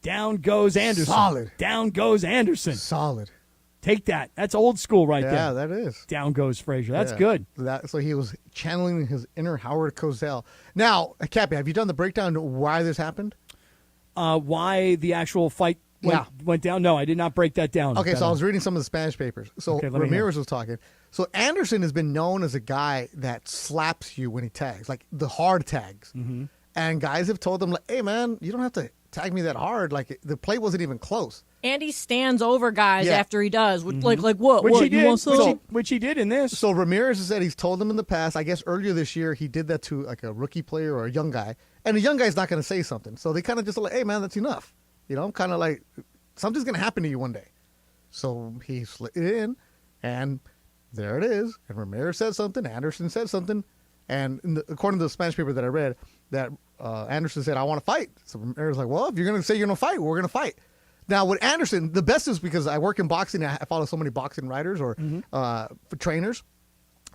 Speaker 2: Down goes Anderson.
Speaker 1: Solid.
Speaker 2: Down goes Anderson.
Speaker 1: Solid.
Speaker 2: Take that. That's old school right there.
Speaker 1: Yeah, that is.
Speaker 2: Down goes Frazier. That's
Speaker 1: Yeah.
Speaker 2: good.
Speaker 1: So he was channeling his inner Howard Cosell. Now, Kappy, have you done the breakdown why this happened?
Speaker 2: Why the actual fight went down? No, I did not break that down.
Speaker 1: Okay, so I was reading some of the Spanish papers. So
Speaker 2: Okay, let me
Speaker 1: Ramirez was talking. So Anderson has been known as a guy that slaps you when he tags, like the hard tags.
Speaker 2: Mm-hmm.
Speaker 1: And guys have told him, like, hey, man, you don't have to tag me that hard. Like, the play wasn't even close.
Speaker 3: And he stands over guys
Speaker 1: Yeah.
Speaker 3: after he does.
Speaker 2: Mm-hmm.
Speaker 3: Like what?
Speaker 2: Which
Speaker 3: What?
Speaker 2: he did.
Speaker 3: You want some?
Speaker 2: Which he did in this.
Speaker 1: So Ramirez has said he's told him in the past, I guess earlier this year, he did that to like a rookie player or a young guy. And the young guy's not going to say something. So they kind of just like, hey, man, that's enough. You know, kind of like something's going to happen to you one day. So he slid it in, and there it is. And Ramirez said something. Anderson said something. And according to the Spanish paper that I read, that Anderson said, I want to fight. So Ramirez was like, well, if you're going to say you're going to fight, we're going to fight. Now, with Anderson, the best is because I work in boxing. I follow so many boxing writers or for trainers.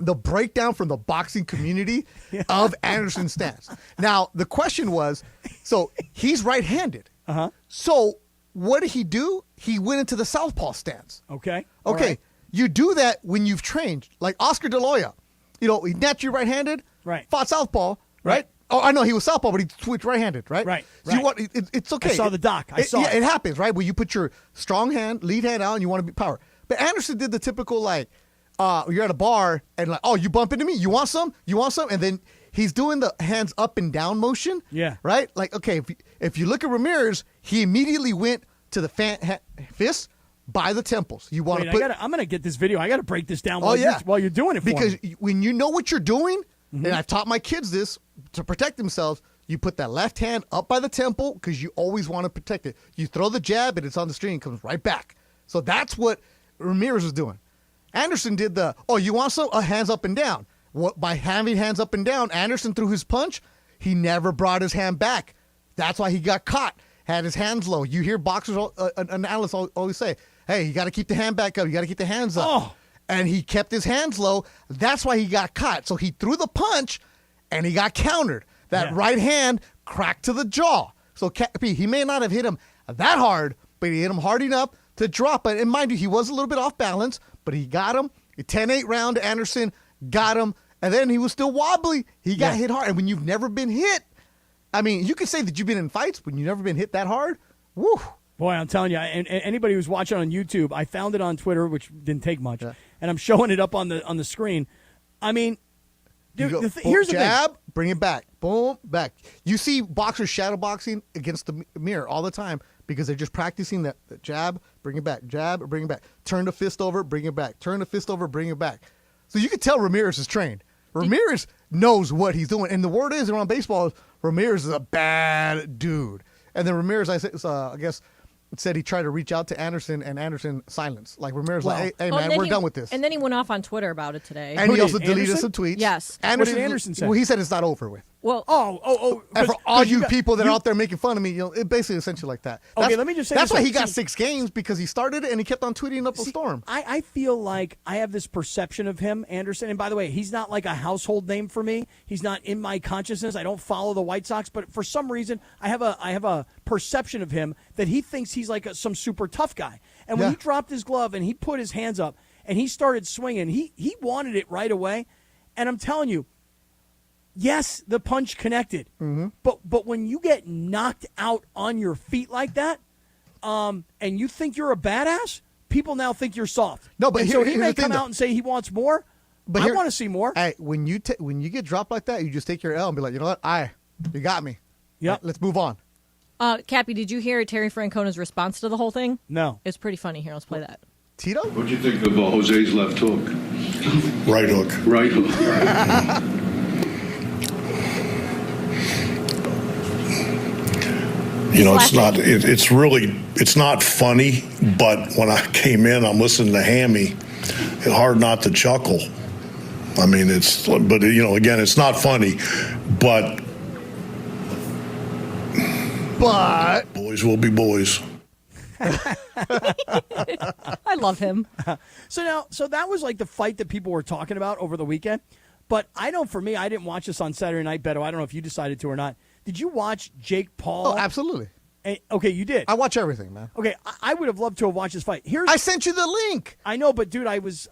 Speaker 1: The breakdown from the boxing community of Anderson's stance. Now, the question was, so he's right-handed.
Speaker 2: Uh-huh.
Speaker 1: So what did he do? He went into the southpaw stance.
Speaker 2: Okay.
Speaker 1: Okay.
Speaker 2: All right.
Speaker 1: You do that when you've trained. Like Oscar De La Hoya. You know, he naturally right-handed.
Speaker 2: Right.
Speaker 1: Fought southpaw. Right? Oh, I know he was southpaw, but he switched right-handed, right?
Speaker 2: Right.
Speaker 1: So you want it's okay.
Speaker 2: I saw the doc. I saw it.
Speaker 1: It happens, right? Where you put your strong hand, lead hand out, and you want to be power. But Anderson did the typical like, you're at a bar and like, oh, you bump into me? You want some? You want some? And then he's doing the hands up and down motion.
Speaker 2: Yeah.
Speaker 1: Right? Like, okay, if you look at Ramirez, he immediately went to the fist by the temples. You want to put?
Speaker 2: I'm going to get this video. I got to break this down
Speaker 1: Oh, yeah.
Speaker 2: while you're doing it for
Speaker 1: because
Speaker 2: me.
Speaker 1: when you know what you're doing, and I've taught my kids this to protect themselves, you put that left hand up by the temple because you always want to protect it. You throw the jab and it's on the string and comes right back. So that's what Ramirez was doing. Anderson did the, you want some? Hands up and down. By having hands up and down, Anderson threw his punch. He never brought his hand back. That's why he got caught. Had his hands low. You hear boxers, analysts always say, hey, you got to keep the hand back up. You got to keep the hands up.
Speaker 2: Oh.
Speaker 1: And he kept his hands low. That's why he got caught. So he threw the punch, and he got countered. That right hand cracked to the jaw. So Kappy, he may not have hit him that hard, but he hit him hard enough to drop it. And mind you, he was a little bit off balance, but he got him. A 10-8 round to Anderson, got him. And then he was still wobbly. He got hit hard. And when you've never been hit, I mean, you could say that you've been in fights, but you've never been hit that hard. Woo.
Speaker 2: Boy, I'm telling you, and anybody who's watching on YouTube, I found it on Twitter, which didn't take much, and I'm showing it up on the screen. I mean, dude, here's the
Speaker 1: jab,
Speaker 2: thing.
Speaker 1: bring it back, boom, back. You see boxers shadow boxing against the mirror all the time because they're just practicing that jab, bring it back, jab, bring it back, turn the fist over, bring it back, turn the fist over, bring it back. So you can tell Ramirez is trained. Ramirez knows what he's doing, and the word is around baseball, Ramirez is a bad dude. And then Ramirez, I guess, said he tried to reach out to Anderson, and Anderson silenced. Like Ramirez, like, hey man, we're done with this.
Speaker 3: And then he went off on Twitter about it today.
Speaker 1: And he also deleted some tweets.
Speaker 3: Yes.
Speaker 2: What did Anderson say?
Speaker 1: Well, he said it's not over with.
Speaker 3: Well,
Speaker 1: and for all you people that are out there making fun of me, you know, it basically essentially like that.
Speaker 2: Okay, let me just say
Speaker 1: that's
Speaker 2: this.
Speaker 1: why he got 6 games because he started it and he kept on tweeting up a storm.
Speaker 2: I feel like I have this perception of him, Anderson. And by the way, he's not like a household name for me. He's not in my consciousness. I don't follow the White Sox, but for some reason, I have a perception of him that he thinks he's like some super tough guy. And when he dropped his glove and he put his hands up and he started swinging, he wanted it right away. And I'm telling you, yes, the punch connected, but when you get knocked out on your feet like that, and you think you're a badass, people now think you're soft.
Speaker 1: No, but
Speaker 2: so he may come out and say he wants more. But I want to see more.
Speaker 1: Hey, when you get dropped like that, you just take your L and be like, you know what, you got me.
Speaker 2: Yeah,
Speaker 1: let's move on.
Speaker 3: Kappy, did you hear Terry Francona's response to the whole thing?
Speaker 2: No,
Speaker 3: it's pretty funny. Here, let's play that.
Speaker 1: Tito,
Speaker 16: what'd you think of Jose's left hook?
Speaker 17: Right hook.
Speaker 16: Right hook.
Speaker 17: You know, it's not funny, but when I came in, I'm listening to Hammy, it's hard not to chuckle. I mean, but you know, again, it's not funny, but boys will be boys.
Speaker 3: I love him.
Speaker 2: So that was like the fight that people were talking about over the weekend. But I didn't watch this on Saturday night, Beto. I don't know if you decided to or not. Did you watch Jake Paul?
Speaker 1: Oh, absolutely.
Speaker 2: Okay, you did.
Speaker 1: I watch everything, man.
Speaker 2: Okay, I would have loved to have watched this fight.
Speaker 1: I sent you the link.
Speaker 2: I know, but dude, I was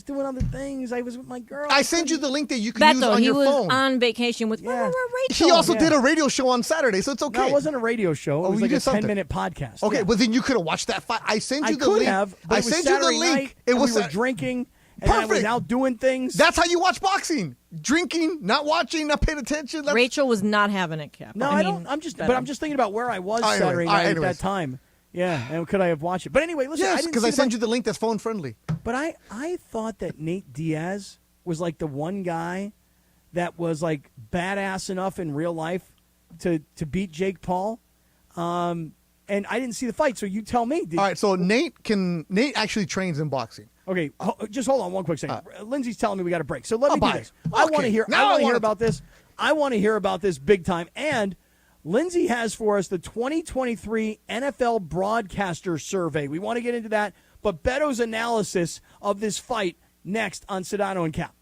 Speaker 2: doing other things. I was with my girl.
Speaker 1: I sent you the link that you can use on your phone.
Speaker 3: Beto, he was on vacation with Rachel.
Speaker 1: He also did a radio show on Saturday, so it's okay.
Speaker 2: No, it wasn't a radio show. It was like a 10-minute podcast.
Speaker 1: Okay,
Speaker 2: Yeah.
Speaker 1: well then you could have watched that fight. I sent you the link.
Speaker 2: I
Speaker 1: sent you the link.
Speaker 2: It was we were drinking. And I was out doing things.
Speaker 1: That's how you watch boxing. Drinking, not watching, not paying attention.
Speaker 3: Rachel was not having it, Cap.
Speaker 2: No, I don't. I'm just thinking about where I was Saturday night at that time. Yeah, and could I have watched it? But anyway, listen.
Speaker 1: Yes, because I sent you the link that's phone friendly.
Speaker 2: But I thought that Nate Diaz was like the one guy that was like badass enough in real life to beat Jake Paul. And I didn't see the fight, so you tell me.
Speaker 1: All right, so Nate actually trains in boxing.
Speaker 2: Okay, just hold on one quick second. Lindsay's telling me we got a break, so let me do this. I want to hear. I want to hear about this. I want to hear about this big time. And Lindsay has for us the 2023 NFL Broadcaster Survey. We want to get into that, but Beto's analysis of this fight next on Sedano and Kap.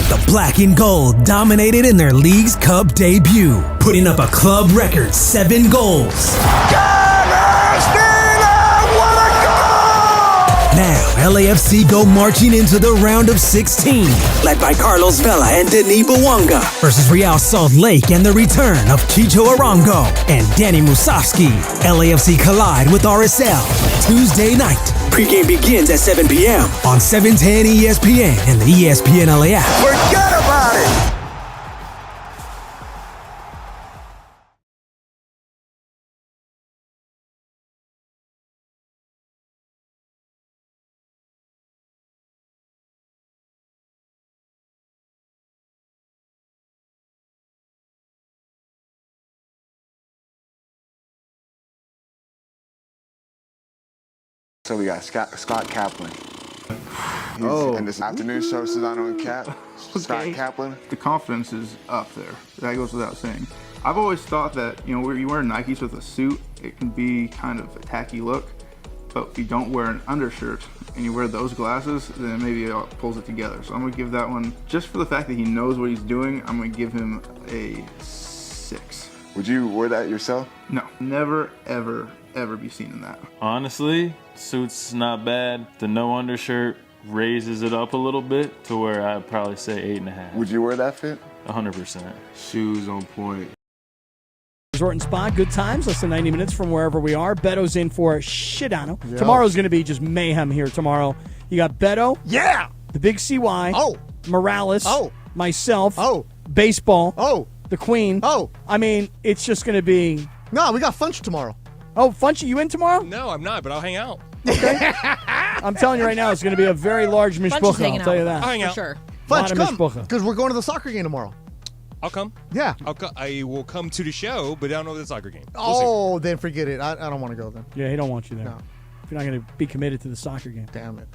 Speaker 4: The black and gold dominated in their League's Cup debut, putting up a club record 7 goals. Now, LAFC go marching into the round of 16, led by Carlos Vela and Denis Bouanga, versus Real Salt Lake and the return of Chicho Arango and Danny Musovski. LAFC collide with RSL Tuesday night. Pregame begins at 7 p.m. on 710 ESPN and the ESPN LA app.
Speaker 12: Forget about it!
Speaker 7: So we got Scott Kaplan. In this afternoon show, Sedano and Kap. Scott Kaplan.
Speaker 8: The confidence is up there. That goes without saying. I've always thought that, where you wear Nikes with a suit, it can be kind of a tacky look. But if you don't wear an undershirt and you wear those glasses, then maybe it pulls it together. So I'm going to give that one, just for the fact that he knows what he's doing, I'm going to give him a 6.
Speaker 7: Would you wear that yourself?
Speaker 8: No. Never, ever, ever be seen in that.
Speaker 9: Honestly, suit's not bad. The no undershirt raises it up a little bit to where I'd probably say 8.5.
Speaker 7: Would you wear that fit?
Speaker 9: 100%.
Speaker 10: Shoes on point.
Speaker 2: Resort and Spa, good times, less than 90 minutes from wherever we are. Beto's in for Sedano.
Speaker 1: Yeah.
Speaker 2: Tomorrow's going to be just mayhem here tomorrow. You got Beto.
Speaker 1: Yeah.
Speaker 2: The Big CY.
Speaker 1: Oh.
Speaker 2: Morales.
Speaker 1: Oh.
Speaker 2: Myself.
Speaker 1: Oh.
Speaker 2: Baseball.
Speaker 1: Oh.
Speaker 2: The Queen.
Speaker 1: Oh.
Speaker 2: I mean, it's just going to be...
Speaker 1: No, we got Funch tomorrow.
Speaker 2: Oh, Funch, you in tomorrow?
Speaker 5: No, I'm not, but I'll hang out.
Speaker 2: Okay. I'm telling you right now, it's going to be a very large mishpucha. I'll tell you that.
Speaker 5: I'll hang out.
Speaker 3: Sure.
Speaker 1: Funch, come. Because we're going to the soccer game tomorrow.
Speaker 5: I'll come.
Speaker 1: Yeah.
Speaker 5: I will come to the show, but I don't know the soccer game.
Speaker 1: We'll then forget it. I don't want to go then.
Speaker 2: Yeah, he don't want you there.
Speaker 1: No.
Speaker 2: If you're not going to be committed to the soccer game.
Speaker 1: Damn it.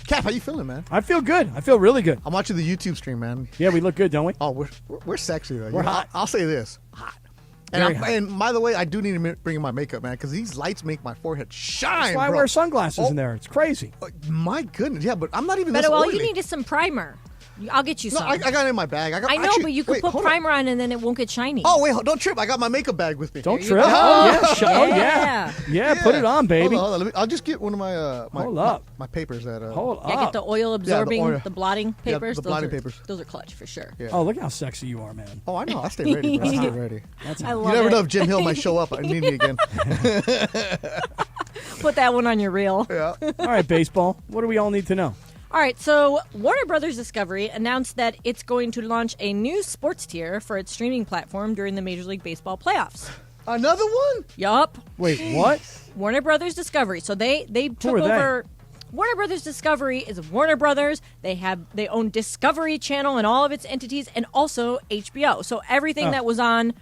Speaker 1: Cap, how you feeling, man?
Speaker 2: I feel good. I feel really good.
Speaker 1: I'm watching the YouTube stream, man.
Speaker 2: Yeah, we look good, don't we?
Speaker 1: Oh, we're sexy, though.
Speaker 2: We're hot.
Speaker 1: I'll say this. Hot. And by the way, I do need to bring in my makeup, man, because these lights make my forehead shine.
Speaker 2: That's why
Speaker 1: bro.
Speaker 2: I wear sunglasses in there. It's crazy.
Speaker 1: My goodness, yeah, but I'm not even
Speaker 3: But
Speaker 1: this
Speaker 3: all
Speaker 1: oily.
Speaker 3: you need is some primer. I'll get you
Speaker 1: No,
Speaker 3: some.
Speaker 1: I got it in my bag.
Speaker 3: I know, but you could put primer on and then it won't get shiny.
Speaker 1: Oh, wait, don't trip. I got my makeup bag with me.
Speaker 2: Don't
Speaker 1: Here you
Speaker 2: trip.
Speaker 1: go.
Speaker 2: Oh, yeah. Yeah, put it on, baby.
Speaker 1: Hold on. I'll just get one of my
Speaker 2: Hold up.
Speaker 1: my papers that
Speaker 2: Hold
Speaker 3: Yeah, get the oil absorbing, the blotting
Speaker 1: Yeah,
Speaker 3: papers.
Speaker 1: the blotting papers.
Speaker 3: Those are clutch for sure.
Speaker 1: Yeah.
Speaker 2: Oh, look how sexy you are, man.
Speaker 1: Oh, I know. I stay ready. Bro. I stay ready.
Speaker 3: I
Speaker 1: You
Speaker 3: love
Speaker 1: never
Speaker 3: it.
Speaker 1: know if Jim Hill might show up and need me again.
Speaker 3: Put that one on your reel.
Speaker 1: Yeah.
Speaker 2: All right, baseball. What do we all need to know?
Speaker 3: All right, so Warner Brothers Discovery announced that it's going to launch a new sports tier for its streaming platform during the Major League Baseball playoffs.
Speaker 1: Another one?
Speaker 3: Yup.
Speaker 2: Wait, what?
Speaker 3: Warner Brothers Discovery. So they took
Speaker 2: are they?
Speaker 3: over. Warner Brothers Discovery is Warner Brothers. They own Discovery Channel and all of its entities, and also HBO. So everything that was on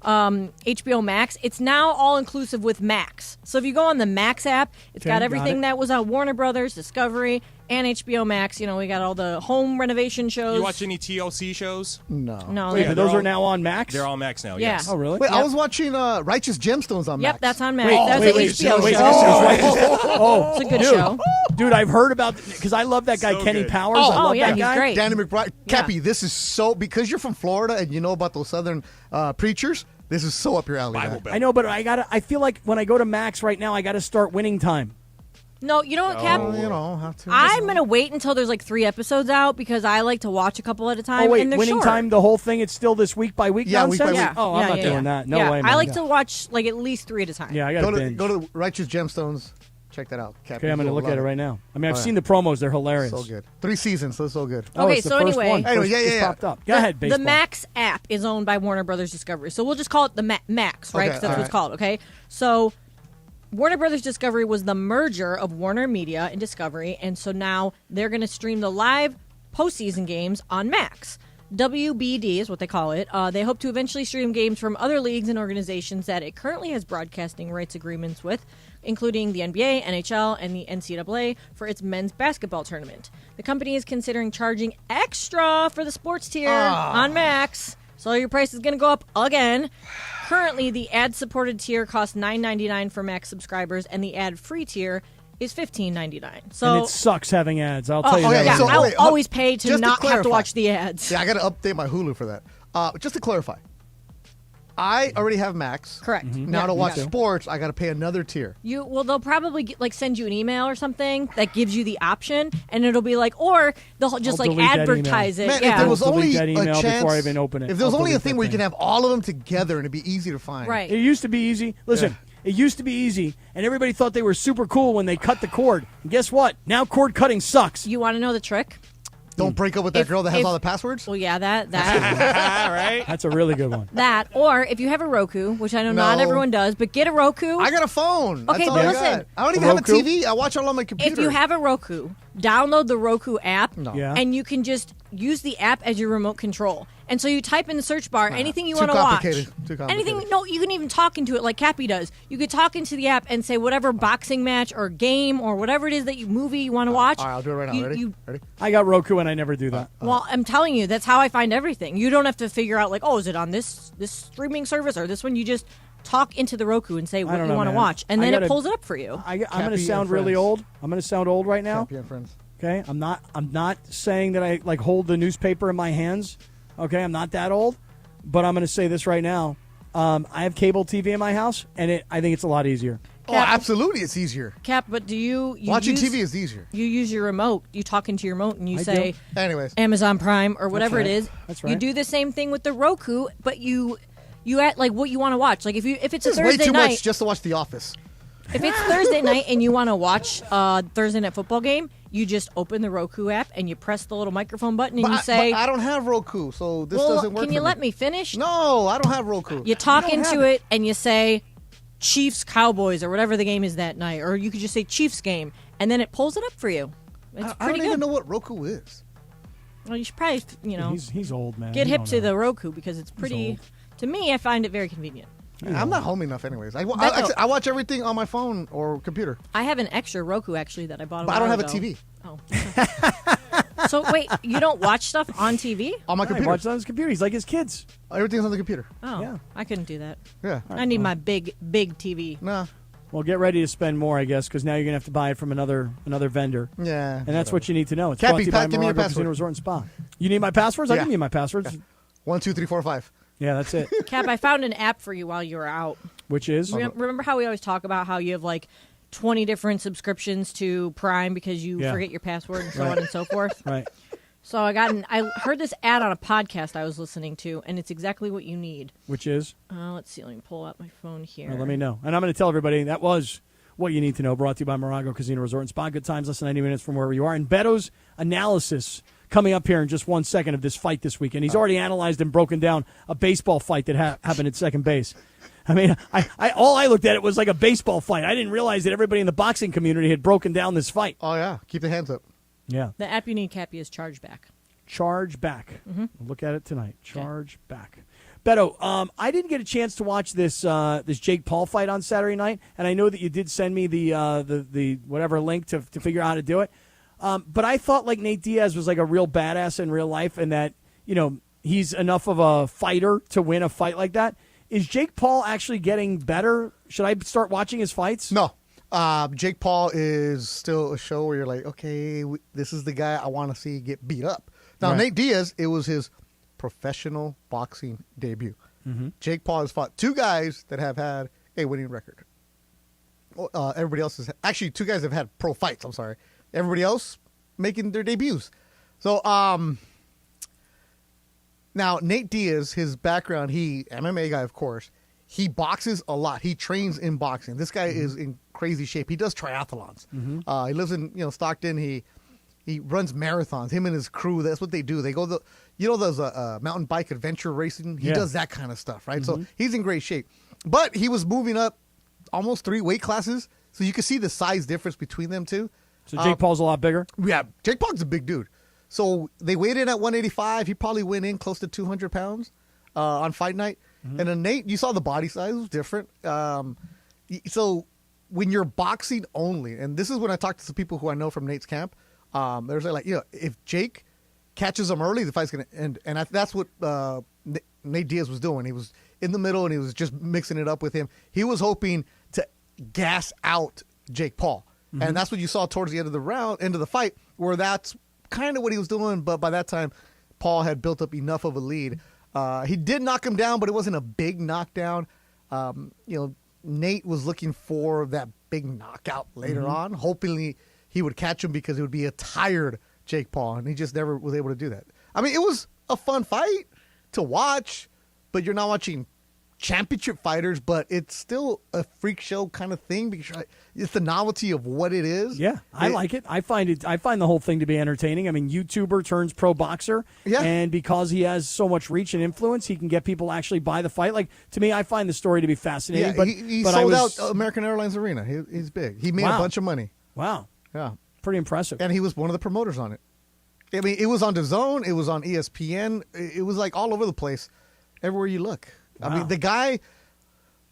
Speaker 3: HBO Max, it's now all inclusive with Max. So if you go on the Max app, it's got everything that was on Warner Brothers Discovery and HBO Max. You know, we got all the home renovation shows.
Speaker 5: You watch any TLC shows?
Speaker 1: No.
Speaker 3: No.
Speaker 2: Wait,
Speaker 3: Yeah,
Speaker 2: those are now on Max?
Speaker 5: They're on Max now,
Speaker 3: Yeah.
Speaker 5: yes.
Speaker 2: Oh, really?
Speaker 1: Wait, I was watching Righteous Gemstones on Max.
Speaker 3: Yep, that's on Max.
Speaker 2: Wait,
Speaker 3: That's
Speaker 2: wait,
Speaker 3: an HBO show.
Speaker 2: Oh,
Speaker 3: It's a good
Speaker 2: dude.
Speaker 3: show.
Speaker 2: Dude, I've heard about because I love that guy
Speaker 5: So
Speaker 2: Kenny
Speaker 5: good.
Speaker 2: Powers. I love
Speaker 3: yeah,
Speaker 2: that
Speaker 3: he's
Speaker 2: guy.
Speaker 3: great.
Speaker 1: Danny McBride.
Speaker 3: Yeah.
Speaker 1: Kappy, this is so, because you're from Florida and you know about those Southern preachers, this is so up your alley.
Speaker 5: Bible
Speaker 1: man.
Speaker 5: Belt.
Speaker 2: I know, but I feel like when I go to Max right now, I got to start winning time.
Speaker 3: No, you know what, Cap?
Speaker 1: You know, have to.
Speaker 3: I'm going to wait until there's like 3 episodes out because I like to watch a couple at a time.
Speaker 2: Oh, wait,
Speaker 3: and they're
Speaker 2: winning
Speaker 3: short.
Speaker 2: time, the whole thing, it's still this week by week
Speaker 1: Yeah, week by
Speaker 2: nonsense?
Speaker 1: week.
Speaker 2: Oh, I'm not doing that. No way, man.
Speaker 3: I like to watch like at least 3 at a time.
Speaker 2: Yeah, I got to binge.
Speaker 1: Go to Righteous Gemstones. Check that out. Kappy.
Speaker 2: Okay, I'm going to
Speaker 1: You'll
Speaker 2: look
Speaker 1: love
Speaker 2: at it right now. I mean, I've
Speaker 1: Oh, yeah.
Speaker 2: seen the promos. They're hilarious.
Speaker 1: So good. 3 seasons, so it's so good.
Speaker 2: Oh,
Speaker 3: Okay,
Speaker 2: it's the
Speaker 3: so
Speaker 2: first
Speaker 3: anyway-
Speaker 2: one.
Speaker 1: Anyway,
Speaker 2: First
Speaker 1: yeah.
Speaker 2: just popped up. Go ahead, baseball.
Speaker 3: The Max app is owned by Warner Brothers Discovery. So we'll just call it the Max, right?
Speaker 1: Okay,
Speaker 3: 'Cause that's
Speaker 1: all
Speaker 3: what it's called, okay? So Warner Brothers Discovery was the merger of Warner Media and Discovery, and so now they're going to stream the live postseason games on Max. WBD is what they call it. They hope to eventually stream games from other leagues and organizations that it currently has broadcasting rights agreements with, including the NBA, NHL, and the NCAA for its men's basketball tournament. The company is considering charging extra for the sports tier on Max, so your price is going to go up again. Currently, the ad-supported tier costs $9.99 for Max subscribers, and the ad-free tier is $15.99. So
Speaker 2: And it sucks having ads. I'll tell you that.
Speaker 1: okay,
Speaker 3: yeah,
Speaker 1: so
Speaker 3: I'll
Speaker 1: wait,
Speaker 3: always pay to
Speaker 1: just to
Speaker 3: not have to
Speaker 1: clarify.
Speaker 3: watch the ads.
Speaker 1: Yeah, I got to update my Hulu for that. Just to clarify, I already have Max.
Speaker 3: Correct.
Speaker 1: Now
Speaker 3: Yeah,
Speaker 1: to watch
Speaker 3: yeah.
Speaker 1: sports, I got to pay another tier.
Speaker 3: They'll probably send you an email or something that gives you the option, and it'll be like, or they'll just
Speaker 2: I'll
Speaker 3: like
Speaker 2: delete that
Speaker 3: advertise it.
Speaker 1: Man,
Speaker 3: yeah.
Speaker 1: if there was
Speaker 2: I'll delete
Speaker 1: only
Speaker 2: that email
Speaker 1: a chance,
Speaker 2: before I even open it.
Speaker 1: if there was
Speaker 2: I'll
Speaker 1: only a
Speaker 2: delete
Speaker 1: thing
Speaker 2: that
Speaker 1: where you can
Speaker 2: thing.
Speaker 1: have all of them together and it'd be easy to find.
Speaker 3: Right.
Speaker 2: It used to be easy. Listen, it used to be easy, and everybody thought they were super cool when they cut the cord. And guess what? Now cord cutting sucks.
Speaker 3: You want to know the trick?
Speaker 1: Don't break up with that girl that has all the passwords.
Speaker 3: Well, yeah, that
Speaker 5: right?
Speaker 2: That's a really good one.
Speaker 3: that, or if you have a Roku, which I know not
Speaker 1: No.
Speaker 3: everyone does, but get a Roku.
Speaker 1: I got a phone.
Speaker 3: Okay,
Speaker 1: That's all
Speaker 3: but
Speaker 1: I
Speaker 3: listen.
Speaker 1: got. I don't even have a
Speaker 2: Roku?
Speaker 1: TV. I watch all on my computer.
Speaker 3: If you have a Roku, download the Roku app,
Speaker 2: Yeah.
Speaker 3: and you can just use the app as your remote control. And so you type in the search bar anything you
Speaker 1: Too
Speaker 3: want to watch.
Speaker 1: complicated. Too complicated.
Speaker 3: Anything? No, you can even talk into it like Kappy does. You could talk into the app and say whatever boxing match or game or whatever it is that movie you want to watch.
Speaker 1: All right, I'll do it right now. Ready? Ready?
Speaker 2: I got Roku, and I never do that.
Speaker 3: Well, I'm telling you, that's how I find everything. You don't have to figure out like, oh, is it on this streaming service or this one? You just talk into the Roku and say what
Speaker 2: don't
Speaker 3: you
Speaker 2: know,
Speaker 3: want to
Speaker 2: man.
Speaker 3: watch, and
Speaker 2: I
Speaker 3: then
Speaker 2: gotta-
Speaker 3: it pulls it up for you.
Speaker 2: I'm going
Speaker 1: Kappy
Speaker 2: to
Speaker 1: and
Speaker 2: sound really
Speaker 1: Friends.
Speaker 2: old. I'm going to sound old right now.
Speaker 1: Kappy and Friends.
Speaker 2: Okay, I'm not saying that I like hold the newspaper in my hands. Okay, I'm not that old, but I'm going to say this right now. I have cable TV in my house, and I think it's a lot easier.
Speaker 1: Oh, absolutely, it's easier.
Speaker 3: Cap, but do you
Speaker 1: Watching
Speaker 3: use,
Speaker 1: TV is easier.
Speaker 3: You use your remote. You talk into your remote and you
Speaker 2: I
Speaker 3: say
Speaker 2: do.
Speaker 1: Anyways,
Speaker 3: Amazon Prime or whatever
Speaker 2: right.
Speaker 3: it is.
Speaker 2: That's
Speaker 3: You
Speaker 2: right.
Speaker 3: do the same thing with the Roku, but you add like what you want to watch. Like if it's a
Speaker 1: it's way
Speaker 3: Thursday
Speaker 1: too
Speaker 3: night,
Speaker 1: much just to watch The Office.
Speaker 3: if it's Thursday night and you want to watch Thursday night football game, you just open the Roku app and you press the little microphone button and
Speaker 1: But
Speaker 3: you say,
Speaker 1: but I don't have Roku, so this
Speaker 3: "Well,
Speaker 1: doesn't work.
Speaker 3: can you
Speaker 1: for
Speaker 3: let me finish?"
Speaker 1: No, I don't have Roku.
Speaker 3: You talk
Speaker 1: don't
Speaker 3: into
Speaker 1: have
Speaker 3: it and you say Chiefs Cowboys or whatever the game is that night, or you could just say Chiefs game, and then it pulls it up for you. It's
Speaker 1: I don't
Speaker 3: pretty
Speaker 1: even
Speaker 3: good.
Speaker 1: know what Roku is.
Speaker 3: Well, you should probably
Speaker 2: He's old, man.
Speaker 3: get
Speaker 2: He
Speaker 3: hip
Speaker 2: don't
Speaker 3: to
Speaker 2: know.
Speaker 3: the Roku because it's pretty.
Speaker 2: old.
Speaker 3: To me, I find it very convenient.
Speaker 1: I'm not home enough, anyways.
Speaker 3: Beto.
Speaker 1: Actually, I watch everything on my phone or computer.
Speaker 3: I have an extra Roku actually that I bought.
Speaker 1: But I don't have a TV.
Speaker 3: Oh, So wait, you don't watch stuff on TV?
Speaker 1: On my
Speaker 2: He
Speaker 1: computer.
Speaker 2: watches on his computer. He's like his kids.
Speaker 1: Everything's on the computer.
Speaker 3: Oh,
Speaker 2: Yeah.
Speaker 3: I couldn't do that.
Speaker 1: Yeah.
Speaker 3: I need my big TV.
Speaker 1: Nah.
Speaker 2: Well, get ready to spend more, I guess, because now you're going to have to buy it from another vendor.
Speaker 1: Yeah.
Speaker 2: And that's what you need to know. It's
Speaker 1: Kappy,
Speaker 2: brought to you by
Speaker 1: Pat, give me your
Speaker 2: Morongo
Speaker 1: password.
Speaker 2: Casino Resort and Spa. You need my passwords? I'll
Speaker 1: Yeah.
Speaker 2: give you my passwords.
Speaker 1: 1, 2, 3, 4, 5.
Speaker 2: Yeah, that's it.
Speaker 3: Cap, I found an app for you while you were out.
Speaker 2: Which is?
Speaker 3: Remember how we always talk about how you have like 20 different subscriptions to Prime because you
Speaker 2: Yeah.
Speaker 3: forget your password and so
Speaker 2: Right.
Speaker 3: on and so forth?
Speaker 2: Right.
Speaker 3: So I heard this ad on a podcast I was listening to, and it's exactly what you need.
Speaker 2: Which is?
Speaker 3: Let's see. Let me pull out my phone here.
Speaker 2: Well, let me know. And I'm going to tell everybody that was what you need to know, brought to you by Morongo Casino Resort and Spa. Good times, less than 90 minutes from wherever you are. And Beto's analysis coming up here in just 1 second of this fight this weekend. He's already analyzed and broken down a baseball fight that happened at second base. I mean, all I looked at it was like a baseball fight. I didn't realize that everybody in the boxing community had broken down this fight.
Speaker 1: Oh, yeah. Keep the hands up.
Speaker 2: Yeah.
Speaker 3: The app you need, Kappy, is Charge Back.
Speaker 2: Charge Back.
Speaker 3: Mhm.
Speaker 2: We'll look at it tonight. Charge Back. Beto, I didn't get a chance to watch this this Jake Paul fight on Saturday night, and I know that you did send me the whatever link to figure out how to do it. But I thought like Nate Diaz was like a real badass in real life, and that he's enough of a fighter to win a fight like that. Is Jake Paul actually getting better? Should I start watching his fights?
Speaker 1: No. Jake Paul is still a show where you're like, okay, this is the guy I want to see get beat up. Now,
Speaker 2: Right.
Speaker 1: Nate Diaz, it was his professional boxing debut.
Speaker 2: Mm-hmm.
Speaker 1: Jake Paul has fought two guys that have had a winning record. Everybody else is actually two guys have had pro fights. I'm sorry. Everybody else making their debuts. So, now Nate Diaz, his background, he MMA guy, of course. He boxes a lot. He trains in boxing. This guy is in crazy shape. He does triathlons.
Speaker 2: Mm-hmm.
Speaker 1: He lives in Stockton. He runs marathons. Him and his crew. That's what they do. They go those mountain bike adventure racing. He
Speaker 2: Yeah.
Speaker 1: does that kind of stuff, right?
Speaker 2: Mm-hmm.
Speaker 1: So he's in great shape. But he was moving up almost 3 weight classes, so you can see the size difference between them two.
Speaker 2: So Jake Paul's a lot bigger?
Speaker 1: Yeah, Jake Paul's a big dude. So they weighed in at 185. He probably went in close to 200 pounds on fight night.
Speaker 2: Mm-hmm.
Speaker 1: And then Nate, you saw the body size was different. So when you're boxing only, and this is when I talked to some people who I know from Nate's camp, there's like, if Jake catches him early, the fight's going to end. And that's what Nate Diaz was doing. He was in the middle, and he was just mixing it up with him. He was hoping to gas out Jake Paul.
Speaker 2: Mm-hmm.
Speaker 1: And that's what you saw towards the end of the fight, where that's kind of what he was doing. But by that time, Paul had built up enough of a lead. He did knock him down, but it wasn't a big knockdown. Nate was looking for that big knockout later on, hoping he would catch him because it would be a tired Jake Paul, and he just never was able to do that. I mean, it was a fun fight to watch, but you're not watching championship fighters, but it's still a freak show kind of thing because it's the novelty of what it is.
Speaker 2: Yeah, I like it. I find the whole thing to be entertaining. I mean, YouTuber turns pro boxer.
Speaker 1: Yeah.
Speaker 2: And because he has so much reach and influence, he can get people to actually buy the fight. Like, to me, I find the story to be fascinating.
Speaker 1: Yeah,
Speaker 2: but
Speaker 1: he
Speaker 2: but
Speaker 1: sold
Speaker 2: I was,
Speaker 1: out American Airlines Arena. He's big. He made a bunch of money.
Speaker 2: Wow.
Speaker 1: Yeah.
Speaker 2: Pretty impressive.
Speaker 1: And he was one of the promoters on it. I mean, it was on DAZN. It was on ESPN. It was like all over the place, everywhere you look.
Speaker 2: Wow.
Speaker 1: I mean, the guy,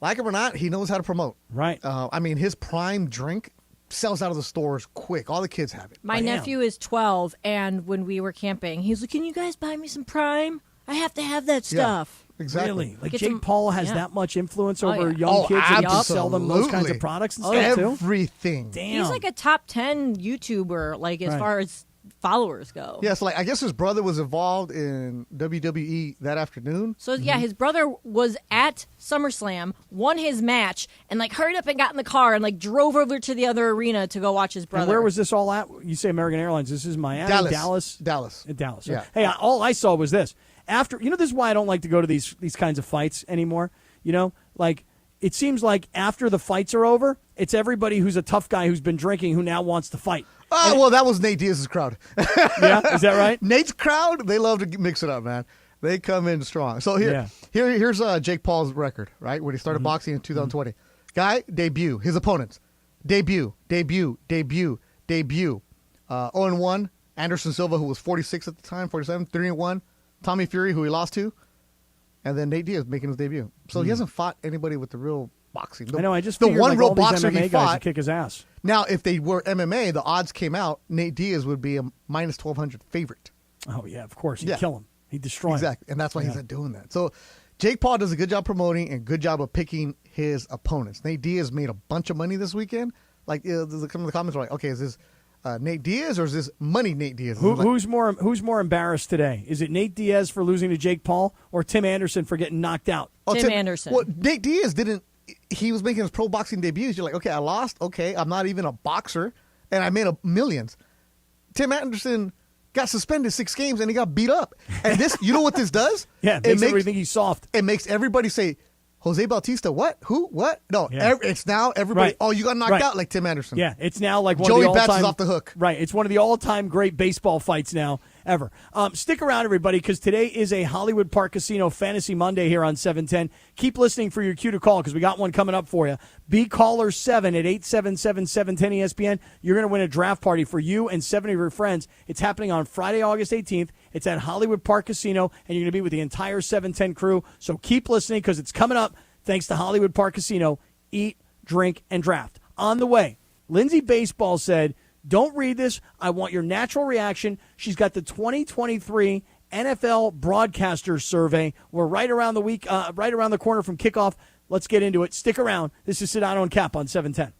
Speaker 1: like him or not, he knows how to promote.
Speaker 2: Right.
Speaker 1: I mean, his Prime drink sells out of the stores quick. All the kids have it.
Speaker 3: My nephew is 12, and when we were camping, he's like, "Can you guys buy me some Prime? I have to have that stuff."
Speaker 1: Exactly.
Speaker 2: Really? Like
Speaker 3: Get
Speaker 2: Jake
Speaker 3: some-
Speaker 2: Paul has
Speaker 3: yeah.
Speaker 2: that much influence
Speaker 3: Oh,
Speaker 2: over
Speaker 3: yeah.
Speaker 2: young kids and he can
Speaker 1: absolutely.
Speaker 2: sell them those kinds of products and stuff, too?
Speaker 1: Everything.
Speaker 2: Damn.
Speaker 3: He's like a top 10 YouTuber, like as
Speaker 2: Right.
Speaker 3: far as followers go.
Speaker 1: Yeah, so like I guess his brother was involved in WWE that afternoon.
Speaker 3: So yeah, his brother was at SummerSlam, won his match, and like hurried up and got in the car and like drove over to the other arena to go watch his brother.
Speaker 2: And where was this all at? You say American Airlines. This is Miami,
Speaker 1: Dallas.
Speaker 2: Dallas.
Speaker 1: Yeah.
Speaker 2: Hey, all I saw was this. After this is why I don't like to go to these kinds of fights anymore. Like it seems like after the fights are over, it's everybody who's a tough guy who's been drinking who now wants to fight.
Speaker 1: Well, that was Nate Diaz's crowd.
Speaker 2: Yeah, is that right?
Speaker 1: Nate's crowd, they love to mix it up, man. They come in strong. So here's Jake Paul's record, right? When he started boxing in 2020. Guy, debut. His opponents, debut. 0-1, Anderson Silva, who was 46 at the time, 47, 3-1. Tommy Fury, who he lost to. And then Nate Diaz making his debut. So he hasn't fought anybody with the real boxing.
Speaker 2: I know. I just
Speaker 1: the
Speaker 2: figured,
Speaker 1: one
Speaker 2: like,
Speaker 1: real
Speaker 2: all these
Speaker 1: boxer
Speaker 2: MMA
Speaker 1: he
Speaker 2: guys would
Speaker 1: fought.
Speaker 2: kick his ass.
Speaker 1: Now, if they were MMA, the odds came out, Nate Diaz would be a minus 1,200 favorite.
Speaker 2: Oh, yeah, of course. He'd kill him. He'd destroy him.
Speaker 1: Exactly, and that's why he's not doing that. So Jake Paul does a good job promoting and good job of picking his opponents. Nate Diaz made a bunch of money this weekend. Like, some of the comments were like, okay, is this Nate Diaz or is this money Nate Diaz?
Speaker 2: Who's more embarrassed today? Is it Nate Diaz for losing to Jake Paul or Tim Anderson for getting knocked out?
Speaker 3: Tim Anderson.
Speaker 1: Well, Nate Diaz didn't. He was making his pro boxing debuts. You're like, okay, I lost. Okay, I'm not even a boxer, and I made millions. Tim Anderson got suspended 6 games, and he got beat up. And this, you know what this does?
Speaker 2: Yeah, it makes everybody think he's soft.
Speaker 1: It makes everybody say, Jose Bautista, what? Who? What? No, it's now everybody, you got knocked out like Tim Anderson.
Speaker 2: Yeah, it's now like one
Speaker 1: Joey
Speaker 2: of the all-time.
Speaker 1: Bats is off the hook.
Speaker 2: Right, it's one of the all-time great baseball fights now ever. Stick around, everybody, because today is a Hollywood Park Casino Fantasy Monday here on 710. Keep listening for your cue to call because we got one coming up for you. Be caller 7 at 877-710-ESPN. You're going to win a draft party for you and 7 of your friends. It's happening on Friday, August 18th. It's at Hollywood Park Casino, and you're going to be with the entire 710 crew. So keep listening because it's coming up thanks to Hollywood Park Casino. Eat, drink, and draft. On the way, Lindsay Baseball said, don't read this. I want your natural reaction. She's got the 2023 NFL Broadcasters Survey. We're right around the corner from kickoff. Let's get into it. Stick around. This is Sedano and Kap on 710.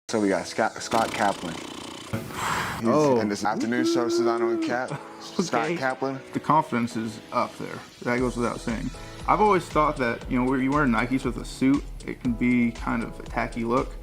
Speaker 7: So we got Scott Kaplan. In this afternoon show, Sedano and Kap. Scott Kaplan.
Speaker 8: The confidence is up there. That goes without saying. I've always thought that, where you wear Nikes with a suit, it can be kind of a tacky look.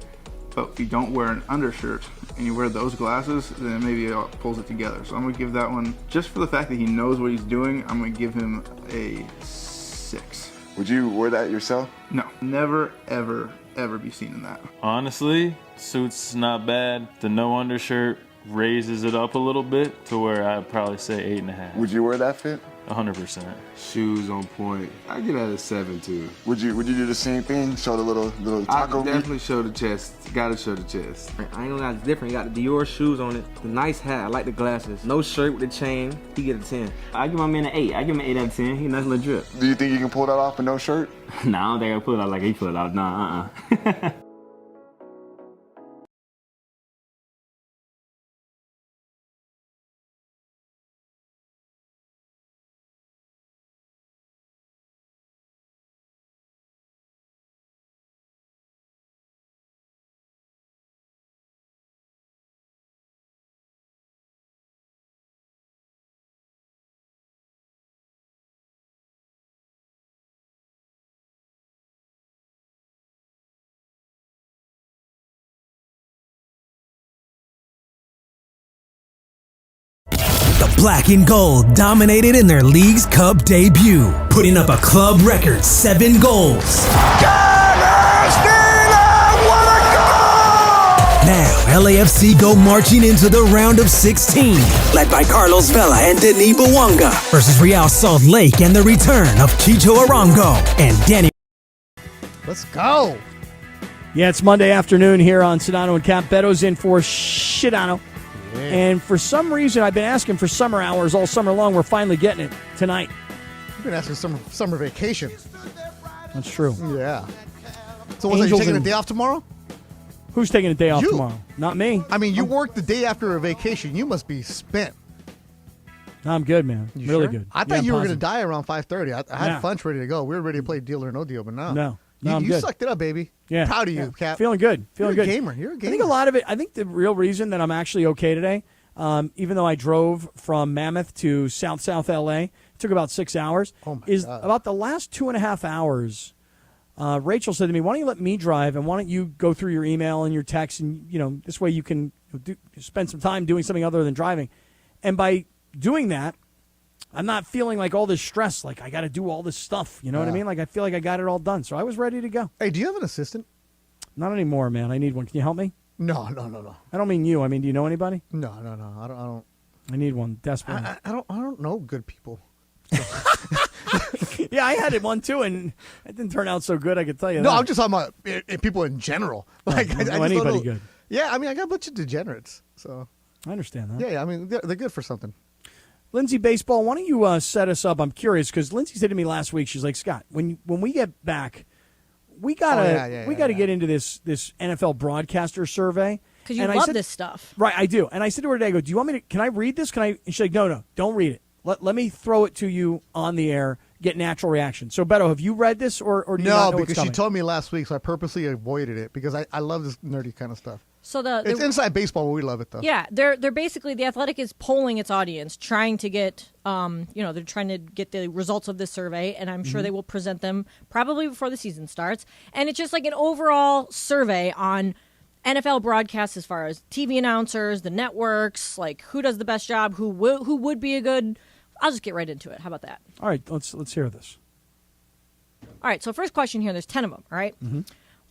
Speaker 8: But if you don't wear an undershirt and you wear those glasses, then maybe it pulls it together. So I'm going to give that one, just for the fact that he knows what he's doing, I'm going to give him a 6.
Speaker 7: Would you wear that yourself?
Speaker 8: No. Never, ever, ever be seen in that.
Speaker 9: Honestly, suit's not bad. The no undershirt raises it up a little bit to where I'd probably say 8.5.
Speaker 7: Would you wear that fit?
Speaker 9: 100%.
Speaker 10: Shoes on point. I get at a 7 too.
Speaker 7: Would you do the same thing? Show the little taco?
Speaker 10: I definitely show the chest. Gotta show the chest.
Speaker 11: I ain't gonna lie, it's different. You got the Dior shoes on it. The nice hat. I like the glasses. No shirt with the chain. He get a 10. I give my man an 8. I give him an 8 out of 10. He nice little drip.
Speaker 7: Do you think you can pull that off with no shirt?
Speaker 11: Nah, I don't think I can pull it out like he pulled it out. Nah,
Speaker 4: The black and gold dominated in their League's Cup debut, putting up a club record 7 goals. Now, LAFC go marching into the round of 16, led by Carlos Vela and Denis Bouanga, versus Real Salt Lake and the return of Chicho Arango and Danny.
Speaker 1: Let's go.
Speaker 2: Yeah, it's Monday afternoon here on Sedano and Kap. Beto's in for Sedano. Yeah. And for some reason, I've been asking for summer hours all summer long. We're finally getting it tonight.
Speaker 1: You've been asking summer vacation.
Speaker 2: That's true.
Speaker 1: Yeah. So what's that, you taking a day off tomorrow?
Speaker 2: Who's taking a day off
Speaker 1: You.
Speaker 2: tomorrow? Not me.
Speaker 1: I mean, you worked the day after a vacation. You must be spent.
Speaker 2: I'm good, man.
Speaker 1: You
Speaker 2: Really
Speaker 1: sure?
Speaker 2: good.
Speaker 1: I thought
Speaker 2: Yeah, I'm
Speaker 1: you were going to
Speaker 2: positive.
Speaker 1: die around 5:30. I had
Speaker 2: Nah.
Speaker 1: Funch ready to go. We were ready to play Deal or No Deal, but no.
Speaker 2: No,
Speaker 1: You,
Speaker 2: I'm
Speaker 1: you
Speaker 2: good.
Speaker 1: sucked it up, baby.
Speaker 2: Yeah.
Speaker 1: Proud of you,
Speaker 2: Yeah.
Speaker 1: Cap.
Speaker 2: Feeling good. Feeling
Speaker 1: You're
Speaker 2: good.
Speaker 1: a gamer. You're a gamer.
Speaker 2: I think a lot of it, I think the real reason that I'm actually okay today, even though I drove from Mammoth to South LA, it took about 6 hours, is about the last 2.5 hours. Rachel said to me, why don't you let me drive and why don't you go through your email and your text and, this way you can spend some time doing something other than driving. And by doing that, I'm not feeling like all this stress, like I got to do all this stuff. You know what I mean? Like I feel like I got it all done. So I was ready to go.
Speaker 1: Hey, do you have an assistant?
Speaker 2: Not anymore, man. I need one. Can you help me?
Speaker 1: No.
Speaker 2: I don't mean you. I mean, do you know anybody?
Speaker 1: No. I don't.
Speaker 2: I need one desperately.
Speaker 1: I don't know good people.
Speaker 2: Yeah, I had it one too, and it didn't turn out so good. I can tell you.
Speaker 1: No,
Speaker 2: that.
Speaker 1: I'm just talking about people in general. Like,
Speaker 2: don't know
Speaker 1: I just
Speaker 2: anybody
Speaker 1: don't know.
Speaker 2: good.
Speaker 1: Yeah, I mean, I got a bunch of degenerates. So
Speaker 2: I understand that.
Speaker 1: yeah. I mean, they're good for something.
Speaker 2: Lindsay Baseball, why don't you set us up? I'm curious because Lindsay said to me last week, she's like, Scott, when we get back, we gotta get into this NFL broadcaster survey
Speaker 3: Because you
Speaker 2: And I
Speaker 3: love
Speaker 2: said-
Speaker 3: this stuff.
Speaker 2: Right, I do. And I said to her today, I go, do you want me to, can I read this? And she's like, no, don't read it. Let me throw it to you on the air, get natural reaction. So, Beto, have you read this or do you not know
Speaker 1: No,
Speaker 2: what's
Speaker 1: because she
Speaker 2: coming?
Speaker 1: told me last week, so I purposely avoided it because I love this nerdy kind of stuff.
Speaker 3: So
Speaker 1: It's inside baseball, but we love it though.
Speaker 3: Yeah, they're basically, The Athletic is polling its audience, trying to get they're trying to get the results of this survey, and I'm sure
Speaker 2: Mm-hmm.
Speaker 3: they will present them probably before the season starts. And it's just like an overall survey on NFL broadcasts as far as TV announcers, the networks, like who does the best job, who would be a good. I'll just get right into it. How about that?
Speaker 2: All right, let's hear this.
Speaker 3: All right, so first question here, there's 10 of them, all right?
Speaker 2: Mm-hmm.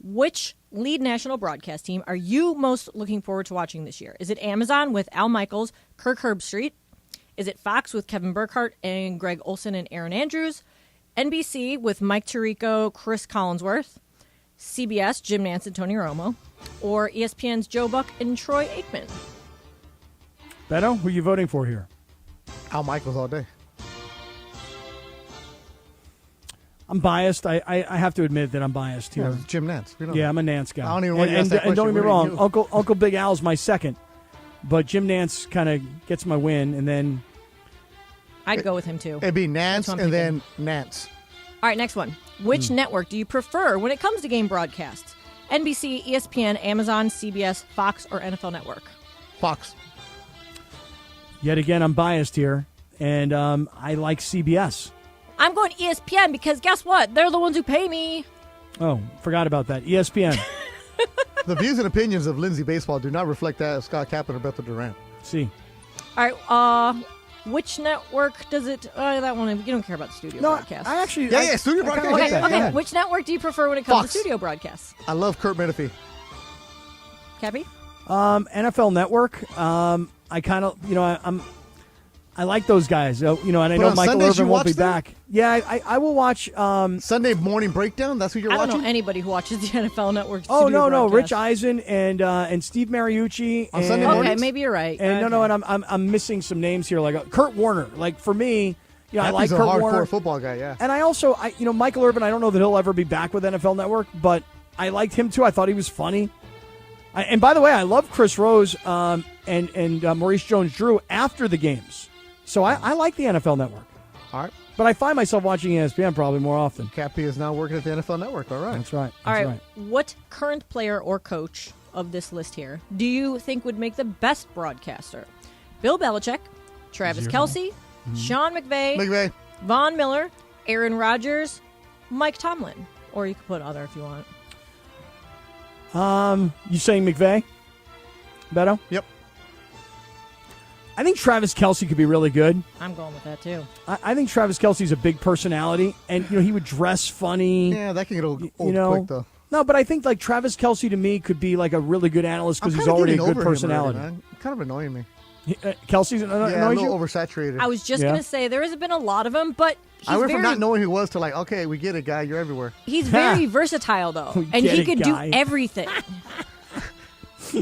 Speaker 3: Which lead national broadcast team are you most looking forward to watching this year? Is it Amazon with Al Michaels, Kirk Herbstreit? Is it Fox with Kevin Burkhardt and Greg Olson and Aaron Andrews? NBC with Mike Tirico, Chris Collinsworth? CBS, Jim Nantz and Tony Romo? Or ESPN's Joe Buck and Troy Aikman?
Speaker 2: Beto, who are you voting for here?
Speaker 1: Al Michaels all day.
Speaker 2: I'm biased. I have to admit that I'm biased here.
Speaker 1: Yeah, Jim Nantz. We know
Speaker 2: Yeah,
Speaker 1: that.
Speaker 2: I'm a Nance guy.
Speaker 1: I don't even want you to ask that
Speaker 2: and don't get me
Speaker 1: question.
Speaker 2: wrong,
Speaker 1: What do you
Speaker 2: Uncle Big Al's my second, but Jim Nance kind of gets my win, and then
Speaker 3: I'd go with him too.
Speaker 1: It'd be Nance
Speaker 3: That's what I'm
Speaker 1: and
Speaker 3: thinking.
Speaker 1: then Nance.
Speaker 3: All right, next one. Which network do you prefer when it comes to game broadcasts? NBC, ESPN, Amazon, CBS, Fox, or NFL Network?
Speaker 1: Fox.
Speaker 2: yet again I'm biased here, and I like CBS.
Speaker 3: I'm going ESPN because guess what? They're the ones who pay me.
Speaker 2: Oh, forgot about that. ESPN.
Speaker 1: The views and opinions of Lindsay Baseball do not reflect that of Scott Kaplan or Beto Duran.
Speaker 2: See.
Speaker 3: All right, which network does it? That one, you don't care about the studio broadcast.
Speaker 2: I actually.
Speaker 1: Yeah, studio
Speaker 2: I kinda
Speaker 1: broadcast.
Speaker 2: like that,
Speaker 3: Okay,
Speaker 2: yeah.
Speaker 3: which network do you prefer when it comes
Speaker 1: Fox.
Speaker 3: to studio broadcasts?
Speaker 1: I love Kurt Menefee.
Speaker 3: Kappy?
Speaker 2: NFL Network. I kind of, I like those guys. And I
Speaker 1: But
Speaker 2: know
Speaker 1: on
Speaker 2: Michael
Speaker 1: Sundays,
Speaker 2: Irvin
Speaker 1: you
Speaker 2: won't be
Speaker 1: watch them?
Speaker 2: back. Yeah, I will watch.
Speaker 1: Sunday morning breakdown. That's who you're
Speaker 3: I don't
Speaker 1: watching.
Speaker 3: know anybody who watches the NFL Network.
Speaker 2: Oh
Speaker 3: studio
Speaker 2: no, Rich
Speaker 3: broadcast.
Speaker 2: Eisen and Steve Mariucci
Speaker 1: On Sunday
Speaker 2: and,
Speaker 1: mornings?
Speaker 3: Okay, maybe you're right.
Speaker 2: and
Speaker 3: Okay.
Speaker 2: no, and I'm missing some names here, like Kurt Warner. Like for me, I like
Speaker 1: He's a
Speaker 2: Kurt
Speaker 1: hardcore
Speaker 2: Warner.
Speaker 1: football guy. Yeah.
Speaker 2: And I also, Michael Irvin, I don't know that he'll ever be back with NFL Network, but I liked him too. I thought he was funny. And by the way, I love Chris Rose and Maurice Jones-Drew after the games. So I like the NFL Network.
Speaker 1: All right.
Speaker 2: But I find myself watching ESPN probably more often.
Speaker 1: Kappy is now working at the NFL Network. All right.
Speaker 2: That's right.
Speaker 3: All
Speaker 2: That's
Speaker 3: right. What current player or coach of this list here do you think would make the best broadcaster? Bill Belichick, Travis
Speaker 2: Zero.
Speaker 3: Kelce, Sean McVay, Von Miller, Aaron Rodgers, Mike Tomlin. Or you could put other if you want.
Speaker 2: You saying McVay? Beto?
Speaker 1: Yep.
Speaker 2: I think Travis Kelce could be really good.
Speaker 3: I'm going with that too.
Speaker 2: I think Travis Kelce's a big personality, and he would dress funny.
Speaker 1: Yeah, that can get old,
Speaker 2: You
Speaker 1: quick though.
Speaker 2: No, but I think like Travis Kelce to me could be like a really good analyst because
Speaker 1: I'm
Speaker 2: he's
Speaker 1: kinda
Speaker 2: already a
Speaker 1: getting
Speaker 2: good
Speaker 1: over him
Speaker 2: personality.
Speaker 1: already, man. Kind of annoying me.
Speaker 2: Kelsey's
Speaker 1: Yeah, a
Speaker 2: annoys
Speaker 1: little
Speaker 2: you?
Speaker 1: oversaturated.
Speaker 3: I was just
Speaker 2: Yeah.
Speaker 3: going to say there hasn't been a lot of them, but he's
Speaker 1: I went from
Speaker 3: very,
Speaker 1: not knowing who he was to like, okay, we get it, guy. You're everywhere.
Speaker 3: he's very versatile though,
Speaker 2: We
Speaker 3: and
Speaker 2: get
Speaker 3: he
Speaker 2: it,
Speaker 3: could
Speaker 2: guy.
Speaker 3: do everything.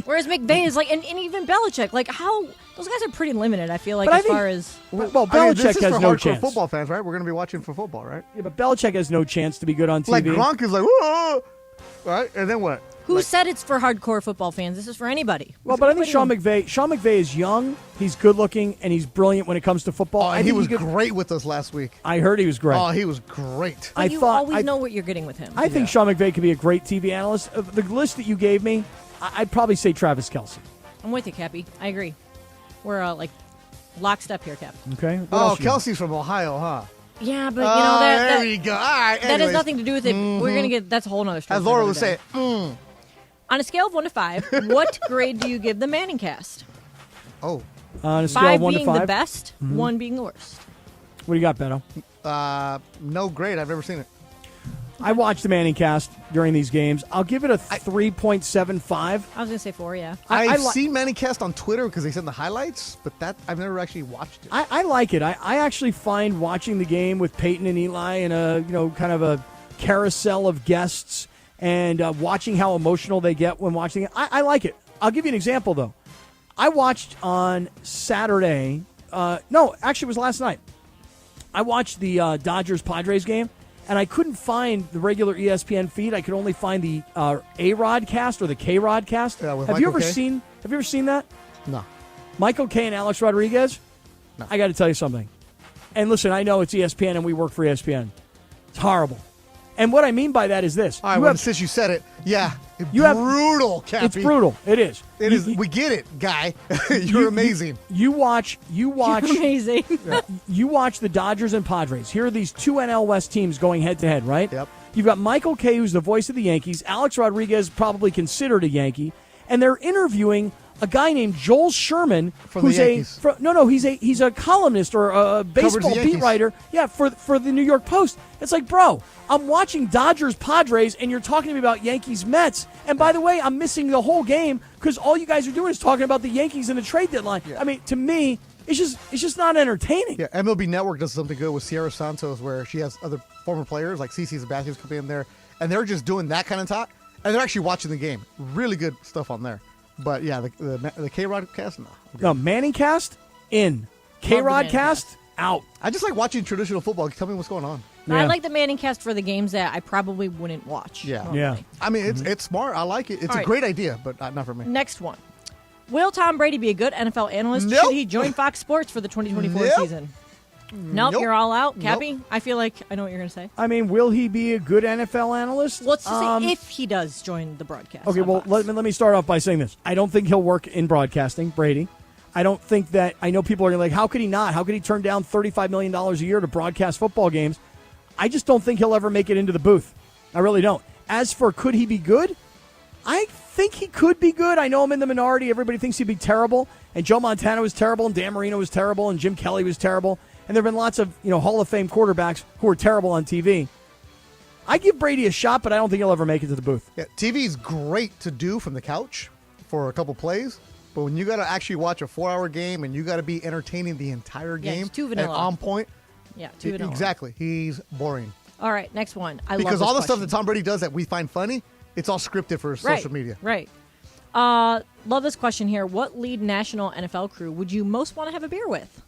Speaker 3: Whereas McVay is like, and even Belichick, like how those guys are pretty limited. I feel like
Speaker 2: But I
Speaker 3: as
Speaker 2: think-
Speaker 3: far as
Speaker 2: Well,
Speaker 1: This
Speaker 2: Belichick
Speaker 1: is
Speaker 2: has
Speaker 1: for
Speaker 2: no
Speaker 1: hardcore
Speaker 2: chance.
Speaker 1: football fans, right? We're going to be watching for football, right?
Speaker 2: Yeah, but Belichick has no chance to be good on TV.
Speaker 1: Like Gronk is like, whoa, right? And then what?
Speaker 3: who said it's for hardcore football fans? This is for anybody.
Speaker 2: Well, but I think Sean McVay is young, he's good looking, and he's brilliant when it comes to football.
Speaker 1: Oh,
Speaker 2: I
Speaker 1: and he
Speaker 2: think
Speaker 1: was
Speaker 2: could-
Speaker 1: great with us last week.
Speaker 2: I heard he was great.
Speaker 1: Oh, he was great.
Speaker 3: But you always know what you're getting with him.
Speaker 2: I think Sean McVay could be a great TV analyst. The list that you gave me, I'd probably say Travis Kelce.
Speaker 3: I'm with you, Kappy. I agree. We're like lockstep here, Cap.
Speaker 2: Okay. What
Speaker 1: Oh,
Speaker 2: else you got?
Speaker 1: Kelsey's from Ohio, huh?
Speaker 3: Yeah, but you know that
Speaker 1: there we go. All right,
Speaker 3: that has
Speaker 1: anyways.
Speaker 3: nothing to do with it. We're gonna get that's a whole nother story.
Speaker 1: As
Speaker 3: for
Speaker 1: Laura
Speaker 3: another
Speaker 1: would say,
Speaker 3: day. On a scale of 1 to 5, what grade do you give the Manning cast?
Speaker 1: Oh,
Speaker 2: on a scale
Speaker 3: 5
Speaker 2: of 1
Speaker 3: being
Speaker 2: to 5.
Speaker 3: the best, 1 being the worst.
Speaker 2: What do you got, Beto?
Speaker 1: no grade. I've never seen it.
Speaker 2: I watched the Manning cast during these games. I'll give it a 3.75.
Speaker 3: I was gonna say 4, yeah.
Speaker 1: I've seen Manningcast on Twitter because they send the highlights, but that I've never actually watched it.
Speaker 2: I like it. I actually find watching the game with Peyton and Eli in a kind of a carousel of guests and watching how emotional they get when watching it. I like it. I'll give you an example though. I watched on Saturday. No, actually, it was last night. I watched the Dodgers Padres game. And I couldn't find the regular ESPN feed. I could only find the A-Rod cast or the K-Rod cast.
Speaker 1: with
Speaker 2: Have you
Speaker 1: Michael
Speaker 2: ever
Speaker 1: K?
Speaker 2: seen? Have you ever seen that?
Speaker 1: No.
Speaker 2: Michael K and Alex Rodriguez.
Speaker 1: No.
Speaker 2: I got to tell you something. And listen, I know it's ESPN and we work for ESPN. It's horrible. And what I mean by that is this:
Speaker 1: All right, since you said it, yeah, brutal, Kappy.
Speaker 2: It's brutal. It is.
Speaker 1: It is. We get it, guy. You're amazing.
Speaker 2: You watch.
Speaker 3: You're amazing.
Speaker 2: You watch the Dodgers and Padres. Here are these two NL West teams going head to head, right?
Speaker 1: Yep.
Speaker 2: You've got Michael Kay, who's the voice of the Yankees. Alex Rodriguez, probably considered a Yankee, and they're interviewing a guy named Joel Sherman,
Speaker 1: From
Speaker 2: who's
Speaker 1: the Yankees.
Speaker 2: he's a columnist or a baseball
Speaker 1: the
Speaker 2: beat
Speaker 1: Yankees.
Speaker 2: writer. Yeah, for the New York Post. It's like, bro, I'm watching Dodgers Padres, and you're talking to me about Yankees Mets. And by the way, I'm missing the whole game because all you guys are doing is talking about the Yankees and the trade deadline.
Speaker 1: Yeah.
Speaker 2: I mean, to me, it's just not entertaining.
Speaker 1: Yeah, MLB Network does something good with Sierra Santos where she has other former players like CeCe Sabathia's coming in there, and they're just doing that kind of talk, and they're actually watching the game. Really good stuff on there. But yeah, the K-Rod cast, no.
Speaker 2: No, Manning cast in, K-Rod
Speaker 3: Manning
Speaker 2: cast out.
Speaker 1: I just like watching traditional football. Tell me what's going on.
Speaker 3: I like the Manning cast for the games that I probably wouldn't watch.
Speaker 1: Yeah.
Speaker 3: normally.
Speaker 1: I mean, it's smart. I like it. It's
Speaker 3: All
Speaker 1: a
Speaker 3: right.
Speaker 1: great idea, but not for me.
Speaker 3: Next one. Will Tom Brady be a good NFL analyst?
Speaker 1: Nope.
Speaker 3: Should he join Fox Sports for the 2024
Speaker 1: Nope.
Speaker 3: season? Nope,
Speaker 1: Nope.
Speaker 3: you're all out.
Speaker 1: Nope.
Speaker 3: Kappy, I feel like I know what you're going to say.
Speaker 2: I mean, will he be a good NFL analyst?
Speaker 3: Let's just say if he does join the broadcast.
Speaker 2: Okay,
Speaker 3: on
Speaker 2: well,
Speaker 3: Fox.
Speaker 2: let me start off by saying this. I don't think he'll work in broadcasting, Brady. I don't think that – I know people are going to be like, how could he not? How could he turn down $35 million a year to broadcast football games? I just don't think he'll ever make it into the booth. I really don't. As for could he be good, I think he could be good. I know I'm in the minority. Everybody thinks he'd be terrible. And Joe Montana was terrible, and Dan Marino was terrible, and Jim Kelly was terrible. And there have been lots of Hall of Fame quarterbacks who are terrible on TV. I give Brady a shot, but I don't think he'll ever make it to the booth.
Speaker 1: Yeah, TV's great to do from the couch for a couple plays, but when you got to actually watch a 4-hour game and you got to be entertaining the entire
Speaker 3: Yeah,
Speaker 1: game
Speaker 3: he's too
Speaker 1: and
Speaker 3: vanilla.
Speaker 1: on point,
Speaker 3: Yeah, too vanilla.
Speaker 1: exactly, he's boring.
Speaker 3: All right, next one. I
Speaker 1: Because
Speaker 3: love
Speaker 1: all the
Speaker 3: this
Speaker 1: stuff that
Speaker 3: question.
Speaker 1: Tom Brady does that we find funny, it's all scripted for social media.
Speaker 3: Right. Love this question here. What lead national NFL crew would you most want to have a beer with?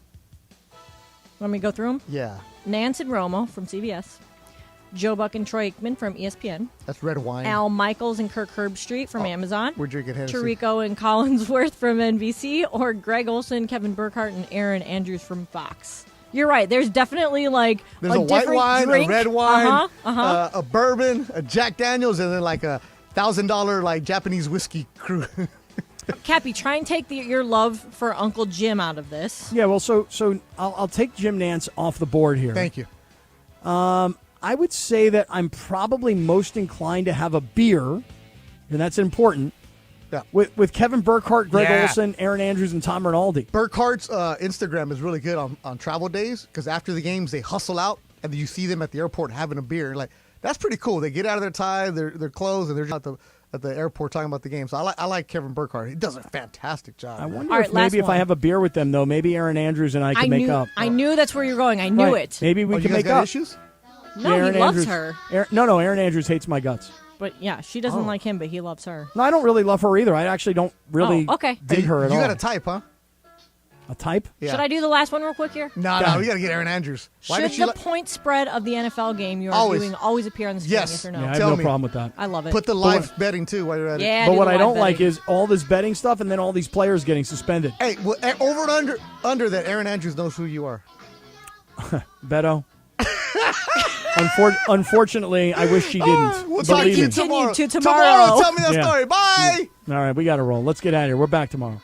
Speaker 3: Want me to go through them?
Speaker 1: Yeah,
Speaker 3: Nance and Romo from CBS. Joe Buck and Troy Aikman from ESPN.
Speaker 1: that's red wine.
Speaker 3: Al Michaels and Kirk Herbstreit from Amazon.
Speaker 1: We're drinking Hennessy.
Speaker 3: Tirico and Collinsworth from NBC. Or Greg Olson, Kevin Burkhardt, and Aaron Andrews from Fox. You're right. There's definitely like
Speaker 1: There's a white
Speaker 3: different
Speaker 1: wine,
Speaker 3: drink.
Speaker 1: a red wine,
Speaker 3: Uh-huh.
Speaker 1: a bourbon, a Jack Daniels, and then like a $1,000 like Japanese whiskey crew.
Speaker 3: Kappy, try and take your love for Uncle Jim out of this.
Speaker 2: Yeah, well, so I'll take Jim Nance off the board here.
Speaker 1: Thank you.
Speaker 2: I would say that I'm probably most inclined to have a beer, and that's important,
Speaker 1: Yeah.
Speaker 2: with Kevin Burkhardt, Greg
Speaker 1: Yeah.
Speaker 2: Olson, Aaron Andrews, and Tom Rinaldi.
Speaker 1: Burkhardt's Instagram is really good on travel days because after the games they hustle out and then you see them at the airport having a beer. Like that's pretty cool. They get out of their tie, their clothes, and they're just at the airport talking about the game. So I like Kevin Burkhardt. He does a fantastic job.
Speaker 2: I
Speaker 1: man.
Speaker 2: wonder
Speaker 3: All right,
Speaker 2: if maybe
Speaker 3: last
Speaker 2: if I
Speaker 3: one.
Speaker 2: have a beer with them, though, maybe Aaron Andrews and I can make up.
Speaker 3: I knew that's where you're going. I knew
Speaker 2: Right.
Speaker 3: it.
Speaker 2: Maybe we
Speaker 1: Oh,
Speaker 2: can
Speaker 1: you guys
Speaker 2: make
Speaker 1: got
Speaker 2: up.
Speaker 1: issues?
Speaker 3: No,
Speaker 2: Aaron
Speaker 3: he loves
Speaker 2: Andrews,
Speaker 3: her.
Speaker 2: No, Aaron Andrews hates my guts.
Speaker 3: But yeah, she doesn't like him, but he loves her.
Speaker 2: No, I don't really love her either. I actually don't really
Speaker 3: okay.
Speaker 2: dig her at all.
Speaker 1: You got a type, huh?
Speaker 2: A type?
Speaker 1: Yeah.
Speaker 3: Should I do the last one real quick here?
Speaker 1: No, we got to get Aaron Andrews.
Speaker 3: Should the point spread of the NFL game you are viewing always appear on the screen? Yes or no?
Speaker 2: Yeah, I have no problem with that.
Speaker 3: I love it.
Speaker 1: Put the live betting too while you're at it.
Speaker 3: Yeah,
Speaker 2: but what I don't like is all this betting stuff and then all these players getting suspended.
Speaker 1: Hey, over and under that, Aaron Andrews knows who you are.
Speaker 2: Beto. Unfortunately, I wish she didn't.
Speaker 1: We'll talk to you
Speaker 3: tomorrow.
Speaker 1: Tomorrow, tell me that story. Bye.
Speaker 2: All right, we got to roll. Let's get out of here. We're back tomorrow.